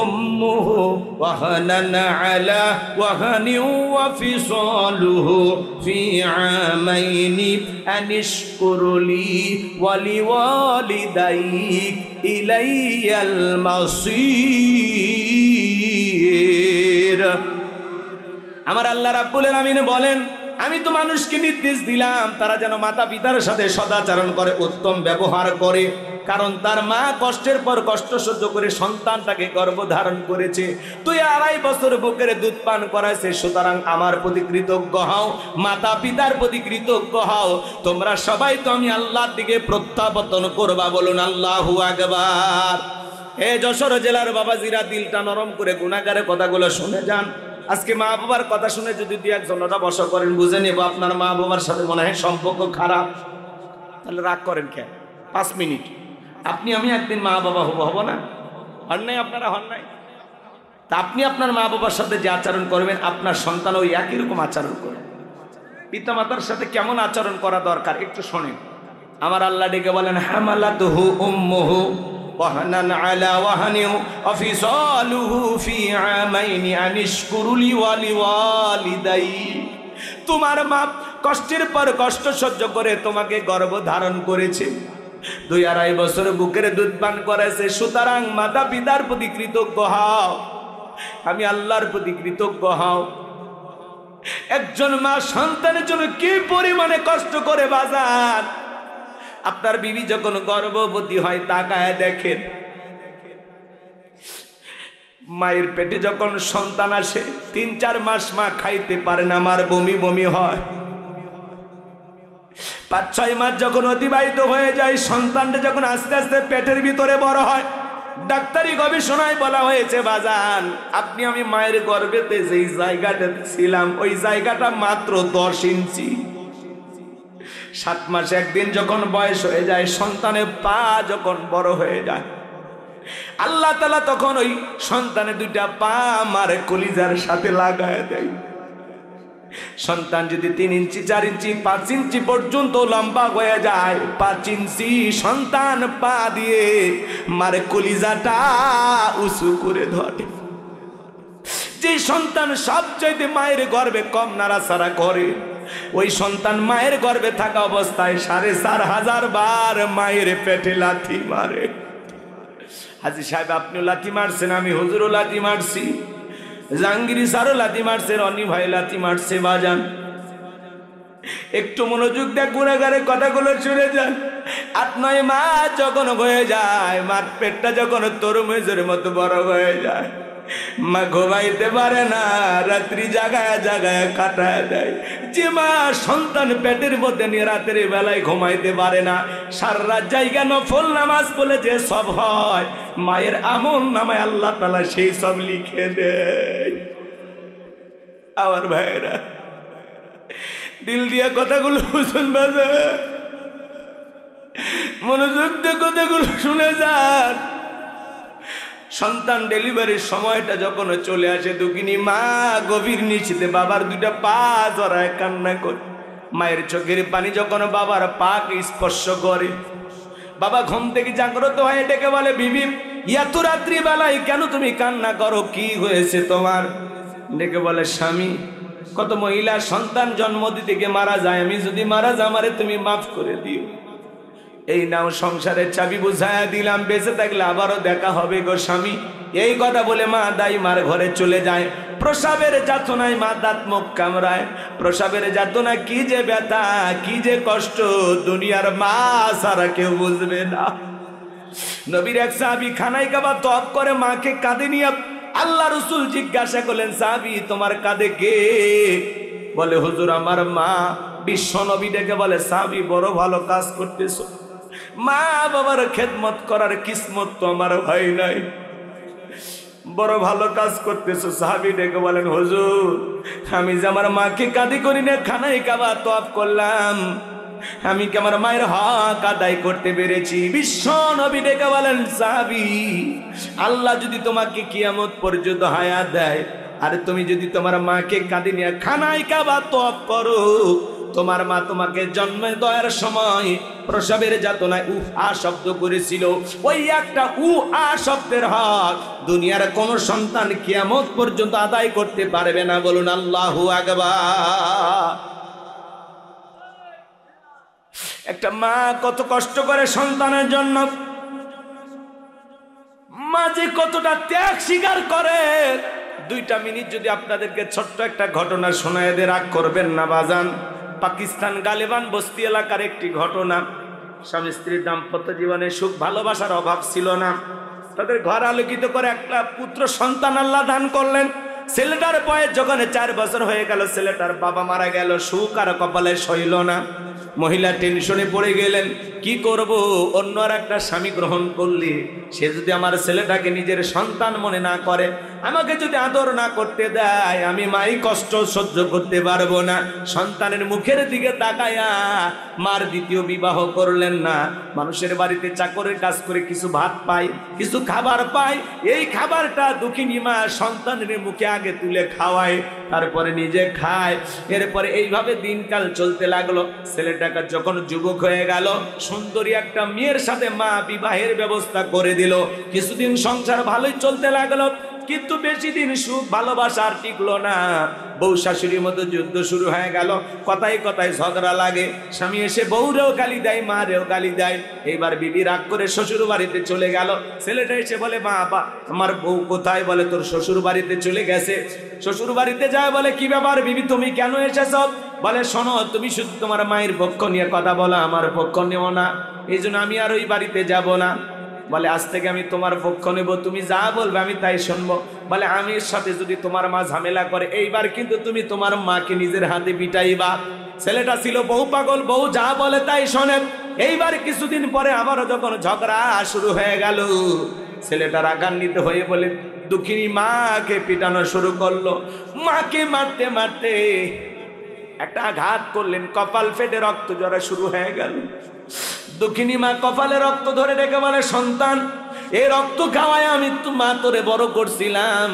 উম্মুহু ওয়াহানান আলা ওয়াহানিন ওয়া ফিসালুহু ফি আমাইনি আনিশকুরলি ওয়া লিওয়ালিদাইক ইলাইয়াল মাসির। আমার আল্লাহ রাব্বুল আলামিন বলেন, আমি তো মানুষকে নির্দেশ দিলাম তারা যেন মাতা পিতার সাথে সদাচরণ করে, উত্তম ব্যবহার করে। কারণ তার মা কষ্টের পর কষ্ট সহ্য করে সন্তানটাকে গর্ভধারণ করেছে, তুই 2.5 বছর বুকের দুধ পান করাইছে। সুতরাং আমার প্রতি কৃতজ্ঞ হও, মাতা পিতার প্রতি কৃতজ্ঞ হও। তোমরা সবাই তো আমি আল্লাহর দিকে প্রত্যাবর্তন করবা, বলুন আল্লাহু আকবার। এ যশোর জেলার বাবাজিরা, দিলটা নরম করে গুনাহগারের কথাগুলো শুনে যান। আজকে মা বাবার কথা শুনে যদি দুই একজনটা বসা করেন, বুঝে নেব আপনার মা বাবার সাথে মনে হয় সম্পর্ক খারাপ, তাহলে রাগ করেন কেন? 5 মিনিট আপনি আমি একদিন মা বাবা হব না? হন নাই? আপনারা হন নাই? তা আপনি আপনার মা বাবার সাথে যে আচরণ করবেন, আপনার সন্তান ওই একই রকম আচরণ করবে। পিতা মাতার সাথে কেমন আচরণ করা দরকার একটু শোনেন। আমার আল্লাহ ডেকে বলেন, হামালাতুহু উম্মুহু ওয়াহানান আলা ওয়াহানিন ওয়া ফিসালুহু ফি আমাইনি আনিশকুরু লি ওয়া লিওয়ালিদাই। তোমার মা কষ্টের পর কষ্ট সহ্য করে তোমাকে গর্ভ ধারণ করেছে, 2-2.5 বছর বুকের দুধ পান করেছে। সুতরাং মাতা পিতার প্রতি কৃতজ্ঞ হও, আমি আল্লাহর প্রতি কৃতজ্ঞ হও। একজন মা সন্তানের জন্য কি পরিমাণে কষ্ট করে বাজার। আপনার বিবি যখন গর্ভবতী হয় তাকায় দেখেন, মায়ের পেটে যখন সন্তান আসে 3-4 মাস মা খাইতে পারে না, আমার বমি বমি হয়। 5-6 মাস যখন অতিবাহিত হয়ে যায়, সন্তানটা যখন আস্তে আস্তে পেটের ভিতরে বড় হয়, ডাক্তারি গবেষণায় বলা হয়েছে বাজান, আপনি আমি মায়ের গর্ভেতে যেই জায়গাটাতে ছিলাম ওই জায়গাটা মাত্র 10 ইঞ্চি। 7 মাস 1 দিন যখন বয়স হয়ে যায়, সন্তানের পা যখন বড় হয়ে যায়, আল্লাহ তাআলা তখন ওই সন্তানের 2টা পা আমার কলিজার সাথে লাগায় দেয়। সন্তান যদি 3 ইঞ্চি 4 ইঞ্চি 5 ইঞ্চি পর্যন্ত লম্বা হয়ে যায়, 5 ইঞ্চি সন্তান পা দিয়ে মার কলিজাটা উঁচু করে ধরে। যে সন্তান সবচাইতে মায়ের গর্ভে কম নাড়াচাড়া করে, ওই সন্তান মায়ের গর্ভে থাকা অবস্থায় 4,500 বার মায়ের পেটে লাথি মারে। হাজী সাহেব আপনিও লাথি মারছেন, আমি হুজুরও লাথি মারছি, জাহাঙ্গীর স্যারও লাথি মারছে, রনি ভাই লাথি মারছে। বাজান একটু মনোযোগ দিয়ে গুণাগারে কথাগুলো শুনে যান। 8-9 মাস যখন হয়ে যায়, মার পেটটা যখন তরমুজের মতো বড় হয়ে যায়, মা ঘুমাইতে পারে না, রাত্রি জাগায় জাগায় কাটায় দেয়। যে মা সন্তান পেটের মধ্যে নিয়ে রাতের বেলায় ঘুমাইতে পারে না, সারা রাত জায়গা নফল নামাজ পড়লে যে সব হয়, মায়ের আমল নামায় আল্লাহ তাআলা সেই সব লিখে দেয়। আমার ভাইরা দিল দিয়া কথাগুলো বুঝুন, বাজে মনোযোগ দিয়ে কথাগুলো শুনে যান। সন্তান ডেলিভারির সময়টা যখন চলে আসে, দুঃখিনী মা গভীর নিশ্চিতে বাবার 2টা পা জড়ায় কান্না করে। মায়ের চোখের পানি যখন বাবার পাকে স্পর্শ করে, বাবা ঘুম থেকে জাগ্রত হয়ে ডেকে বলে, বিবি এত রাত্রি বেলায় কেন তুমি কান্না করো, কি হয়েছে তোমার? ডেকে বলে, স্বামী কত মহিলা সন্তান জন্ম দিতে গিয়ে মারা যায়, আমি যদি মারা যাই আমারে তুমি মাফ করে দিও। এই নাও সংসারের চাবি বুঝায়া দিলাম, বেঁচে থাকলে আবারও দেখা হবে গো স্বামী। এই কথা বলে মা দাইমার ঘরে চলে যায়। প্রসাবের যাতনায় মা দাঁত মুখ কামড়ায়। প্রসাবের যাতনা কি যে ব্যথা, কি যে কষ্ট, দুনিয়ার মা সারা কেউ বুঝবে না। নবীর এক সাহাবী খানায় কাবা তওয়াফ করে মাকে কাঁধে নিয়ে আল্লাহ রাসূল জিজ্ঞাসা করলেন, সাহাবী তোমার কাঁধে কে? বলে, হুজুর আমার মা। বিশ্ব নবী ডেকে বলে, সাহাবী বড় ভালো কাজ করতেছো, মা বাবার খেদমত করার কিসমত তো আমার হয় নাই, বড় ভালো কাজ করতেছো। সাহাবী ডেকে বলেন, হুজুর আমি যে আমার মাকে কাঁধে করি না খানায় কাবা তওয়াফ করলাম, আমি কি আমার মায়ের হক আদায় করতে পেরেছি? বিশ্ব নবী ডেকে বলেন, সাহাবী আল্লাহ যদি তোমাকে কিয়ামত পর্যন্ত হায়াত দেয়, আর তুমি যদি তোমার মাকে কাঁধে নিয়ে খানায় কাবা তওয়াফ করো, তোমার মা তোমাকে জন্ম দেওয়ার সময় প্রসবের যাতনায় আ শব্দ করেছিল, ওই একটা আ শব্দের হক দুনিয়ার কোন সন্তান কিয়ামত পর্যন্ত আদায় করতে পারবে না। বলুন আল্লাহু আকবার। একটা মা কত কষ্ট করে সন্তানের জন্য, মা যে কতটা ত্যাগ স্বীকার করে। 2টা মিনিট যদি আপনাদেরকে ছোট্ট একটা ঘটনা শোনায় দিয়ে রাগ করবেন না বাজান। পাকিস্তান গালেবান বস্তি এলাকার একটি ঘটনা। স্বামী স্ত্রীর দাম্পত্য জীবনে সুখ ভালোবাসার অভাব ছিল না। তাদের ঘর আলোকিত করে একটা পুত্র সন্তান আল্লাহ দান করলেন। ছেলেটার বয়স যখন 4 বছর হয়ে গেল, ছেলেটার বাবা মারা গেল, সুখ আর কপালে সইল না। মহিলা টেনশনে পড়ে গেলেন, কি করব, অন্য আর একটা স্বামী গ্রহণ করলে সে যদি আমার ছেলেটাকে নিজের সন্তান মনে না করে, আমাকে যদি আদর না করতে দেয় আমি মাই কষ্ট সহ্য করতে পারবো না। সন্তানের মুখের দিকে তাকায়া মার দ্বিতীয় বিবাহ করলেন না। মানুষের বাড়িতে চাকরের কাজ করে কিছু ভাত পায়, কিছু খাবার পায়, এই খাবারটা দুঃখিনী মা সন্তানের মুখে আগে তুলে খাওয়ায়, তারপরে নিজে খায়। এরপরে এইভাবে দিনকাল চলতে লাগলো। ছেলেটাকে যখন যুবক হয়ে গেল, সুন্দরী একটা মেয়ের সাথে মা বিবাহের ব্যবস্থা করে দিল। কিছুদিন সংসার ভালোই চলতে লাগলো, কিন্তু বেশি দিন সুখ ভালোবাসা আর টিকলো না। বউ শাশুড়ির মধ্যে যুদ্ধ শুরু হয়ে গেল, কথায় কথায় ঝগড়া লাগে। স্বামী এসে বউরেও গালি দেয়, মারেও গালি দেয়। এইবার বিবি রাগ করে শ্বশুর বাড়িতে চলে গেল। ছেলেটা এসে বলে, মা আপা আমার বউ কোথায়? বলে তোর শ্বশুর বাড়িতে চলে গেছে। শ্বশুর বাড়িতে যায়, বলে কি ব্যাপার বিবি তুমি কেন এসেছ? বলে শোনো, তুমি শুধু তোমার মায়ের পক্ষ নিয়ে কথা বলো, আমার পক্ষ নেও না, এই জন্য আমি আর ওই বাড়িতে যাব না। বলে আজ থেকে আমি তোমার পক্ষ নেব, তুমি যা বলবে আমি তাই শুনবো। বলে আমির সাথে যদি তোমার মা ঝামেলা করে, এইবার কিন্তু তুমি তোমার মাকে নিজের হাতে পিটাইবা। ছেলেটা ছিল বউ পাগল, বউ যা বলে তাই শোনে। এইবার কিছুদিন পরে আবারও যখন ঝগড়া শুরু হয়ে গেল, ছেলেটা রাগান্বিত হয়ে বলে দুঃখিনী মাকে পিটানো শুরু করলো। মাকে মারতে মারতে একটা আঘাত করলেন, কপাল ফেটে রক্ত ঝরা শুরু হয়ে গেল। দুঃখিনী মা কপালে রক্ত ধরে রেখে বলে, সন্তান এই রক্ত খাওয়ায় আমি মা তোরে বড় করছিলাম,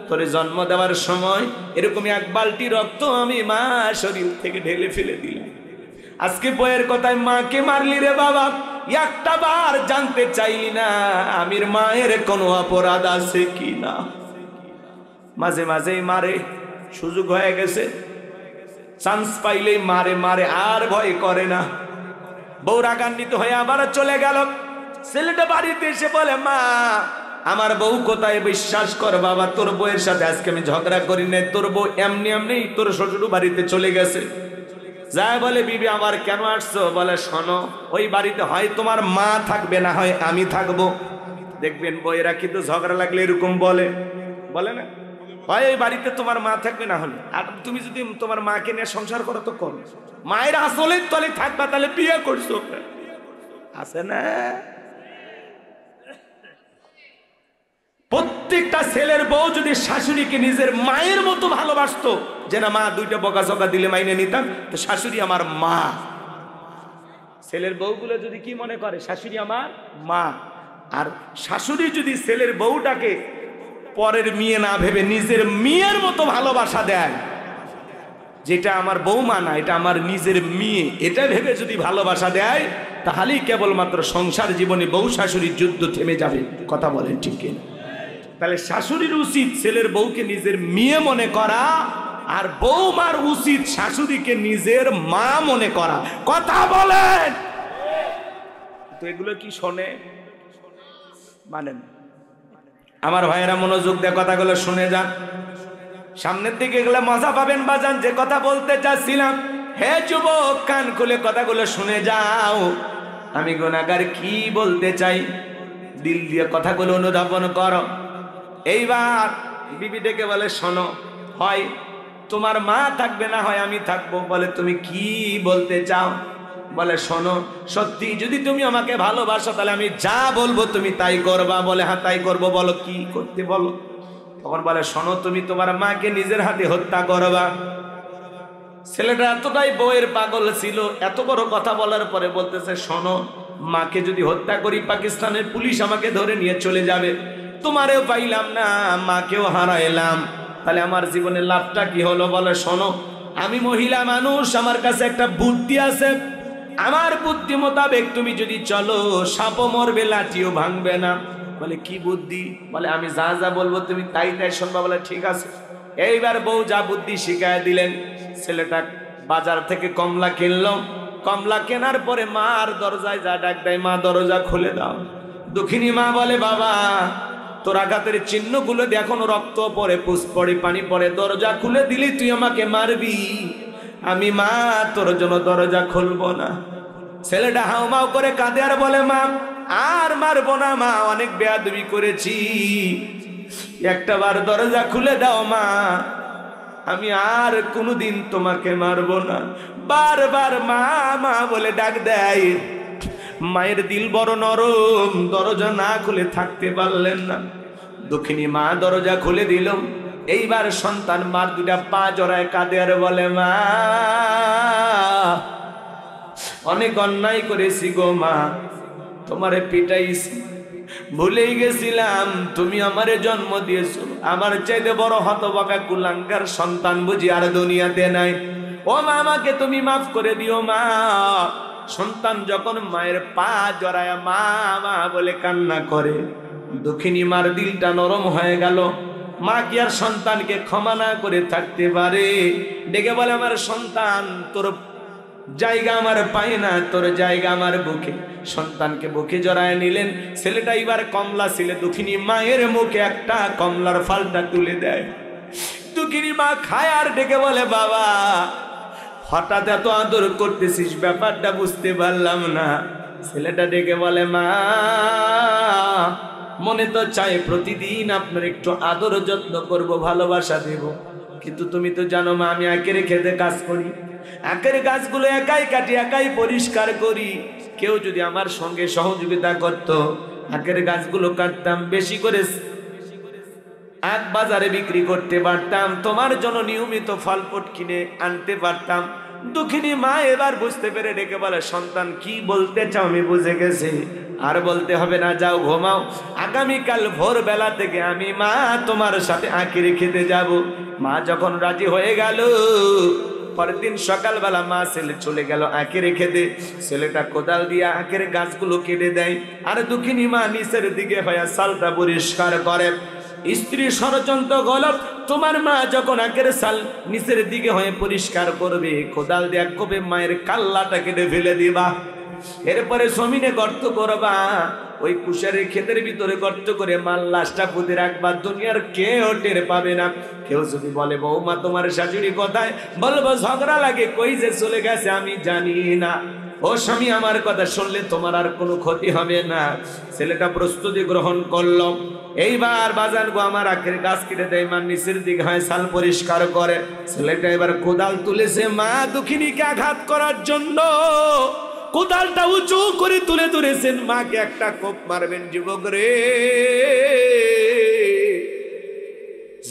তোরে জন্ম দেওয়ার সময় এরকমই এক বালতি রক্ত আমি মা শরীর থেকে ঢেলে ফেলে দিলাম। আজকে বইয়ের কথায় মাকে মারলি রে বাবা, একটা বার জানতে চাইলি না আমির মায়ের কোনো অপরাধ আছে কি না? মাঝে মাঝেই মারে, সুযোগ হয়ে গেছে, চান্স পাইলেই মারে মারে, আর ভয় করে না। বউ রাগান্বিত হয়ে আবার চলে গেল। ছেলেটা বাড়িতে এসে বলে, মা আমার বউ কোথায়? বিশ্বাস কর বাবা, তোর বউয়ের সাথে আজকে আমি ঝগড়া করি নাই, তোর বউ এমনি এমনি তোর শ্বশুর বাড়িতে চলে গেছে। যায় বলে, বিবি আমার কেন আসছো? বলে শোনো, ওই বাড়িতে হয় তোমার মা থাকবে, না হয় আমি থাকবো। দেখবেন বউয়েরা কিন্তু ঝগড়া লাগলে এরকম বলে, বলে না, হয় এই বাড়িতে তোমার মা থাকবে, না হলে আর তুমি যদি তোমার মাকে নিয়ে সংসার করো তো করো, মায়ের আসলের তলে থাকবা, তাহলে বিয়ে করছো আছে না? প্রত্যেকটা ছেলের বউ যদি শাশুড়িকে নিজের মায়ের মতো ভালোবাসতো, যে না মা দুইটা বকাঝকা দিলে মাইনে নিতাম, তো শাশুড়ি আমার মা। ছেলের বউগুলো যদি কি মনে করে, শাশুড়ি আমার মা। আর শাশুড়ি যদি ছেলের বউটাকে পরের মেয়ে না ভেবে নিজের মেয়ের মতো ভালোবাসা দেয়, যেটা আমার বৌমা না, এটা আমার নিজের মেয়ে, এটা ভেবে যদি ভালোবাসা দেয়, তাহলেই কেবলমাত্র সংসার জীবনে বউ শাশুড়ির যুদ্ধ থেমে যাবে। কথা বলেন ঠিক কিনা? তাহলে শাশুড়ির উচিত ছেলের বউকে নিজের মেয়ে মনে করা, আর বৌমার উচিত শাশুড়িকে নিজের মা মনে করা। কথা বলেন তো, এগুলো কি শোনে? মানেন? আমার ভাইয়েরা মনোযোগ দিয়ে কথাগুলো শুনে যান, সামনের দিকে এগুলো মজা পাবেন বাজান। যে কথা বলতে চাচ্ছিলাম, হে যুবক কান খুলে কথাগুলো শুনে যাও। আমি গুনাহগার কি বলতে চাই, দিল দিয়ে কথাগুলো অনুধাবন করো। এইবার বিবি ডেকে বলে, শোনো, হয় তোমার মা থাকবে, না হয় আমি থাকবো। বলে তুমি কি বলতে চাও? বলে শোনো, সত্যি যদি তুমি আমাকে ভালোবাসো, তাহলে আমি যা বলবো তুমি তাই করবা। বলে হ্যাঁ তাই করবো। বলো কি করতে বলো। তখন বলে শোনো, তুমি তোমার মাকে নিজের হাতে হত্যা করবা। ছেলেটা এতটাই বউয়ের পাগল ছিল, এত বড় কথা বলার পরে বলতেছে, শোনো, মাকে যদি হত্যা করি, পাকিস্তানের পুলিশ আমাকে ধরে নিয়ে চলে যাবে, তোমারেও পাইলাম না, মাকেও হারাইলাম, তাহলে আমার জীবনের লাভটা কি হলো? বলে শোনো, আমি মহিলা মানুষ, আমার কাছে একটা বুদ্ধি আছে, আমার বুদ্ধি মোতাবেক তুমি যদি চলো, সাপও মরবে, লাঠিও ভাঙবে না। বলে কি বুদ্ধি? বলে আমি যা যা বলবো তুমি তাই তাই শুনবা। বলে ঠিক আছে। এইবার বউ যা বুদ্ধি শিখায় দিলেন। ছেলেটা বাজার থেকে কমলা কিনলো। কমলা কেনার পরে মার দরজায় যা ডাক দেয়, মা দরজা খুলে দাও। দুঃখিনী মা বলে, বাবা তোর আঘাতের চিহ্নগুলো এখনো রক্ত পড়ে, পুষ পড়ে, পানি পড়ে, দরজা খুলে দিলি তুই আমাকে মারবি, আমি মা তোর জন্য দরজা খুলবো না। ছেলেটা হাউমাউ করে কাঁদে আর বলে, মা আর মারবো না, মা অনেক বেয়াদবি করেছি, একটা বার দরজা খুলে দাও মা, আমি আর কোনোদিন তোমাকে মারবো না। বারবার মা মা বলে ডাক দেয়। মায়ের দিল বড় নরম, দরজা না খুলে থাকতে পারলেন না। দুঃখিনী মা দরজা খুলে দিল। এইবার সন্তান মার দুটা পা জড়ায় কাঁদে আর বলে, মা অনেক অন্যায় করেছি গো মা, তোমারে পিটাইছি, ভুলেই গেছিলাম তুমি আমারে জন্ম দিয়েছো, আমার চাইতে বড় হতভাগা কুলাঙ্গার সন্তান বুঝি আর দুনিয়াতে নাই। ও মা, আমাকে তুমি মাফ করে দিও মা। সন্তান যখন মায়ের পা জড়ায় মা মা বলে কান্না করে, দুঃখিনী মার দিলটা নরম হয়ে গেল। মা কি আর সন্তানকে ক্ষমা না করে থাকতে পারে? ডেকে বলে, আমার সন্তান, তোর জায়গা আমার পায় না, তোর জায়গা আমার বুকে। সন্তানকে বুকে জড়ায় নিলেন। ছেলেটা এবার কমলা ছিল, দুঃখিনী মায়ের মুখে একটা কমলার ফালটা তুলে দেয়। দুঃখিনী মা খায় আর ডেকে বলে, বাবা হঠাৎ এত আদর করতেছিস, ব্যাপারটা বুঝতে পারলাম না। ছেলেটা ডেকে বলে, মা মনে তো চাই প্রতিদিন আপনার একটু আদর যত্ন করব, ভালোবাসা দেব, কিন্তু তুমি তো জানো মা, আমি আখের খেতে কাজ করি, আখের গাছগুলো একাই কাটি, একাই পরিষ্কার করি। কেউ যদি আমার সঙ্গে সহযোগিতা করত, আখের গাছগুলো কাটতাম, বেশি করে আখ বাজারে বিক্রি করতে পারতাম, তোমার জন্য নিয়মিত ফলফুট কিনে আনতে পারতাম। দুঃখিনী মা এবার বুঝতে পেরে ডেকে বলে, সন্তান কি বলতে চাও আমি বুঝে গেছি, আর বলতে হবে না, যাও ঘুমাও, আগামীকাল ভোরবেলা থেকে আমি মা তোমার সাথে আখের খেতে যাব। মা যখন রাজি হয়ে গেল, পরের দিন সকালবেলা মা ছেলে চলে গেল আখের খেতে। ছেলেটা কোদাল দিয়ে আখের গাছগুলো কেটে দেয়, আর দুঃখিনী মা নিচের দিকে হয়ে সালটা পরিষ্কার করে। স্ত্রী ষড়যন্ত্র গলত, তোমার মা যখন আখের সাল নিচের দিকে হয়ে পরিষ্কার করবে, কোদাল দিয়ে কবে মায়ের কাল্লাটা কেটে ফেলে দিবা, এরপরে জমিনে গর্ত করবা, ওই কুশারের ক্ষেতের ভিতরে গর্ত করে মাল লাশটা পুঁতে রাখবা, দুনিয়ার কেউ টের পাবে না। কেউ যদি বলে, বৌমা তোমার শাশুড়ি কোথায়, বলবো ঝগড়া লাগে, কই যে চলে গেছে আমি জানি না। ও স্বামী, আমার কথা শুনলে তোমার আর কোনো ক্ষতি হবে না। ছেলেটা প্রস্তুতি গ্রহণ করলো। এইবার বাজান গো আমার আখের গাছ কেটে দেয়, মা নিচের দিকে হয় সাল পরিষ্কার করে। ছেলেটা এবার কোদাল তুলেছে মা দুঃখিনীকে আঘাত করার জন্য, কোদালটা উঁচু করে তুলে ধরেছেন, মাকে একটা কোপ মারবেন। যুবক রে,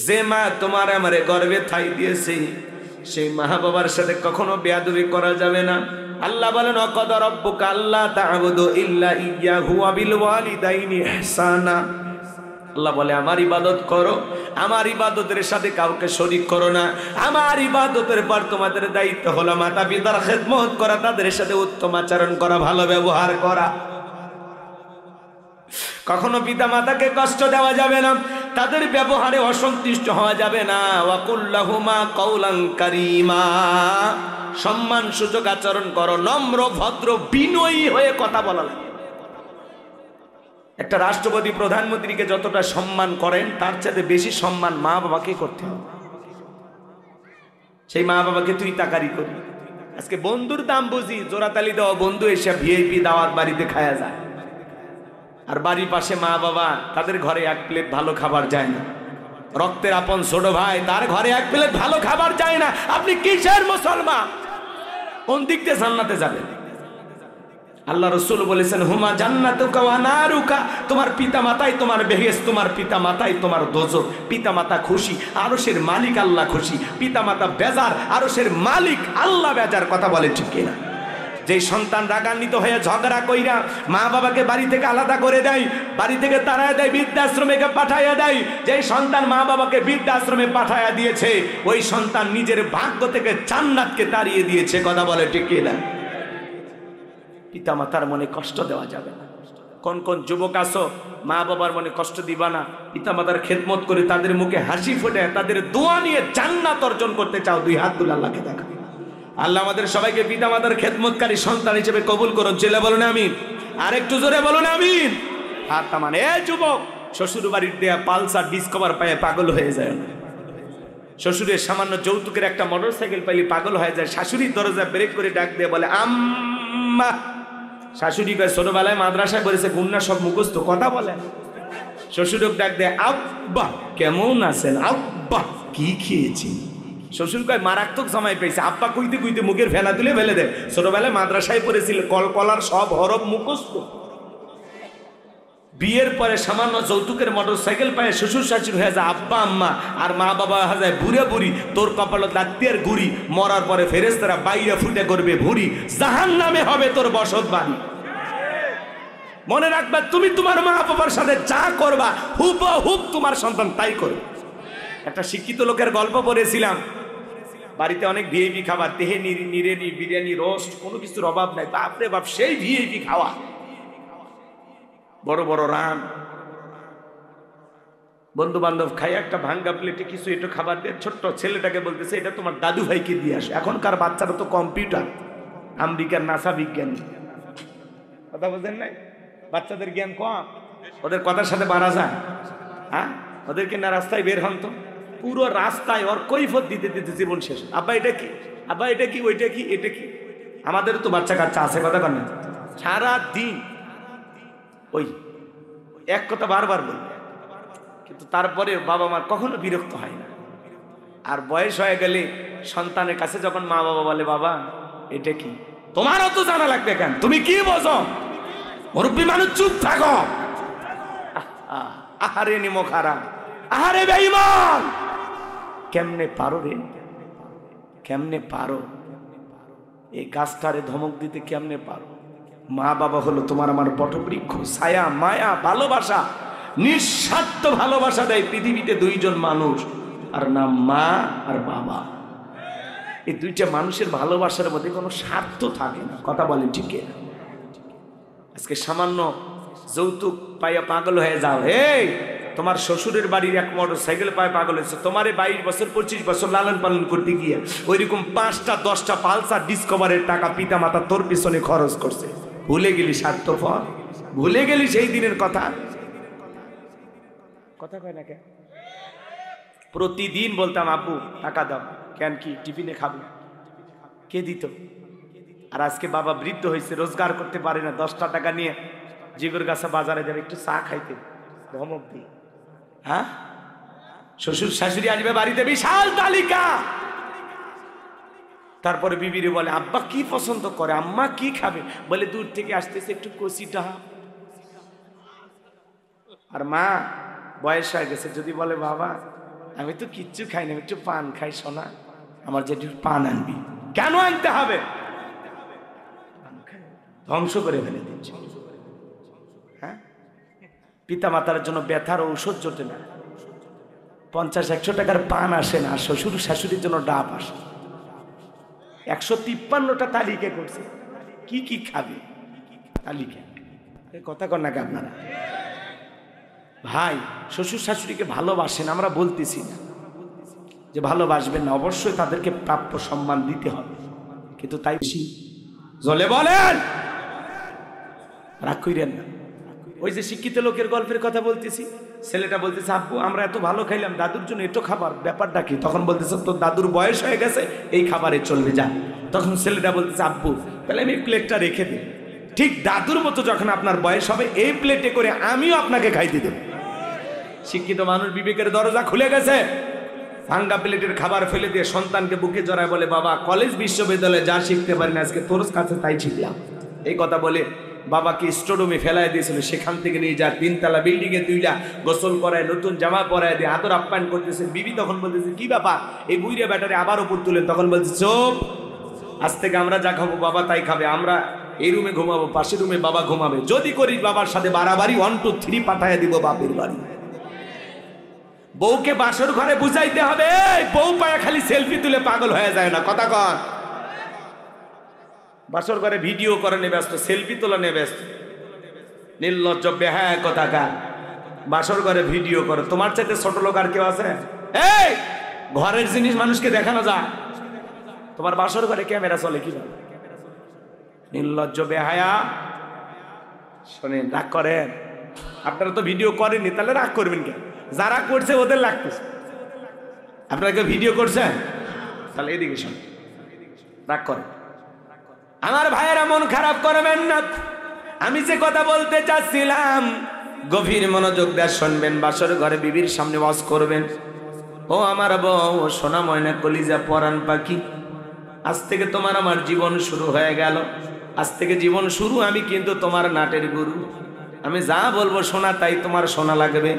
যে মা তোমার আমারে গর্বে ঠাই দিয়েছে, সেই মা বাবার সাথে কখনো বেয়াদবি করা যাবে না। আল্লাহ বলেন, ওয়াকাদা রাব্বুকা আল্লা তা'বুদু ইল্লা ইয়্যাহু ওয়া বিল ওয়ালিদাইনি ইহসানা। আল্লাহ বলে, আমার ইবাদত করো, আমার ইবাদতের সাথে কাউকে শরীক করো না। আমার ইবাদতের পর তোমাদের দায়িত্ব হলো মাতা পিতার খেদমত করা, তাদের সাথে উত্তম আচরণ করা, ভালো ব্যবহার করা। কখনো পিতা মাতাকে কষ্ট দেওয়া যাবে না, তাদের ব্যবহারে অসন্তুষ্ট হওয়া যাবে না। ওয়াকুল লাহুমা কাওলান কারীমা, সম্মান সূচক আচরণ করো, নম্র ভদ্র বিনয়ী হয়ে কথা বলা। একটা রাষ্ট্রপতি প্রধানমন্ত্রীকে যতটা সম্মান করেন, তার চাইতে বেশি সম্মান মা বাবাকে করতে হবে। সেই মা বাবাকে তুই তাকারি করি। আজকে বন্ধুর দাম বুঝি, জোড়াতালি দেওয়া বন্ধু এসে ভিআইপি দাওয়াত বাড়িতে খায়া যায়, আর বাড়ির পাশে মা বাবা, তাদের ঘরে এক প্লেট ভালো খাবার যায় না। রক্তের আপন ছোট ভাই, তার ঘরে এক প্লেট ভালো খাবার যায় না। আপনি কিসের মুসলমান? কোন দিক দিয়ে জান্নাতে যাবেন? আল্লাহ রাসূল বলেছেন, হুমা জান্নাতুকা ওয়া নারুকা, তোমার পিতা মাতাই তোমার বেহেশত, তোমার পিতা মাতাই তোমার দোজখ। পিতা মাতা খুশি, আরশের মালিক আল্লাহ খুশি। পিতা মাতা বেজার, আরশের মালিক আল্লাহ বেজার। কথা বলে ঠিক কিনা? যেই সন্তান রাগান্বিত হয়ে ঝগড়া কইরা মা বাবাকে বাড়ি থেকে আলাদা করে দেয়, বাড়ি থেকে তাড়ায় দেয়, বৃদ্ধাশ্রমে পাঠাইয়া দেয়, যেই সন্তান মা বাবাকে বৃদ্ধাশ্রমে পাঠাইয়া দিয়েছে, ওই সন্তান নিজের ভাগ্য থেকে জান্নাতকে তাড়িয়ে দিয়েছে। কথা বলে ঠিক কিনা? পিতা মাতার মনে কষ্ট দেওয়া যাবে না। কোন কোন যুবক আছো, মা বাবার মনে কষ্ট দিবা না। পিতা মাতার খেদমত করে তাদের মুখে হাসি ফুটে তাদের দোয়া নিয়ে জান্নাত অর্জন করতে চাও, দুই হাত তুলে আল্লাহকে দেখা। আল্লাহ আমাদের সবাইকে পিতা মাতার খেদমতকারী সন্তান হিসেবে কবুল করুন। ছেলে বলুন আমিন, আর একটু জোরে বলুন আমিন। হাত তামান। এ যুবক, শ্বশুর বাড়ির দেয়া পালসার ডিসকভার পায়ে পাগল হয়ে যায় না। শ্বশুরের সামান্য যৌতুকের একটা মোটরসাইকেল পাইলে পাগল হয়ে যায়। শাশুড়ির দরজা ব্রেক করে ডাক দিয়ে বলে আম্মা। শাশুড়ি কয়, ছোটবেলায় মাদ্রাসায় পড়েছে, গুন্না সব মুখস্থ। কথা বলে। শ্বশুরক ডাক দেয়, আব্বা কেমন আছেন? আব্বা কি খেয়েছি? শ্বশুর কয়, মারাত্মক জামাই পেয়েছে। আব্বা কইতে কইতে মুখের ফেনা তুলে ফেলে দেয়। ছোটবেলায় মাদ্রাসায় পড়েছিল, কলকলার সব হরফ মুখস্থ। বিয়ের পরে সামান্য যৌতুকের মোটরসাইকেল পায় শ্বশুর শাশুড়ি হয়ে যায় আব্বা আম্মা, আর মা বাবা হয়ে যায় বুড়ে বুড়ি। তোর কপাল দাঁতের গুড়ি, মরার পরে ফেরেশতারা বাইরে ফুটে করবে ভুড়ি, জাহান্নামে হবে তোর বসত বাড়ি। মনে রাখবা, তুমি তোমার মা বাবার সাথে যা করবা হুবহুব তোমার সন্তান তাই করবে। একটা শিক্ষিত লোকের গল্প পড়েছিলাম, বাড়িতে অনেক ভিআইপি খাবার, তেহে নিরেনি বিরিয়ানি রোস্ট, কোনো কিছুর অভাব নাই, বাপরে বাপ সেই ভিআইপি খাওয়া, বড় বড় রান। বন্ধু বান্ধব খাই একটা ভাঙ্গা প্লেটে কিছু একটু খাবার দিয়ে ছোট্ট ছেলেটাকে বলতেছে এটা তোমার দাদু ভাইকে দিয়ে আসে। এখনকার বাচ্চারা তো কম্পিউটার, আমেরিকার নাসা বিজ্ঞানী, কথা বলছেন নাই? বাচ্চাদের জ্ঞান কম, ওদের কথার সাথে বাড়া যায়। হ্যাঁ, ওদেরকে না রাস্তায় বের হন তো, পুরো রাস্তায় ওর কৈফত দিতে দিতে জীবন শেষ। আব্বা এটা কি, আব্বা এটা কি, ওইটা কি, এটা কি। আমাদের তো বাচ্চা কাচ্চা আছে, কথা বলেন, সারা দিন ওই এক কথা বারবার বলবে, কিন্তু তারপরে বাবা মা কখনো বিরক্ত হয় না। আর বয়স হয়ে গেলে সন্তানের কাছে যখন মা বাবা বলে বাবা এটা কি, তোমারও তো জানা লাগবে কেন, তুমি কি বোঝো, মুরব্বী মানুষ চুপ থাকো। আহারে নিমো খারাপ, আহারে বেঈমান, কেমনে পারো রে, কেমনে পারো এই গাছটারে ধমক দিতে, কেমনে পারো? মা বাবা হলো তোমার আমার বটবৃক্ষ, ছায়া, মায়া, ভালোবাসা, নিঃস্বার্থ ভালোবাসা দেয় পৃথিবীতে দুইজন মানুষ, আর নাম মা আর বাবা। এই দুইটা মানুষের ভালোবাসার মধ্যে কোনো স্বার্থ থাকে না, কথা বলে ঠিক না? আজকে সামান্য যৌতুক পাইয়া পাগল হয়ে যাও, এই তোমার শ্বশুরের বাড়ির এক মোটরসাইকেল পায়ে পাগল হয়েছে, তোমারে 22 বছর 25 বছর লালন পালন করতে গিয়ে ওইরকম 5টা 10টা পালসার ডিসকভারের টাকা পিতা মাতা তোর পিছনে খরচ করছে, ভুলে গেলি স্বার্থপর, ভুলে গেলি সেই দিনের কথা। কথা কয় না কেন? প্রতিদিন বলতাম আব্বু টাকা দাও, কেন কি টিফিনে খাবো, কে দিত? আর আজকে বাবা বৃদ্ধ হয়েছে, রোজগার করতে পারে না, 10টা টাকা নিয়ে জিগর গাছা বাজারে যাবে একটু চা খাইতে, ধমক দিই। হ্যাঁ, শ্বশুর শাশুড়ি আসবে বাড়িতে, বিশাল তালিকা, তারপরে বিবিরে বলে আব্বা কি পছন্দ করে, আম্মা কি খাবে, বলে দূর থেকে আসতেছে একটু কষিটা। আর মা বয়স হয়ে গেছে, যদি বলে বাবা আমি তো কিচ্ছু খাই না, একটু পান খাই, সোনা আমার যে পান আনবি, কেন আনতে হবে, ধ্বংস করে ফেলে দিচ্ছে। হ্যাঁ, পিতা মাতার জন্য ব্যথার ঔষধ জোটে না, 50-100 টাকার পান আসে না, আর শ্বশুর শাশুড়ির জন্য ডাব আসে। 153টা তালিকা করছে, কি কি খাবে তালিকা, কথা কন না আপনারা? ভাই শ্বশুর শাশুড়িকে ভালোবাসেন, আমরা বলতেছি না যে ভালোবাসবেন না, অবশ্যই তাদেরকে প্রাপ্য সম্মান দিতে হবে, কিন্তু তাই বেশি জলে বলেন রাগ কইরেন না। ওই যে শিক্ষিত লোকের গল্পের কথা বলতেছি, ছেলেটা বলতেছে আব্বু আমরা এত ভালো খাইলাম, দাদুর জন্য এত খাবার, ব্যাপারটা কি? তখন বলতেছে তোর দাদুর বয়স হয়ে গেছে, এই খাবারে চলবে যা। তখন ছেলেটা বলতেছে আব্বু তাহলে আমি প্লেটটা রেখে দিই, ঠিক দাদুর মতো যখন আপনার বয়স হবে এই প্লেটে করে আমিও আপনাকে খাইতে দেব। শিক্ষিত মানুষ বিবেকের দরজা খুলে গেছে, ভাঙ্গা প্লেটের খাবার ফেলে দিয়ে সন্তানকে বুকে জড়ায় বলে বাবা কলেজ বিশ্ববিদ্যালয়ে যা শিখতে পারি না আজকে তোর কাছে তাই শিখলাম। এই কথা বলে বাবাকে স্টোরুমে ফেলাই দিয়েছিল, সেখান থেকে নিয়ে যা 3তলা বিল্ডিং এ তুইলা গোসল করায়, নতুন জামা পরায় দিয়ে আদর আপ্যায়ন করতেছে। বিবি তখন বলতেছে কি ব্যাপার, এই বুইরে ব্যাটারে আবার উপর তুলেন। তখন বলছে চুপ, আজ থেকে আমরা যা খাবো বাবা তাই খাবে, আমরা এই রুমে ঘুমাবো, পাশের রুমে বাবা ঘুমাবে, যদি করিস বাবার সাথে বাড়াবাড়ি 1 2 3 পাঠাইয়া দিব বাপের বাড়ি। বউকে বাসর ঘরে বুঝাইতে হবে, বউ পায়া খালি সেলফি তুলে পাগল হয়ে যায় না, কথা কর। বাসর ঘরে ভিডিও করে নিয়ে ব্যস্ত, সেলফি তোলা নিয়ে ব্যস্ত, নির্লজ্জ বেহায়া কথাকার। বাসর ঘরে ভিডিও করো, তোমার চাইতে ছোট লোক আর কেউ আছে? এই ঘরের জিনিস মানুষকে দেখানো যায়, তোমার বাসর ঘরে ক্যামেরা চলে কিভাবে? নির্লজ্জ বেহায়া। শোনেন, রাগ করেন, আপনারা তো ভিডিও করেননি, তাহলে রাগ করবেন কেন? যারা করছে ওদের লাগতেছে, আপনারা কেউ ভিডিও করছেন? তাহলে এদিকে শোন, রাগ করেন। আমার ভাইয়েরা মন খারাপ করবেন না, আমি যে কথা বলতে চাচ্ছিলাম গভীর মনোযোগ দিয়ে শুনবেন। বাসর ঘরে বিবির সামনে ওয়াজ করবেন, ও আমার বউ, ও সোনা ময়না কলিজা পরাণ পাখি, আজ থেকে তোমার আমার জীবন শুরু হয়ে গেল, আজ থেকে জীবন শুরু, আমি কিন্তু তোমার নাটের গুরু। আমি যা বলবো শোনা তাই তোমার শোনা লাগবে।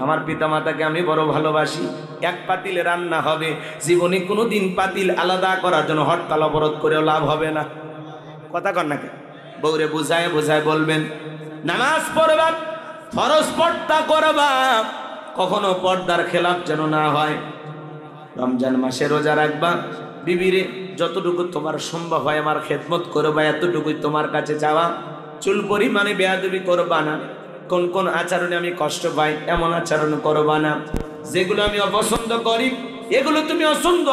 আমার পিতামাতাকে আমি বড় ভালোবাসি। এক পাতিলে রান্না হবে, জীবনে কোনোদিন পাতিল আলাদা করার জন্য হরতাল অবরোধ করেও লাভ হবে না। কথা কন নাকি? বউরে বুঝায় বুঝায় বলবেন, নামাজ পড়বা, ফরজ পর্দা করবা, কখনো পর্দার খেলাফ যেন না হয়। রমজান মাসে রোজা রাখবা, বিবিরে যতটুকু তোমার সম্ভব হয় আমার খেদমত করবা, এতটুকুই তোমার কাছে চাওয়া। চুল পরিমাণে বেয়াদবি করবা না। কোন কোন আচরণে আমি কষ্ট পাই এমন আচরণ করবা না। যেগুলো আমি অপছন্দ করি এগুলো তুমি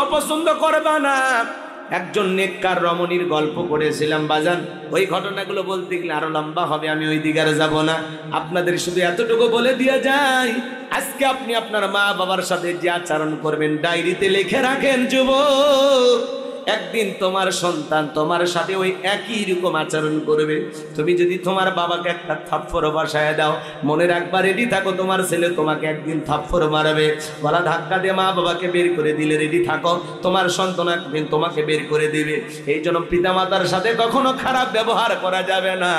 অপছন্দ করবা না। একজন নেককার রমণীর গল্প পড়েছিলাম বাজান, ওই ঘটনাগুলো বলতে গেলে আরো লম্বা হবে, আমি ওই দিকে আর যাব না। আপনাদের শুধু এতটুকু বলে দিয়ে যাই, আজকে আপনি আপনার মা বাবার সাথে যে আচরণ করবেন ডায়েরিতে লিখে রাখেন যুবক। একদিন তোমার সন্তান তোমার সাথে ওই একই রকম আচরণ করবে। তুমি যদি তোমার বাবাকে একটা থাপ্পড় বসায় দাও, মনে রাখবা রেডি থাকো, তোমার ছেলে তোমাকে একদিন থাপ্পড় মারবে। গলা ধাক্কা দিয়ে মা বাবাকে বের করে দিলে রেডি থাকো, তোমার সন্তান একদিন তোমাকে বের করে দিবে। এই জন্য পিতামাতার সাথে কখনো খারাপ ব্যবহার করা যাবে না।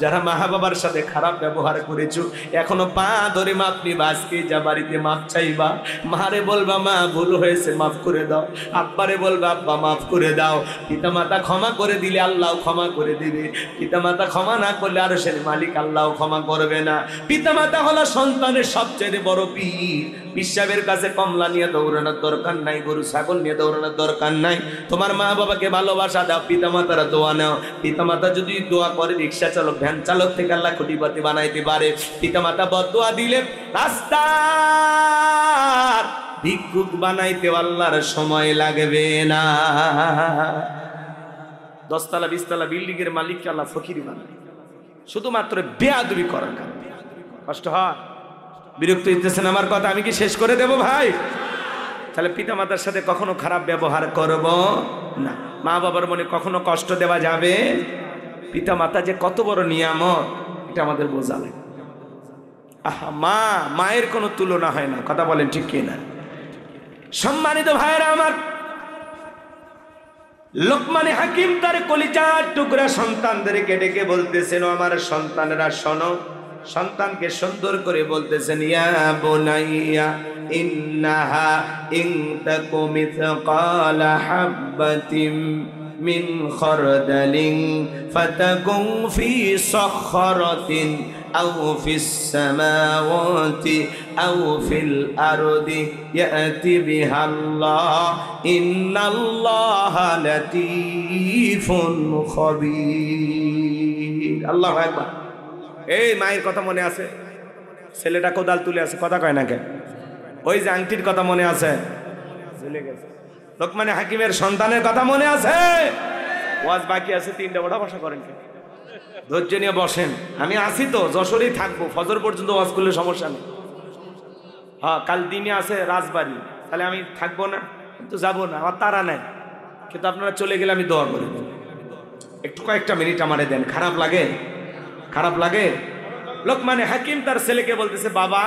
যারা মা বাবার সাথে খারাপ ব্যবহার করেছো এখনো পা ধরে মাপ নিবা, আজকে যা বাড়িতে মাপ চাইবা। মারে বলবা মা ভুল হয়েছে মাফ করে দাও, আব্বারে বলবা আব্বা মাফ করে দাও। পিতামাতা ক্ষমা করে দিলে আল্লাহ ক্ষমা করে দিবে, পিতামাতা ক্ষমা না করলে আরশের মালিক আল্লাহ ক্ষমা করবে না। পিতামাতা হলো সন্তানের সবচেয়ে বড় পীর। পিসাবের কাছে কমলা নিয়ে দৌড়ানোর দরকার নাই, গরু ছাগল নিয়ে দৌড়ানোর দরকার নাই। তোমার মা বাবাকে ভালোবাসা দাও, পিতামাতারা দোয়া নাও। পিতামাতা যদি দোয়া করে রিক্সা চালক ভ্যান চালক থেকে আল্লাহ কোটিপতি বানাইতে পারে। পিতামাতা বদদোয়া দিলে রাস্তার ভিক্ষুক বানাইতে আল্লাহর সময় লাগবে না। 10 তলা 20 তলা বিল্ডিং এর মালিককে আল্লাহ ফকির বানায় শুধুমাত্র বেয়াদবি করার কারণে। কষ্ট হয়? বিরক্ত হইতেছেন আমার কথা? আমি কি শেষ করে দেব ভাই? তাহলে পিতামাতার সাথে কখনো খারাপ ব্যবহার করব না। মা বাবার মনে কখনো কষ্ট দেওয়া যাবে। পিতামাতা যে কত বড় নিয়ামত এটা আমাদের বোঝা লাগে। আহা, মায়ের কোনো তুলনা হয় না। কথা বলেন ঠিক কিনা? সম্মানিত ভাইরা আমার, লোকমানে হাকিম তার কলিজার টুকরা সন্তানদেরকে ডেকে বলতেছেন, আমার সন্তানেরা শোনো। সন্তানকে সুন্দর করে বলতেছেন, ইয়া বুনাইয়া ইন্নাহা ইন তাকু মিসকালা হাববাতিন মিন খারদালিন ফাতাকুন ফি সাখরাতিন আও ফিস সামাওয়াতি আও ফিল আরদি ইয়াতি বিহাল্লাহ ইন্নাল্লাহা লাতীফুন খাবীর। আল্লাহু আকবার। এই মায়ের কথা মনে আছে? ছেলেটা কোদাল তুলে আছে, কথা কয় না কেন? ওই যে আংটির কথা মনে আছে? ভুলে গেছে। লোকমানে হাকিমের সন্তানের কথা মনে আছে? ওয়াজ বাকি আছে, 3টা ওঠা বসা করেন কেন? ধৈর্য নিয়ে বসেন। আমি আসি তো, যশোরেই থাকবো, ফজর পর্যন্ত ওয়াজ করলে সমস্যা নেই। হ্যাঁ, কাল দিনে আছে রাজবাড়ি, তাহলে আমি থাকবো না? কিন্তু যাবো না, আমার তারা নাই। কিন্তু আপনারা চলে গেলে আমি দোয়া করে দেব। একটু কয়েকটা মিনিট আমারে দেন। খারাপ লাগে? খারাপ লাগে? লোকমানে হাকিম তার ছেলেকে বলতেছে, বাবা,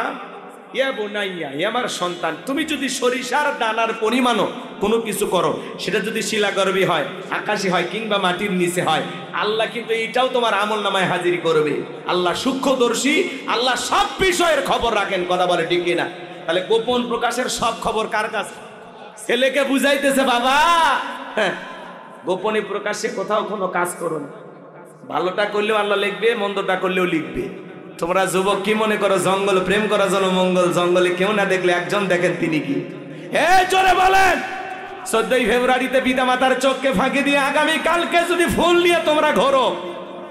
ইয়া বুনাইয়া, ইয়া আমার সন্তান, তুমি যদি সরিষার দানার পরিমাণও কোনো কিছু করো, সেটা যদি শিলাগর্ভী হয়, আকাশী হয়, কিংবা মাটির নিচে হয়, আল্লাহ কিন্তু এইটাও তোমার আমল নামায় হাজির করবে। আল্লাহ সূক্ষ্মদর্শী, আল্লাহ সব বিষয়ের খবর রাখেন। কথা বলে ঠিক কিনা? তাহলে গোপন প্রকাশের সব খবর কার কাছে? ছেলেকে বুঝাইতেছে, বাবা হ্যাঁ, গোপনে প্রকাশে কোথাও কোনো কাজ করো না। ভালোটা করলেও আল্লাহ লিখবে, মন্দটা করলেও লিখবে। তোমরা যুবক কি মনে করো জঙ্গল প্রেম করা জন্য মঙ্গল? জঙ্গলে কেউ না দেখলে একজন দেখেন, তিনি কি? জোরে বলেন। 14 ফেব্রুয়ারিতে পিতা মাতার চোখকে ফাঁকি দিয়ে আগামী কালকে যদি ফুল নিয়ে তোমরা ঘোরো,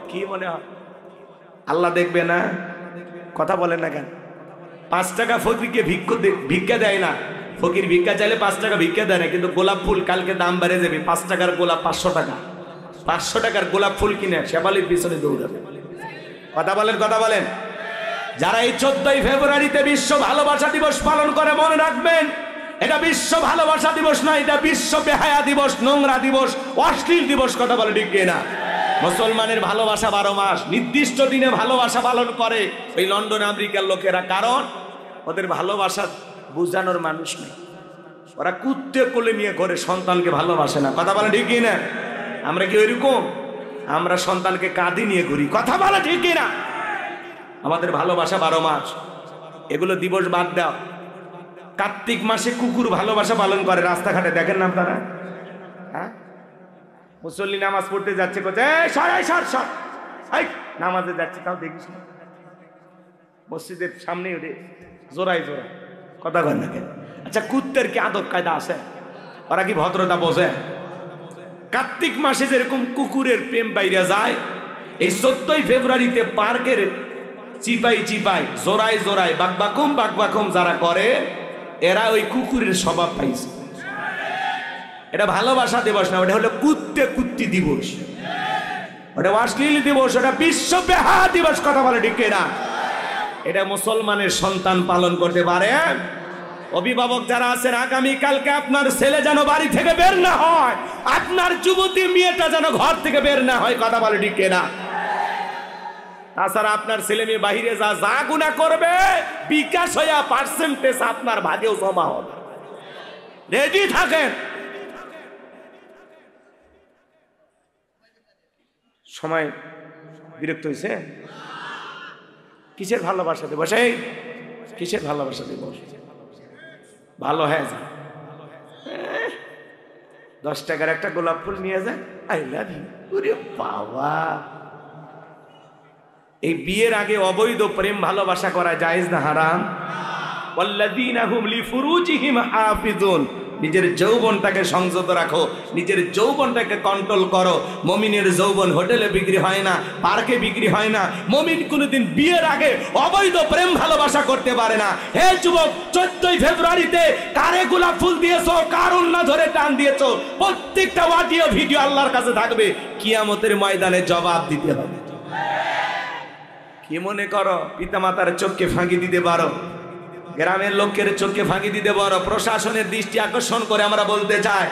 কি মনে হয় আল্লাহ দেখবে না? কথা বলেন না কেন? 5 টাকা ফকিরকে ভিক্ষা দেয় না। ফকির ভিক্ষা চাইলে 5 টাকা ভিক্ষা দেয় না, কিন্তু গোলাপ ফুল কালকে দাম বেড়ে যাবে। 5 টাকার গোলাপ 500 টাকা। 500 টাকার গোলাপ ফুল কিনে শেফালির পিছনে দৌড়াবে। কথা বলেন, কথা বলেন। যারা এই 14 ফেব্রুয়ারিতে বিশ্ব ভালোবাসা দিবস পালন করে, মনে রাখবেন, এটা বিশ্ব ভালোবাসা দিবস নয়, এটা বিশ্ব বেহায়া দিবস, নোংরা দিবস, অশ্লীল দিবস। কথা বলে ঠিক না? মুসলমানের ভালোবাসা 12 মাস, নির্দিষ্ট দিনে ভালোবাসা পালন করে ওই লন্ডন আমেরিকার লোকেরা। কারণ ওদের ভালোবাসা বুঝানোর মানুষ নেই। ওরা কুত্তে কোলে নিয়ে ঘরে, সন্তানকে ভালোবাসে না। কথা বলে ঠিক না? আমরা কি ওইরকম? আমরা সন্তানকে কাঁধে নিয়ে ঘুরি। কথা বলে ঠিক না? আমাদের ভালোবাসা 12 মাস, এগুলো দিবস বাদ দাও। কার্তিক মাসে কুকুর ভালোবাসা পালন করে, রাস্তাঘাটে দেখেন না আপনারা? হ্যাঁ, মুসল্লি নামাজ পড়তে যাচ্ছে, নামাজে যাচ্ছে, তাও দেখিস না মসজিদের সামনে ওঠে জোড়ায় জোড়ায়, কথা কয় না কেন? আচ্ছা, কুত্তের কি আদব কায়দা আছে? ওরা কি ভদ্রতা বোঝে? কার্তিক মাসে যেরকম কুকুরের প্রেম বাইরে যায়, এই 14ই ফেব্রুয়ারিতে পার্কের চিপাই চিপাই জোড়ায় জোড়ায় বাকবাকুম যারা করে, এরা ওই কুকুরের স্বভাব পাইছে। এটা ভালোবাসা দিবস না, ওটা হলো কুত্তে কুত্তি দিবস, ওটা অশ্লীল দিবস, ওটা বিশ্ব বেহা দিবস। কথা বলে ঠিক না? এটা মুসলমানের সন্তান পালন করতে পারে। অভিভাবক যারা আছেন, আগামীকালকে আপনার ছেলে যেন বাড়ি থেকে বের না হয়, আপনার যুবতী মেয়েটা যেন ঘর থেকে বের না হয়। কথা বলে ঠিক না? তাছাড়া আপনার ছেলে মেয়ে বাহিরে যা গুণা করবে, বিকাশ হইয়া পার্সেন্টেজ আপনার ভাগেও জমা হবে। রেডি থাকেন। সময় বিরক্ত হয়েছে? কিসের ভালোবাসা দিবস? এই কিসের ভালোবাসা দিবস? ভালো হয়ে যায়, 10 টাকার একটা গোলাপ ফুল নিয়ে যায়, আই লাভ ইউ। ওরে বাবা, এই বিয়ের আগে অবৈধ প্রেম ভালোবাসা করা জায়েজ না হারাম? ওয়াল্লাযীনা হুম লিফুরুজিহিম হাফিজুন। নিজের যৌবনটাকে সংযত রাখো, নিজের যৌবনটাকে কন্ট্রোল করো। মুমিনের যৌবন হোটেলে বিক্রি হয় না, পার্কে বিক্রি হয় না। মুমিন কোনোদিন বিয়ের আগে অবৈধ প্রেম ভালোবাসা করতে পারে না। হে যুবক, 14ই ফেব্রুয়ারিতে কারে গোলাপ ফুল দিয়েছো, কার ওন্না ধরে টান দিয়েছো, প্রত্যেকটা অডিও ভিডিও আল্লাহর কাছে থাকবে। কিয়ামতের ময়দানে জবাব দিতে হবে। কি মনে করো পিতামাতার চোখকে ফাঁকি দিতে পারো, গ্রামের লোকের চোখকে ফাঁকি দিতে পারো? প্রশাসনের দৃষ্টি আকর্ষণ করে আমরা বলতে চাই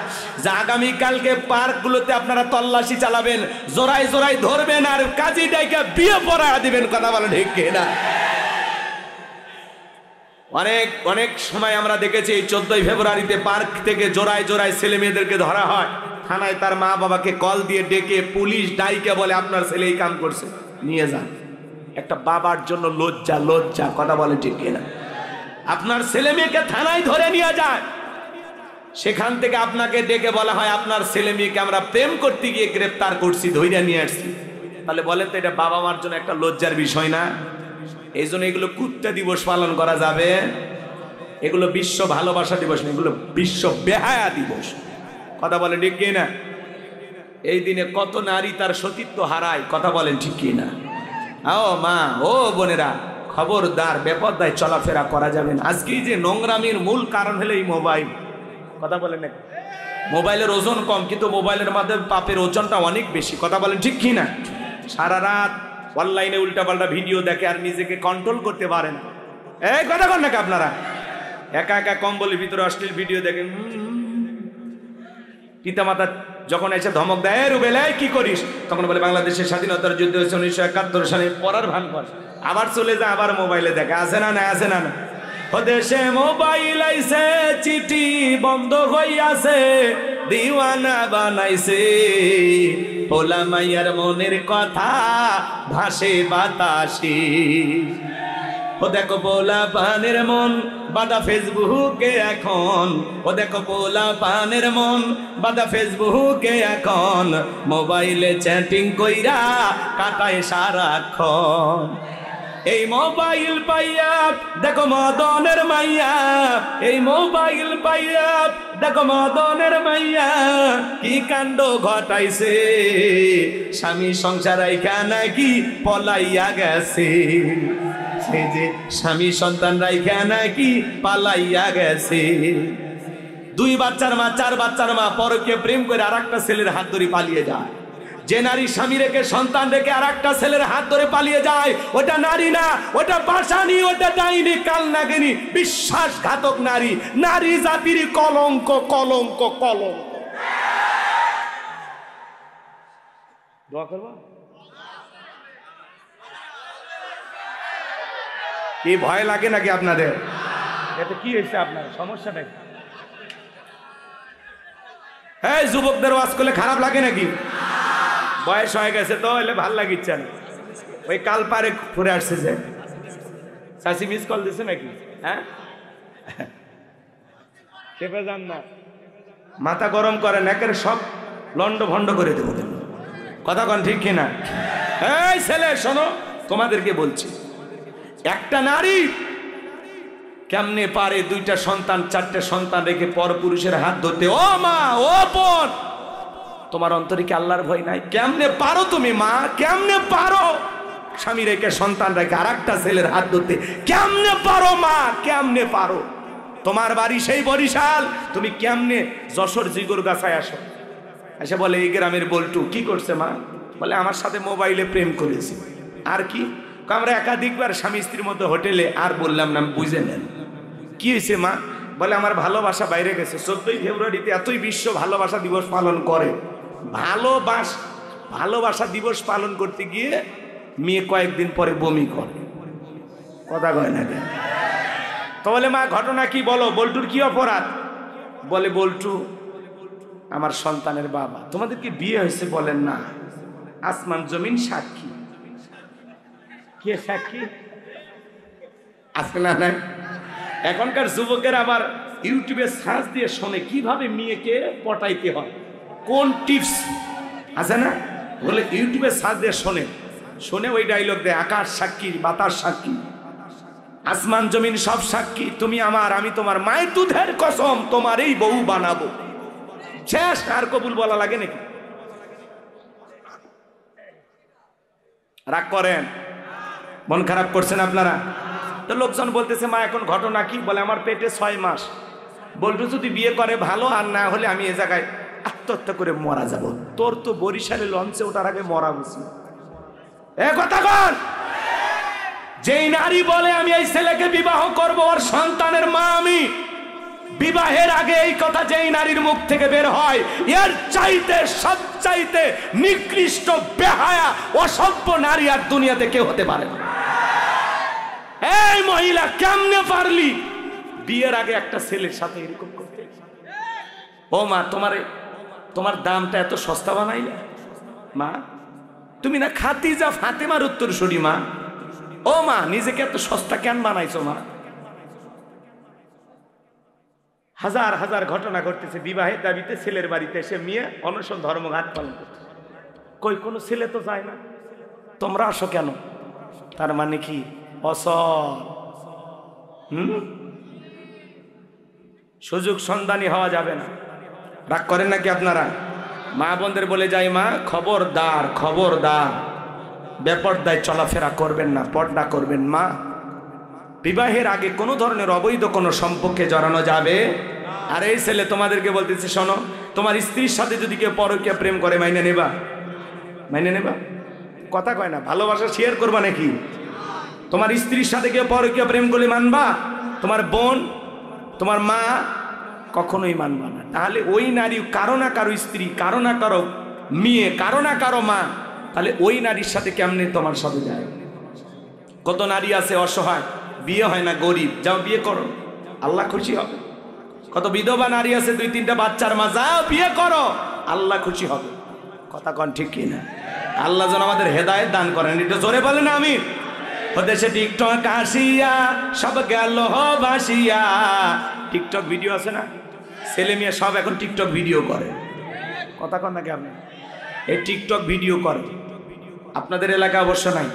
যে আগামীকালকে পার্কগুলোতে আপনারা তল্লাশি চালাবেন, জোড়ায় জোড়ায় ধরবেন আর কাজী ডাইকা বিয়ে পড়া দিবেন। কথা বলে ঠিক না? অনেক সময় আমরা দেখেছি এই 14ই ফেব্রুয়ারিতে পার্ক থেকে জোড়ায় জোড়ায় ছেলে মেয়েদেরকে ধরা হয়। থানায় তার মা বাবাকে কল দিয়ে ডেকে পুলিশ ডাইকে বলে আপনার ছেলে এই কাম করছে, নিয়ে যান। একটা বাবার জন্য লজ্জা লজ্জা। কথা বলে ঠিক না? আপনার ছেলে মেয়েকে থানায় ধরে নিয়ে যায়, সেখান থেকে আপনাকে ডেকে বলা হয় আপনার ছেলে মেয়েকে আমরা প্রেম করতে গিয়ে গ্রেফতার করছি, ধইরা নিয়ে আসছি। তাহলে বলেন তো এটা বাবা মার জন্য একটা লজ্জার বিষয় না? এই জন্য এগুলো কুত্তা দিবস পালন করা যাবে? এগুলো বিশ্ব ভালোবাসা দিবস না, এগুলো বিশ্ব বেহায়া দিবস। কথা বলে ঠিক না? এই দিনে কত নারী তার সতীত্ব হারায়। কথা বলেন ঠিক না? ও মা, ও বোনেরা, খবরদার, বেপরদায় চলাফেরা করা যাবে না। আজকে যে নোংরামির মূল কারণ হলো এই মোবাইল। কথা বলেন না? মোবাইলের ওজন কম, কিন্তু মোবাইলের মাধ্যমে পাপের ওজনটা অনেক বেশি। কথা বলেন ঠিক কি না? সারা রাত অনলাইনে উল্টাপাল্টা ভিডিও দেখে আর নিজেকে কন্ট্রোল করতে পারেন। এই কথা কন নাকি আপনারা? একা একা কম্বলের ভিতরে অশ্লীল ভিডিও দেখেন। পিতামাতা যখন এসে ধমক দেয়, রুবেল কি করিস, তখন বলে বাংলাদেশের স্বাধীনতার যুদ্ধ হয়েছে 1971 সালে, পড়ার ভান কর। আবার চলে যায়, আবার মোবাইলে দেখে। আছে না না? আছে না না? ও দেশে মোবাইল আইছে, চিঠি বন্ধ হইয়াছে, দিওয়ানা বানাইছে, পোলা মাইয়ার মনের কথা ভাসে বাতাসে। ও দেখো পোলা পানের মন বাদা ফেসবুকে এখন, ও দেখো পোলা পানের মন বাদা ফেসবুকে এখন, মোবাইলে চ্যাটিং কইরা কাটায় সারাক্ষণ। এই মোবাইল পাইয়া দেখো মদনের মাইয়া, এই মোবাইল পাইয়া দেখো মদনের মাইয়া কি কাণ্ড ঘটাইছে, স্বামী সংসার রাইখা নাকি পলাইয়া গেছে, সে যে স্বামী সন্তান রাইখা নাকি পালাইয়া গেছে। 2 বাচ্চার মা, 4 বাচ্চার মা পরকে প্রেম করে আরেকটা ছেলের হাত ধরে পালিয়ে যায়। যে নারী স্বামী রেখে সন্তান রেখে আরেকটা ছেলের হাত ধরে পালিয়ে যায়, ওটা নারী না, ওটা পাশানি, ওটা ডাইনি, কালনাগিনী, বিশ্বাসঘাতক নারী, নারী জাতির কলঙ্ক, কলঙ্ক, কলঙ্ক। দোয়া করব? কি ভয় লাগে নাকি আপনাদের? এতে কি হয়েছে? আপনার সমস্যাটা কি? হ্যাঁ, যুবকদের ওয়াজ করলে খারাপ লাগে নাকি? বয়স হয়ে গেছে তো, এলে ভাল লাগিচ্ছে না। ওই কাল পারে ঘুরে আসছে যে চাচি মিস কল দিছে নাকি? হ্যাঁ, চেপে যান না, মাথা গরম করেন, একের সব লন্ড ভন্ড করে দেবো। কথা কন ঠিক কিনা? এই ছেলে শোনো, তোমাদেরকে বলছি, একটা নারী কেমনে পারে দুইটা সন্তান, চারটে সন্তান রেখে পর পুরুষের হাত ধরতে? ও মা, ও বোন, তোমার অন্তরে কি আল্লাহর ভয় নাই? কেমনে পারো তুমি মা, কেমনে পারো স্বামী রেখে সন্তান রেখে আর একটা ছেলের হাত ধরতে? কেমনে পারো মা, কেমনে পারো? তোমার বাড়ি সেই বরিশাল, তুমি কেমনে যশোর জিগর গাছায় আসো? এসে বলে এই গ্রামের বল্টু কি করছে মা? বলে আমার সাথে মোবাইলে প্রেম করেছি। আর কি? আমরা একাধিকবার স্বামী স্ত্রীর মধ্যে হোটেলে, আর বললাম না, বুঝে নেন কি হয়েছে মা? বলে আমার ভালোবাসা বাইরে গেছে। 14ই ফেব্রুয়ারিতে এতই বিশ্ব ভালোবাসা দিবস পালন করে, ভালোবাসা দিবস পালন করতে গিয়ে মেয়ে কয়েকদিন পরে বমি করে। কথা কয় না কেন? তো বলে মা ঘটনা কি বলো, বল্টুর কি অপরাধ? বলে বল্টু আমার সন্তানের বাবা। তোমাদের কি বিয়ে হয়েছে? বলেন না। আসমান জমিন সাক্ষী। কে সাক্ষী? আসলে না, এখনকার যুবকের আবার ইউটিউবে সার্চ দিয়ে শোনে কিভাবে মেয়েকে পটাইতে হয়, কোন টিপস আছে না, বলে ইউটিউবে সার্চ দিয়ে শোনে ওই ডায়লগ দেয়, আকাশ সাক্ষী, বাতাস সাক্ষী, আসমান জমিন সব সাক্ষী, তুমি আমার, আমি তোমার, মায়ের দুধের কসম তোমার এই বউ বানাবো। শেষ, আর কবুল বলা লাগে নাকি? রাগ করেন, মন খারাপ করছেন আপনারা? তো লোকজন বলতেছে মা এখন ঘটনা কি? বলে আমার পেটে 6 মাস, বল্টু যদি বিয়ে করে ভালো, আর না হলে আমি এ জায়গায় আত্মহত্যা করে মারা যাব। তোর তো বরিশালে লঞ্চে ওঠার আগে মরা উচিত। এ কথা বল, যেই নারী বলে আমি এই ছেলেকে বিবাহ করব, ওর সন্তানের মা আমি, বিবাহের আগে এই কথা যেই নারীর মুখ থেকে বের হয়, এর চাইতে সবচাইতে নিকৃষ্ট, বেহায়া, অসভ্য নারী আর দুনিয়াতে কেউ হতে পারে না। এই মহিলা কেমনে পারলি বিয়ের আগে একটা ছেলের সাথে এরকম করতে? ও মা, তোমার দামটা এত সস্তা বানাইলে মা? তুমি না খাদিজা ফাতেমার উত্তরসূরি মা? ও মা, নিজেকে এত সস্তা কেন বানাইছো মা? হাজার হাজার ঘটনা ঘটতেছে, বিবাহের দাবিতে ছেলের বাড়িতে এসে মেয়ে অনশন ধর্মঘাট পালন করছে। কই কোনো ছেলে তো যায় না, তোমরা আসো কেন? তার মানে কি অসল? সুযোগ সন্ধানী হওয়া যাবে না। রাগ করেন নাকি আপনারা? মা বোনদের বলে যাই, মা খবরদার, খবরদার, বেপরদায় চলাফেরা করবেন না, পর্দা করবেন। মা বিবাহের আগে কোনো ধরনের অবৈধ কোনো সম্পর্কে জড়ানো যাবে। আর এই ছেলে তোমাদেরকে বলতেছে, শোনো, তোমার স্ত্রীর সাথে যদি কেউ পরকীয়া প্রেম করে মাইনে নেবা? মাইনে নেবা? কথা কয় না। ভালোবাসা শেয়ার করবা নাকি? তোমার স্ত্রীর সাথে কেউ পরকীয়া প্রেম করলে মানবা? তোমার বোন, তোমার মা কখনোই মানবা না। তাহলে ওই নারী কারো না কারো স্ত্রী, কারো না কারো মেয়ে, কারো না কারো মা, তাহলে ওই নারীর সাথে কেমনে তোমার সাথে যায়? কত নারী আছে অসহায়, বিয়ে হয় না, গরিব, যাও বিয়ে করো, আল্লাহ খুশি হবে। কত বিধবা নারী আছে, 2-3টা বাচ্চার মা, যাও বিয়ে করো, আল্লাহ খুশি হবে। কথা কন ঠিক কিনা? আল্লাহ যেন আমাদের হেদায়েত দান করেন। এটা জোরে বলেন আমি। ওদেশে টিকটক আসিয়া সব গেল ভাসিয়া। টিকটক ভিডিও আছে না, ছেলে মেয়ে সব এখন টিকটক ভিডিও করে। কথা কন নাকি আপনি? এই টিকটক ভিডিও করে, আপনাদের এলাকা অবশ্য নাই।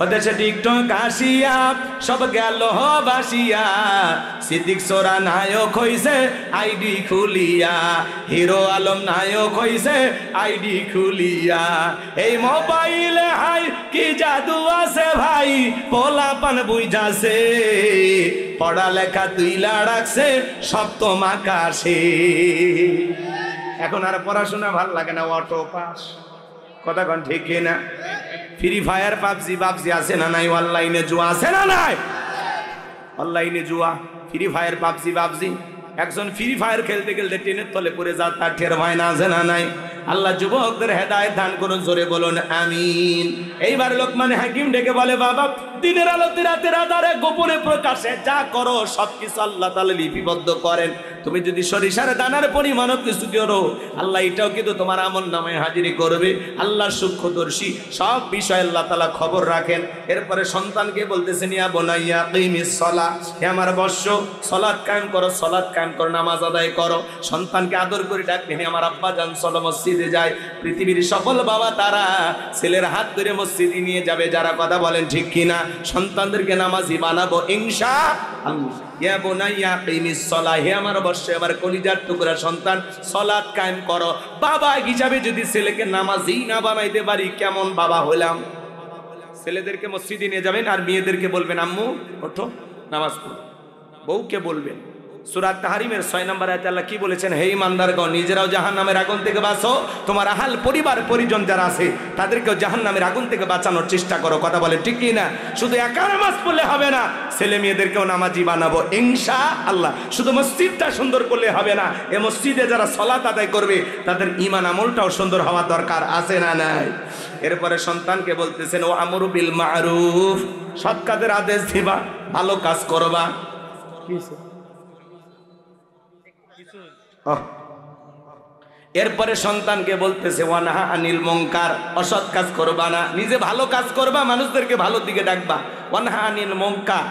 ওদেশে টিকটক আসিয়া সব গেল ভাসিয়া। সিদ্দিক সোরা নায়ক হইছে আইডি খুলিয়া, হিরো আলম নায়ক হইছে আইডি খুলিয়া। এই মোবাইলে হাই কি জাদু আছে ভাই, পোলাপান বুঝাছে, পড়ালেখা তুইলা রাখছে সপ্তম আকাশে। এখন আর পড়াশোনা ভাল লাগে না, অটো পাস। কথা কন ঠিক না? ফ্রি ফায়ার, পাবজি আছে না নাই? অনলাইনে জুয়া আছে না নাই? অনলাইনে জুয়া, ফ্রি ফায়ার, পাবজি। একজন ফ্রি ফায়ার খেলতে খেলতে ট্রেনের তলে পড়ে যা, তার টের হয় না, আছে না নাই? আল্লাহ যুবকদের হেদায়েত দান করুন, জোরে বলুন আমিন। এইবার লোকমান হাকিম ডেকে বলে, বাবা দিনের আলোতে রাতের আধারে গোপনে প্রকাশে যা করো সবকিছু আল্লাহ তাআলা লিপিবদ্ধ করেন। তুমি যদি সরিষার দানার পরিমাণও কিছু করো, আল্লাহ এটাও কিন্তু তোমার আমল নামায় হাজিরি করবে। আল্লাহ সূক্ষ্মদর্শী, সব বিষয় আল্লাহ তাআলা খবর রাখেন। এরপরে সন্তানকে বলতেছেন, ইয়া বুনাইয়া কিমিস সালাহ, হে আমার বৎস সালাত কায়েম করো, সালাত কায়েম করো, নামাজ আদায় করো। সন্তানকে আদর করে ডাকবে, হে আমার আব্বা জান চলো মসজিদে যায়। পৃথিবীর সকল বাবা তারা ছেলের হাত ধরে মসজিদে নিয়ে যাবে, যারা কথা বলেন ঠিক কিনা। সন্তানদেরকে নামাজি বানাবো ইনশাআল্লাহ। ইয়া বুনাইয়া কিমিস সালাহ, হে আমার বৎস, আমার কলিজার টুকরা সন্তান সালাত কায়েম করো। বাবা হিসাবে যদি ছেলেকে নামাজি না বানাইতে পারি, কেমন বাবা হলাম? ছেলেদেরকে মসজিদে নিয়ে যাবেন আর মেয়েদেরকে বলবেন, আম্মু ওঠো নামাজ পড়ো। বউকে বলবেন। সূরা তাহরিমের 6 নম্বর আয়াতে আল্লাহ কি বলেছেন, হে ঈমানদারগণ, নিজেরাও জাহান্নামের আগুন থেকে বাঁচো, তোমার আহাল পরিবার পরিজন যারা আছে তাদেরকেও জাহান্নামের আগুন থেকে বাঁচানোর চেষ্টা করো। কথা বলে ঠিক কি না? শুধু একা নামাজ পড়লে হবে না, ছেলে মেয়েদেরকেও নামাজি বানাবো ইনশাআল্লাহ। শুধু মসজিদটা সুন্দর করলে হবে না, এই মসজিদে যারা সালাত আদায় করবে তাদের ঈমান আমলটাও সুন্দর হওয়া দরকার, আছে না নাই? এরপরে সন্তানকে বলতেছেন, ও আমরু বিল মারুফ, সৎ কাজের আদেশ দিবা, ভালো কাজ করবা। এরপরে সন্তানকে বলতেছে, ওয়ানাহা আনিল মুনকার, অসৎ কাজ করবা না, নিজে ভালো কাজ করবা, মানুষদেরকে ভালো দিকে ডাকবা। ওয়ানাহা আনিল মুনকার,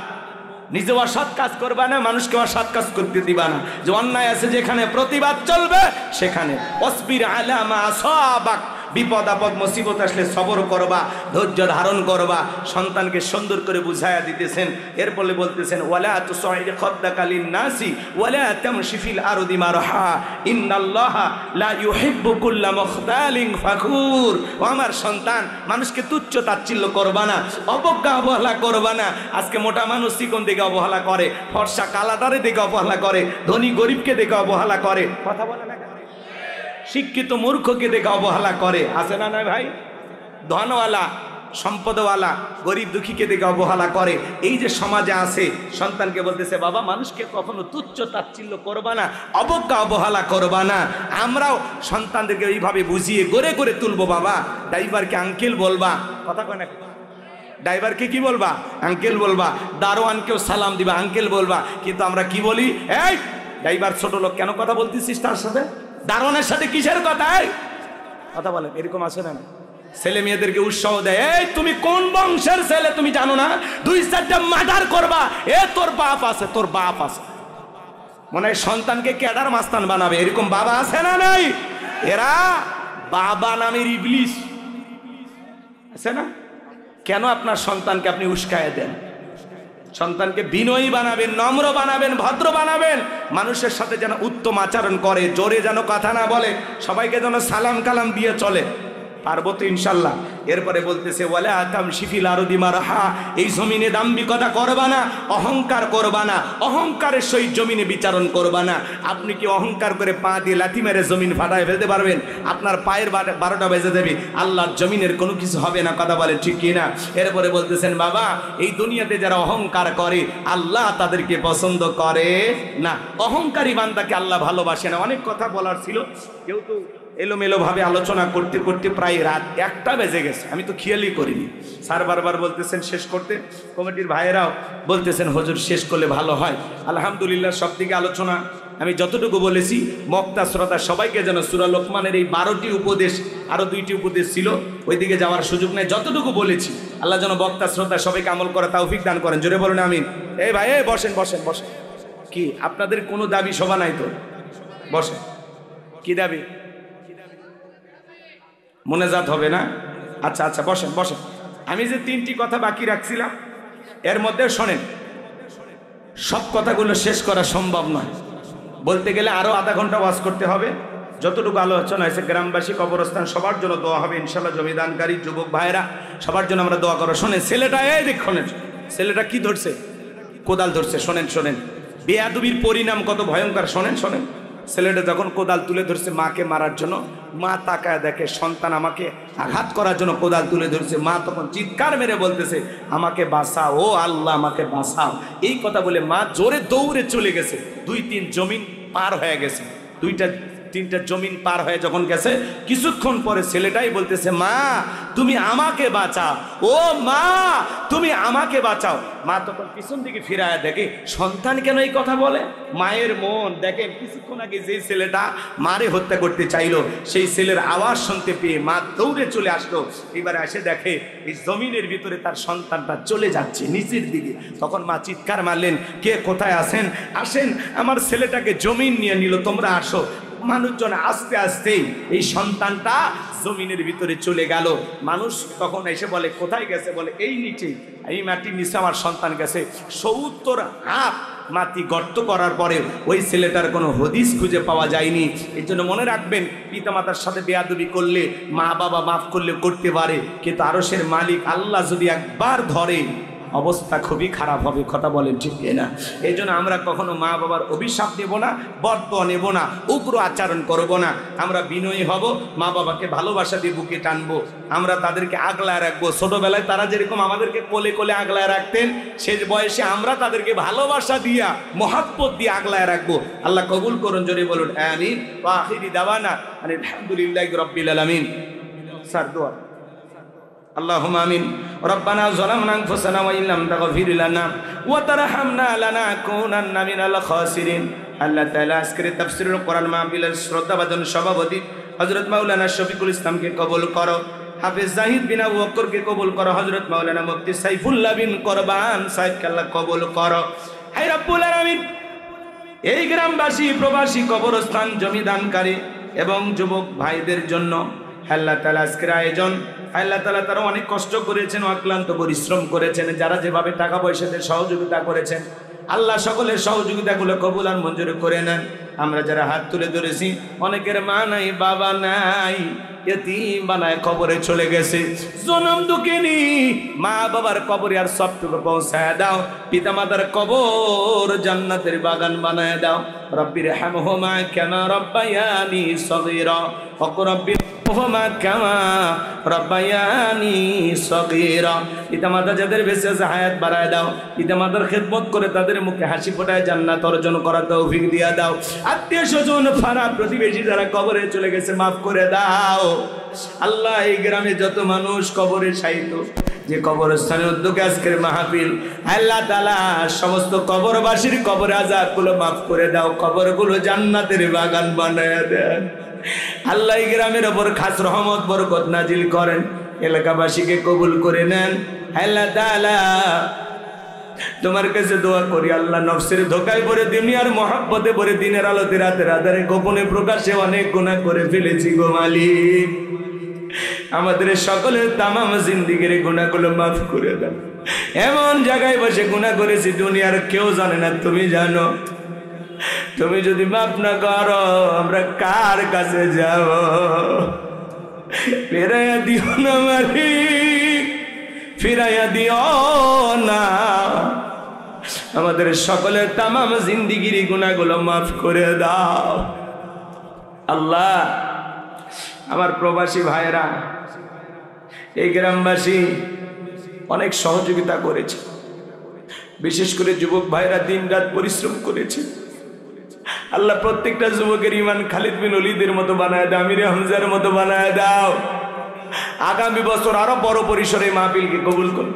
নিজে অসৎ কাজ করবা না, মানুষকে অসৎ কাজ করতে দিবা না। যে অন্যায় আছে যেখানে প্রতিবাদ চলবে সেখানে। ওয়াসবির আলা মা আসাবাক, বিপদ আপদ মুসিবত আসলে সবর করবা, ধৈর্য ধারণ করবা। সন্তানকে সুন্দর করে বুঝায়া দিতেছেন। এরপরে বলতেছেন, ওয়ালা তুসাইর খাদ্দাকা লিন-নাসি ওয়ালা তামশি ফিল আরদি মারহা ইন্নাল্লাহা লা ইউহিব্বু কুল্লা মুখতালিন ফাখুর। ও আমার সন্তান, মানুষকে তুচ্ছ তাচ্ছিল্য করবা না, অবজ্ঞা অবহেলা করবা না। আজকে মোটা মানুষ চিকন দেখে অবহেলা করে, ফর্সা কালাদারে দেখে অবহেলা করে, ধনী গরিবকে দেখে অবহেলা করে। কথা বলে না, শিক্ষিত মূর্খকে দেখে অবহেলা করে, আছে না নয় ভাই? ধনওয়ালা সম্পদওয়ালা গরিব দুঃখীকে দেখে অবহেলা করে। এই যে সমাজে আছে, সন্তানকে বলতেছে, বাবা মানুষকে কখনো তুচ্ছ তাচ্ছিল্য করবা না, অবজ্ঞা অবহেলা করবা না। আমরাও সন্তানদেরকে এইভাবে বুঝিয়ে গড়ে গড়ে তুলবো। বাবা ড্রাইভারকে আঙ্কেল বলবা, কথা কয় না? ড্রাইভারকে কি বলবা? আঙ্কেল বলবা। দারোয়ানকেও সালাম দিবা, আঙ্কেল বলবা। কিন্তু আমরা কি বলি, এই ড্রাইভার ছোট লোক, কেন কথা বলতেছিস তার সাথে? দারোয়ানের সাথে কিসের কথা? কথা বলেন, এরকম আছে না? ছেলে মেয়েদেরকে উৎসাহ দেয়, এই তুমি কোন বংশের ছেলে তুমি জানো না? 2-4টা মার্ডার করবা, এ তোর বাপ আছে, তোর বাপ আছে। মনে হয় সন্তানকে ক্যাডার মাস্তান বানাবে, এরকম বাবা আছে না নাই? এরা বাবা নামের ইবলিশ, আছে না? কেন আপনার সন্তানকে আপনি উস্কায় দেন? সন্তানকে বিনয়ী বানাবেন, নম্র বানাবেন, ভদ্র বানাবেন, মানুষের সাথে যেন উত্তম আচরণ করে, জোরে যেন কথা না বলে, সবাইকে যেন সালাম কালাম দিয়ে চলে। পারবো তো ইনশাল্লাহ। এরপরে বলতেছে, ওয়ালা তামশি ফিল আরদি মারহা, এই জমিনে দাম্ভিকতা করবা না, অহংকার করবা না, অহংকারের সহিত জমিনে বিচারণ করবা না। আপনি কি অহংকার করে পা দিয়ে লাথি মেরে জমিন ফাটায় ফেলতে পারবেন? আপনার পায়ের 12টা বেজে দেবে, আল্লাহর জমিনের কোনো কিছু হবে না। কথা বলে ঠিক কিনা? এরপরে বলতেছেন, বাবা এই দুনিয়াতে যারা অহংকার করে আল্লাহ তাদেরকে পছন্দ করে না। অহংকারী বান্দাকে আল্লাহ ভালোবাসে না। অনেক কথা বলার ছিল, কেউ তো এলোমেলো ভাবে আলোচনা করতে করতে প্রায় রাত 1টা বেজে গেছে, আমি তো খেয়ালই করিনি। স্যার বারবার বলতেছেন শেষ করতে, কমিটির ভাইয়েরাও বলতেছেন হুজুর শেষ করলে ভালো হয়। আলহামদুলিল্লাহ সব দিকে আলোচনা আমি যতটুকু বলেছি, বক্তা শ্রোতা সবাইকে যেন সূরা লোকমানের এই 12টি উপদেশ, আরো 2টি উপদেশ ছিল ওইদিকে যাওয়ার সুযোগ নেই, যতটুকু বলেছি আল্লাহ যেন বক্তা শ্রোতা সবাইকে আমল করা তৌফিক দান করেন। জোরে বলুন আমিন। এই ভাই এই বসেন বসেন বসেন। কি আপনাদের কোনো দাবি সভা নাই তো? বসেন। কি দাবি? মোনাজাত হবে না? আচ্ছা আচ্ছা বসেন বসেন। আমি যে 3টি কথা বাকি রাখছিলাম এর মধ্যে শোনেন, সব কথাগুলো শেষ করা সম্ভব নয়, বলতে গেলে আরো আধা ঘন্টা ওয়াজ করতে হবে। যতটুকু আলোচনা হয়েছে, গ্রামবাসী কবরস্থান সবার জন্য দোয়া হবে ইনশাল্লাহ। জমিদানকারী যুবক ভাইরা সবার জন্য আমরা দোয়া করো। শোনেন ছেলেটা, এই দেখুন ছেলেটা কি ধরছে, কোদাল ধরছে। শোনেন শোনেন, বেয়াদবির পরিণাম কত ভয়ঙ্কর। শোনেন শোনেন, ছেলেটা যখন কোদাল তুলে ধরছে মাকে মারার জন্য, মা তাকায় দেখে সন্তান আমাকে আঘাত করার জন্য কোদাল তুলে ধরছে। মা তখন চিৎকার মেরে বলতেছে, আমাকে বাঁচাও, ও আল্লাহ আমাকে বাঁচাও। এই কথা বলে মা জোরে দৌড়ে চলে গেছে। 2-3 জমিন পার হয়ে গেছে, 2টা তিনটা জমিন পার হয়ে যখন গেছে কিছুক্ষণ পরে ছেলেটাই বলতেছে, মা তুমি আমাকে বাঁচাও, ও মা তুমি আমাকে বাঁচাও। মা তখন পিছন দিকে ফিরায় দেখে সন্তান কেন এই কথা বলে। মায়ের মন দেখেন, কিছুক্ষণ আগে যে ছেলেটা মারে হত্যা করতে চাইলো সেই ছেলের আওয়াজ শুনতে পেয়ে মা দৌড়ে চলে আসলো। এবারে এসে দেখে এই জমিনের ভিতরে তার সন্তানটা চলে যাচ্ছে নিচের দিকে। তখন মা চিৎকার মারলেন, কে কোথায় আছেন, আসেন, আমার ছেলেটাকে জমিন নিয়ে নিল, তোমরা আসো। মানুষজন আস্তে আস্তে এই সন্তানটা জমিনের ভিতরে চলে গেল। মানুষ তখন এসে বলে, কোথায় গেছে? বলে এই নিচে, এই মাটির নিচে আমার সন্তান গেছে। 70 হাত মাটি গর্ত করার পরে ওই ছেলেটার কোনো হদিস খুঁজে পাওয়া যায়নি। এই জন্য মনে রাখবেন, পিতামাতার সাথে বেয়াদবি করলে মা বাবা মাফ করলে করতে পারে, কিন্তু আরশের মালিক আল্লাহ যদি একবার ধরে অবস্থা খুবই খারাপ হবে। কথা বলেন ঠিক না? এই জন্য আমরা কখনো মা বাবার অভিশাপ নেব না, বরদোয়া নেব না, উগ্র আচরণ করব না। আমরা বিনয়ী হব, মা বাবাকে ভালোবাসা দিয়ে বুকে টানবো, আমরা তাদেরকে আগলায় রাখবো। ছোটবেলায় তারা যেরকম আমাদেরকে কোলে কোলে আগলায় রাখতেন, সেই বয়সে আমরা তাদেরকে ভালোবাসা দিয়া মহাব্বত দিয়ে আগলায় রাখবো। আল্লাহ কবুল করুন, জোরে বলুন আমিন। ওয়া আখিরি দাওয়ানা আলহামদুলিল্লাহি রাব্বিল আলামিন। স্যার দোয়া। اللهم آمين ربنا ظلمنا أنفسنا وإن لم تغفر لنا وترحمنا لنكونن من الخاسرين। আল্লাহ তাআলা আজকের তাফসীরুল কোরআন মাহফিলের শ্রদ্ধাভাজন সভাপতি হযরত মাওলানা শফিকুল ইসলামকে কবুল করো, হাফেজ জাহিদ বিন আবু বকরকে কবুল করো, হযরত মাওলানা মুফতি সাইফুল্লাহ বিন কোরবান সাহেবকে আল্লাহ কবুল করো। হে রব্বুল আলামিন, এই গ্রামবাসী প্রবাসী কবরস্থান জমিদানকারী এবং যুবক ভাইদের জন্য আল্লাহ তাআলা আজকের আয়োজন, আল্লাহ তাআলা তারা অনেক কষ্ট করেছেন, অক্লান্ত পরিশ্রম করেছেন, যারা যেভাবে টাকা পয়সাতে সহযোগিতা করেছেন আল্লাহ সকলের সহযোগিতাগুলো কবুল আর মঞ্জুর করে নেন। আমরা যারা হাত তুলে ধরেছি, অনেকের মা নাই, বাবা নাই, এতিম বানায় কবরে চলে গেছে। জনম দুঃখিনী মা বাবার কবরে আর সবটুকু পৌঁছায় দাও, পিতা মাতার কবর জান্নাতের বাগান বানায় দাও। রব্বির হামহুমা কামা রব্বায়ানি সগীরা ওয়া রব্বির হুমা কামা রব্বায়ানি সগীরা। পিতা মাতা যাদের বেঁচে আছে হায়াত বাড়ায় দাও, পিতা মাতার খেদমত করে তাদের মুখে হাসি ফোটায় জান্নাত অর্জন করার তৌফিক দিয়া দাও। আত্মীয় স্বজন পাড়া প্রতিবেশী যারা কবরে চলে গেছে মাফ করে দাও। আল্লাহ এই গ্রামে যত মানুষ কবরে শায়িত, যে কবরস্থানের উদ্যোগে আজকের মাহফিল, আল্লাহ তাআলা সমস্ত কবরবাসীর কবর আযাবগুলো মাফ করে দাও, কবরগুলো জান্নাতের বাগান বানায় দেন। আল্লাহ এই গ্রামের ওপর খাস রহমত বরকত নাজিল করেন, এলাকাবাসীকে কবুল করে নেন। আল্লাহ তাআলা তোমার কাছে দোয়া করি, আল্লাহ নফসের ধোকায় পড়ে, দুনিয়ার মহব্বতে পড়ে, দিনের আলোতে রাতের আধারে গোপনে প্রকাশে অনেক গুনাহ করে ফেলেছি গো মালিক। আমাদের সকলের তামাম জিন্দেগির গুনাহগুলো মাফ করে দাও। এমন জায়গায় বসে গুনাহ করেছি দুনিয়ার কেউ জানে না, তুমি জানো। তুমি যদি মাফ না করো আমরা কার কাছে যাব? ফিরাইয়া দিও না মালিক, ফিরাইয়া দিও না। আমাদের সকলের তামাম জিন্দেগির গুনাহগুলো মাফ করে দাও। আল্লাহ আমার প্রবাসী ভাইরা, এই গ্রামবাসী অনেক সহযোগিতা করেছে, বিশেষ করে যুবক ভাইরা দিন রাত পরিশ্রম করেছে। আল্লাহ প্রত্যেকটা যুবকের ইমান খালিদ বিন ওলীদের মতো বানায় দাও, আমির হামজার মতো বানায় দাও। আগামী বছর আরো বড় পরিসরে মাহফিলকে কবুল করো।